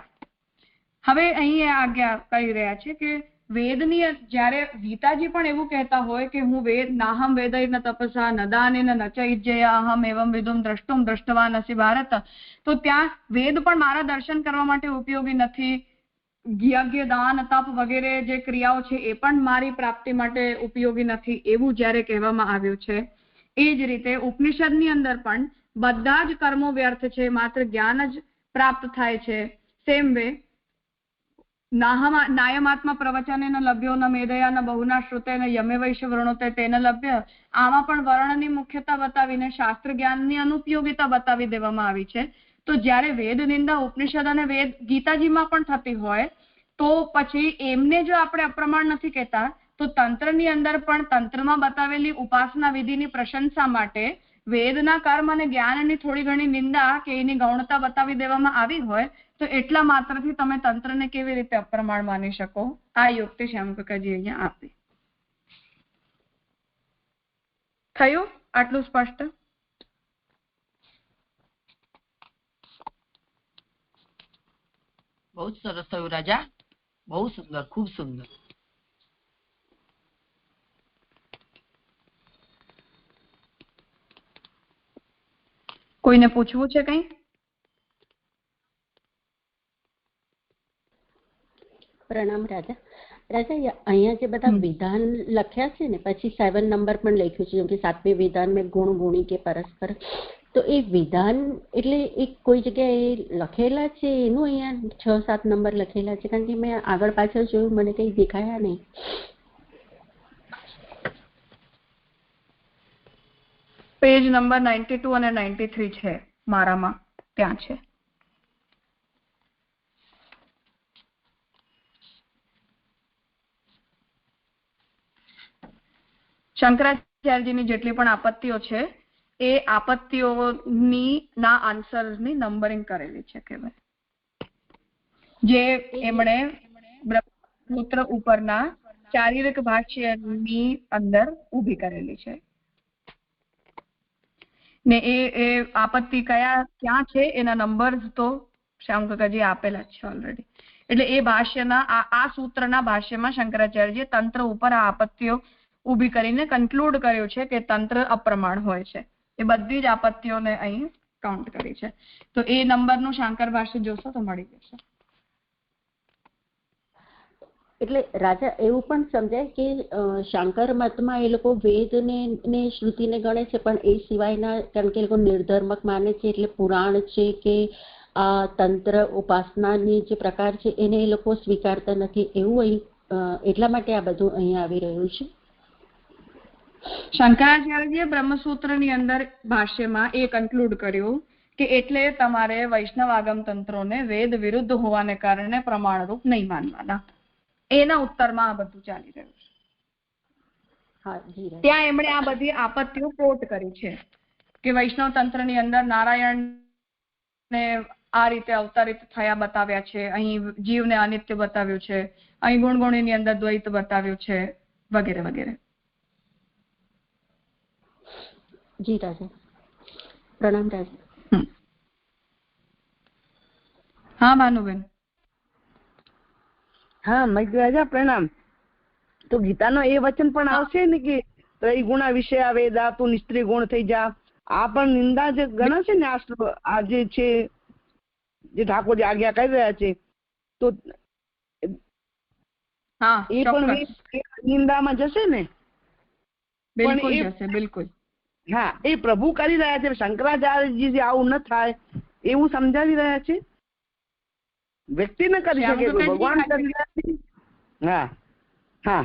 હવે અહીં આજ્ઞા કરી રહ્યા છે કે વેદની જ્યારે ગીતાજી પણ એવું કહેતા હોય કે હું વેદ નાહમ વેદૈર્ન તપસા ન દાનેન ન ચ ઇજ્જયા અહમ એવમ વિદુમ દ્રષ્ટુમ દ્રષ્ટવાન અસી ભારત. તો ત્યાં વેદ પણ મારા દર્શન કરવા માટે ઉપયોગી નથી, યજ્ઞ દાન તપ વગેરે જે ક્રિયાઓ છે એ પણ મારી પ્રાપ્તિ માટે ઉપયોગી નથી એવું જ્યારે કહેવામાં આવ્યું છે એ જ રીતે ઉપનિષદની અંદર પણ બધા જ કર્મો વ્યર્થ છે, માત્ર જ્ઞાન જ પ્રાપ્ત થાય છે. સેમ વે નાયમાત્મા પ્રવચને ન લભ્યો ન મેધયા ન બહુના શ્રુતે ન યમે વૈશ્ય વૃણોતે તેન લભ્ય. આમાં પણ વર્ણની મુખ્યતા બતાવીને શાસ્ત્ર જ્ઞાનની અનુપયોગિતા બતાવી દેવામાં આવી છે. તો જ્યારે વેદ નિંદા ઉપનિષદ અને વેદ ગીતાજીમાં પણ થતી હોય તો પછી એમને જો આપણે અપ્રમાણ નથી કહેતા તો તંત્રની અંદર પણ તંત્રમાં બતાવેલી ઉપાસના વિધિની પ્રશંસા માટે વેદના કર્મ અને જ્ઞાનની થોડી ઘણી નિંદા કે એની ગૌણતા બતાવી દેવામાં આવી હોય તો એટલા માત્રથી તમે તંત્રને કેવી રીતે અપ્રમાણ માની શકો? આ યુક્તિ શ્યામકાકાજી અહીંયા આપી. થયું આટલું સ્પષ્ટ? બહુ જ સરસ થયું રાજા, બહુ સુંદર, ખૂબ સુંદર. કોઈને પૂછવું છે કઈ? પ્રણામ રાજા. રાજા અહીંયા જે બધા વિધાન લખ્યા છે ને પછી 7 નંબર પણ લખ્યું છે, જેમ કે 7મી વિધાન મેં ગુણ ગુણી કે પરસ્પર, તો એ વિધાન એટલે એ કોઈ જગ્યાએ લખેલા છે એનું અહીંયા 6-7 નંબર લખેલા છે? કારણ કે મેં આગળ પાછળ જોયું, મને કઈ દેખાયા નહીં. પેજ નંબર 92 અને 93 છે મારામાં, ત્યાં છે. શંકરાચાર્યજીની જેટલી પણ આપત્તિઓ છે એ આપત્તિઓની ના આન્સરની નંબરિંગ કરેલી છે કે જે એમણે બ્રહ્મસૂત્ર ઉપરના શારીરિક ભાષ્યની અંદર ઊભી કરેલી છે. ને એ આપત્તિ ક્યાં છે એના નંબર્સ તો શ્યામકાકાજી આપેલા છે ઓલરેડી. એટલે એ ભાષ્યના આ સૂત્રના ભાષ્યમાં શંકરાચાર્યજીએ તંત્ર ઉપર આ આપત્તિઓ ઊભી કરીને કન્ક્લુડ કર્યું છે કે તંત્ર અપ્રમાણ હોય છે. એ બધી જ આપત્તિઓને અહીં કાઉન્ટ કરી છે. તો એ નંબરનું શાંકર ભાષ્ય જોશો તો મળી જશે. એટલે રાજા એવું પણ સમજાય કે શાંકર મતમાં એ લોકો વેદને ને શ્રુતિને ગણે છે, પણ એ સિવાયના, કારણ કે એ લોકો નિર્ધર્મક માને છે, એટલે પુરાણ છે કે આ તંત્ર ઉપાસનાની જે પ્રકાર છે એને એ લોકો સ્વીકારતા નથી, એવું અહીં એટલા માટે આ બધું અહીં આવી રહ્યું છે. શંકરાચાર્યજીએ બ્રહ્મસૂત્રની અંદર ભાષ્યમાં એ કન્ક્લુડ કર્યું કે એટલે તમારે વૈષ્ણવ આગમ તંત્રોને વેદ વિરુદ્ધ હોવાને કારણે પ્રમાણરૂપ નહીં માનવાના. એના ઉત્તરમાં આ બધું ચાલી રહ્યું છે. ત્યાં એમણે આ બધી આપત્તિઓ કોટ કરી છે કે વૈષ્ણવ તંત્રની અંદર નારાયણ ને આ રીતે અવતારિત થયા બતાવ્યા છે, અહીં જીવને અનિત્ય બતાવ્યું છે, અહીં ગુણગુણીની અંદર દ્વૈત બતાવ્યું છે, વગેરે વગેરે. જી રાજા. પ્રણામ રાજા. હા ભાનુબેન. હા મૈત્ર રાજા પ્રણામ. તો ગીતાનો એ વચન પણ આવશે ને કે ત્રિગુણા વિશે આવે દાતુ નિસ્ત્રી ગુણ થઈ જા, આ પણ નિંદા જે ગણાશે ને આ જે છે જે ઠાકોરજી આજ્ઞા કરી રહ્યા છે, તો એ પણ નિંદામાં જશે ને? બિલકુલ જશે, બિલકુલ. હા, એ પ્રભુ કરી રહ્યા છે. શંકરાચાર્યજી આવું ન થાય એવું સમજાવી રહ્યા છે. વ્યક્તિ ન કરી શકે, ભગવાન કરી રહ્યા છે. હા હા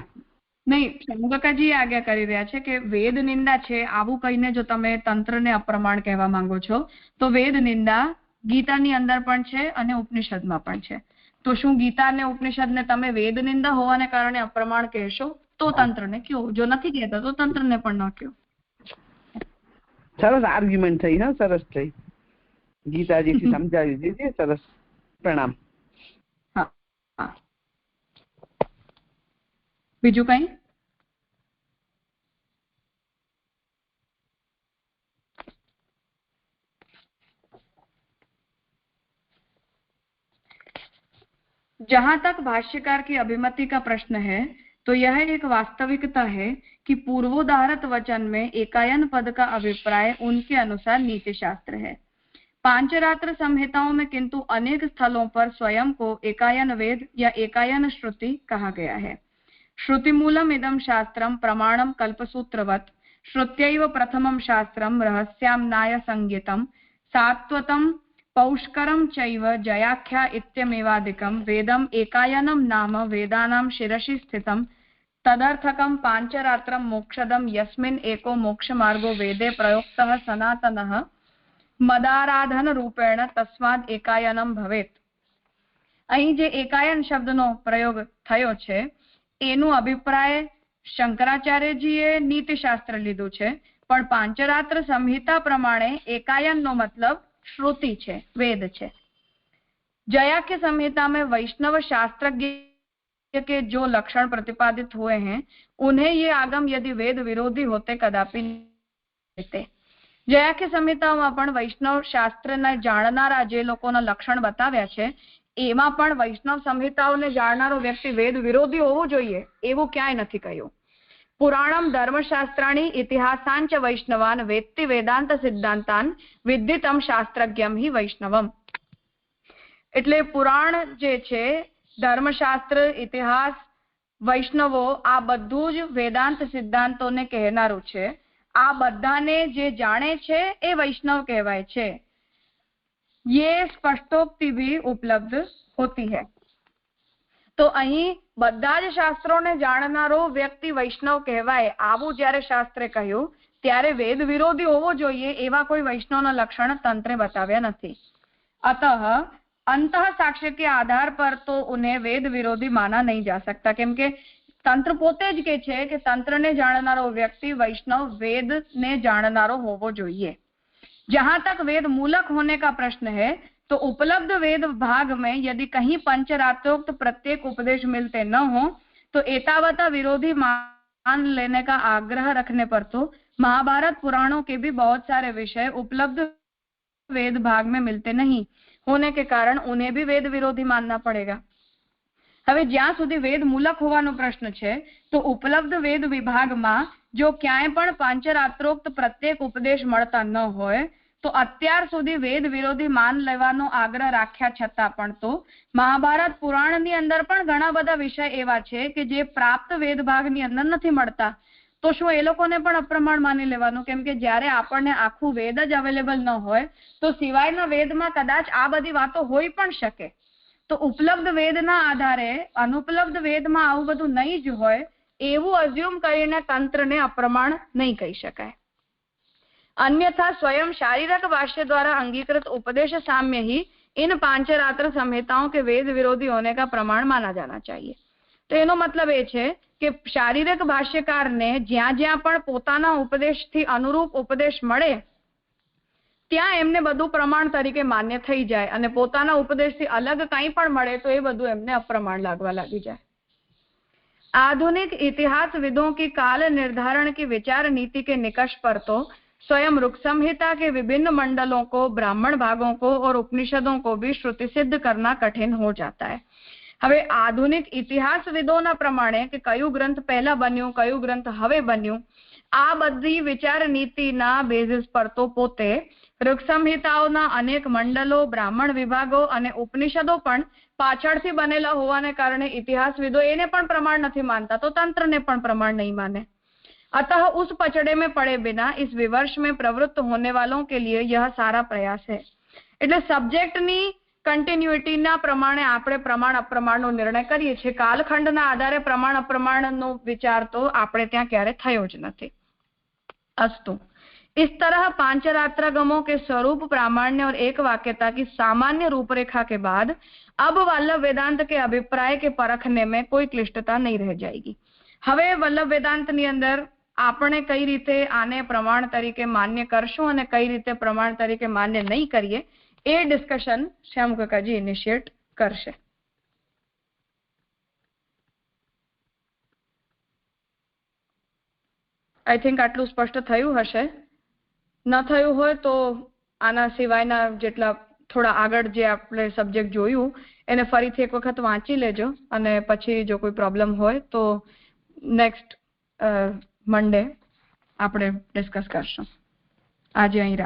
નહીં, શંકરજી આજ્ઞા કરી રહ્યા છે કે વેદ નિંદા છે આવું કહીને જો તમે તંત્રને અપ્રમાણ કહેવા માંગો છો તો વેદ નિંદા ગીતાની અંદર પણ છે અને ઉપનિષદમાં પણ છે. તો શું ગીતા અને ઉપનિષદને તમે વેદ નિંદા હોવાને કારણે અપ્રમાણ કહેશો તો તંત્રને કયો, જો નથી કહેતા તો તંત્રને પણ ન કયો. સરસ આર્ગ્યુમેન્ટ થઈ. હા, સરસ થઈ. ગીતાજીથી સમજાવી દીધી. સરસ. પ્રણામ. હા, બીજું કઈ? जहां तक भाष्यकार की अभिमति का प्रश्न है तो यह एक वास्तविकता है कि पूर्वोदाहरत वचन में एकायन पद का अभिप्राय उनके अनुसार नीति शास्त्र है. पांचरात्र संहिताओं में किंतु अनेक स्थलों पर स्वयं को एकायन वेद या एकायन श्रुति कहा गया है. श्रुतिमूलम इदम शास्त्रम प्रमाणम कल्पसूत्रवत् श्रुत्यैव प्रथमम शास्त्रम रहस्याम्नाय संज्ञितम सात्वतम पौष्करं चैव जयाख्या इत्यमेवादिकं वेदम् एकायनं नाम वेदानां शिरसि स्थितं तदर्थकं पांचरात्रं मोक्षदं यस्मिन् एको मोक्षमार्गो वेदे प्रयोक्तः सनातनः मदाराधन रूपेण तस्माद् एकायनं भवेत्। અહીં જે એકાયન શબ્દનો પ્રયોગ થયો છે એનું અભિપ્રાય શંકરાચાર્યજીએ નીતિશાસ્ત્ર લીધું છે, પણ પાંચરાત્ર સંહિતા પ્રમાણે એકાયનનો મતલબ श्रुति છે, वेद છે। जयाख्य संहिता में वैष्णव शास्त्रज्ञ के जो लक्षण प्रतिपादित हुए हैं उन्हें ये आगम यदि वेद विरोधी होते कदापि नहीं। जयाख्य संहिताओं पण वैष्णव शास्त्रને જાણનારા જે લોકોના લક્ષણ બતાવ્યા છે એમાં પણ વૈષ્ણવ સંહિતાઓને જાણનારો વ્યક્તિ વેદ વિરોધી હોવો જોઈએ એવું ક્યાંય નથી કહ્યું। पुराणम धर्मशास्त्राणि इतिहासांच वैष्णवान वेत्ति वेदांत सिद्धांतान विदितम शास्त्रज्ञम ही वैष्णवम। એટલે પુરાણ જે છે, ધર્મશાસ્ત્ર, ઇતિહાસ, વૈષ્ણવો આ બધું જ વેદાંત સિદ્ધાંતોને કહેનારું છે। આ બધાને જે જાણે છે એ વૈષ્ણવ કહેવાય છે। ये स्पष्टोक्ति भी उपलब्ध होती है। તો અહીં બધા જ શાસ્ત્રોને જાણનારો વ્યક્તિ વૈષ્ણવ કહેવાય આવું જ્યારે શાસ્ત્રે કહ્યું ત્યારે વેદ વિરોધી હોવો જોઈએ એવા કોઈ વૈષ્ણવના લક્ષણ તંત્રે બતાવ્યા નથી। अतः अंतः साक्ष्य के आधार पर तो उन्हें वेद विरोधी माना नहीं जा सकता, केम के तंत्र पोते ज के छे कि तंत्र ने जाणनारो व्यक्ति वैष्णव वेद ने जाणनारो होवो જોઈએ। जहां तक वेद मूलक होने का प्रश्न है तो उपलब्ध वेद भाग में यदि कहीं पंचरात्रोक्त प्रत्येक उपदेश मिलते न हो तो एतावता विरोधी मान लेने का आग्रह रखने पर तो महाभारत पुराणों के भी बहुत सारे विषय उपलब्ध वेद भाग में मिलते नहीं होने के कारण उन्हें भी वेद विरोधी मानना पड़ेगा। હવે જ્યાં સુધી વેદ મૂલક હોવાનો પ્રશ્ન છે તો ઉપલબ્ધ વેદ વિભાગમાં જો ક્યાંય પણ પાંચરાત્રોક્ત પ્રત્યેક ઉપદેશ મળતા ન હોય તો અત્યાર સુધી વેદ વિરોધી માન લેવાનો આગ્રહ રાખ્યા છતાં પણ તો મહાભારત પુરાણની અંદર પણ ઘણા બધા વિષય એવા છે કે જે પ્રાપ્ત વેદ ભાગની અંદર નથી મળતા, તો શું એ લોકોને પણ અપ્રમાણ માની લેવાનું? કેમ કે જ્યારે આપણને આખું વેદ જ અવેલેબલ ન હોય તો સિવાયના વેદમાં કદાચ આ બધી વાતો હોઈ પણ શકે। તો ઉપલબ્ધ વેદના આધારે અનુપલબ્ધ વેદમાં આવું બધું નહીં જ હોય એવું અઝ્યુમ કરીને તંત્રને અપ્રમાણ નહીં કહી શકાય। अन्यथा स्वयं शारीरक भाष्य द्वारा अंगीकृत उपदेश साम्य ही इन पांचरात्र संहिताओं के वेद विरोधी होने का प्रमाण माना जाना चाहिए। तो एनो मतलब ए छे कि शारीरिक भाष्यकार ने ज्यां ज्यां पण पोताना उपदेश थी अनुरूप उपदेश मळे ત્યાં એમને બધું પ્રમાણ તરીકે માન્ય થઈ જાય અને પોતાના ઉપદેશથી અલગ કંઈ પણ મળે તો એ બધું એમને અપ્રમાણ લાગવા લાગી જાય। आधुनिक इतिहासविदों की काल निर्धारण की विचार नीति के निकष पर तो स्वयं ऋक् संहिता के विभिन्न मंडलों को, ब्राह्मण भागों को और उपनिषदों को भी श्रुति सिद्ध करना कठिन हो जाता है। હવે આધુનિક ઇતિહાસવિદોના પ્રમાણે કે કયું ગ્રંથ પહેલા બન્યું, કયું ગ્રંથ હવે બન્યું, આ બધી વિચાર નીતિના બેઝિસ પર તો પોતે ઋક્ સંહિતાઓના અનેક મંડલો, બ્રાહ્મણ વિભાગો અને ઉપનિષદો પણ પાછળથી બનેલા હોવાને કારણે ઇતિહાસવિદો એને પણ પ્રમાણ નથી માનતા, તો તંત્રને પણ પ્રમાણ નહીં માને। अतः उस पचड़े में पड़े बिना इस विवर्ष में प्रवृत्त होने वालों के लिए यह सारा प्रयास है। એટલે સબ્જેક્ટની કન્ટિન્યુઇટીના પ્રમાણે આપણે પ્રમાણ અપ્રમાણનો નિર્ણય કરીએ છીએ। કાલખંડના આધારે પ્રમાણ અપ્રમાણનો વિચાર તો આપણે ત્યાં ક્યારે થયો જ નથી। अस्तु, इस तरह पांचरात्रागमों के स्वरूप, प्रामाण्य और एक वाक्यता की सामान्य रूपरेखा के बाद अब वल्लभ वेदांत के अभिप्राय के परखने में कोई क्लिष्टता नहीं रह जाएगी। હવે વલ્લભ વેદાંતની અંદર આપણે કઈ રીતે આને પ્રમાણ તરીકે માન્ય કરશું અને કઈ રીતે પ્રમાણ તરીકે માન્ય નહીં કરીએ એ ડિસ્કશન શ્યામ કાકાજી ઇનિશિયેટ કરશે। આઈ થિંક આટલું સ્પષ્ટ થયું હશે। ન થયું હોય તો આના સિવાયના જેટલા થોડા આગળ જે આપણે સબ્જેક્ટ જોયું એને ફરીથી એક વખત વાંચી લેજો અને પછી જો કોઈ પ્રોબ્લેમ હોય તો नेक्स्ट मंडे આપણે ડિસ્કસ કરશું। આજે અહીં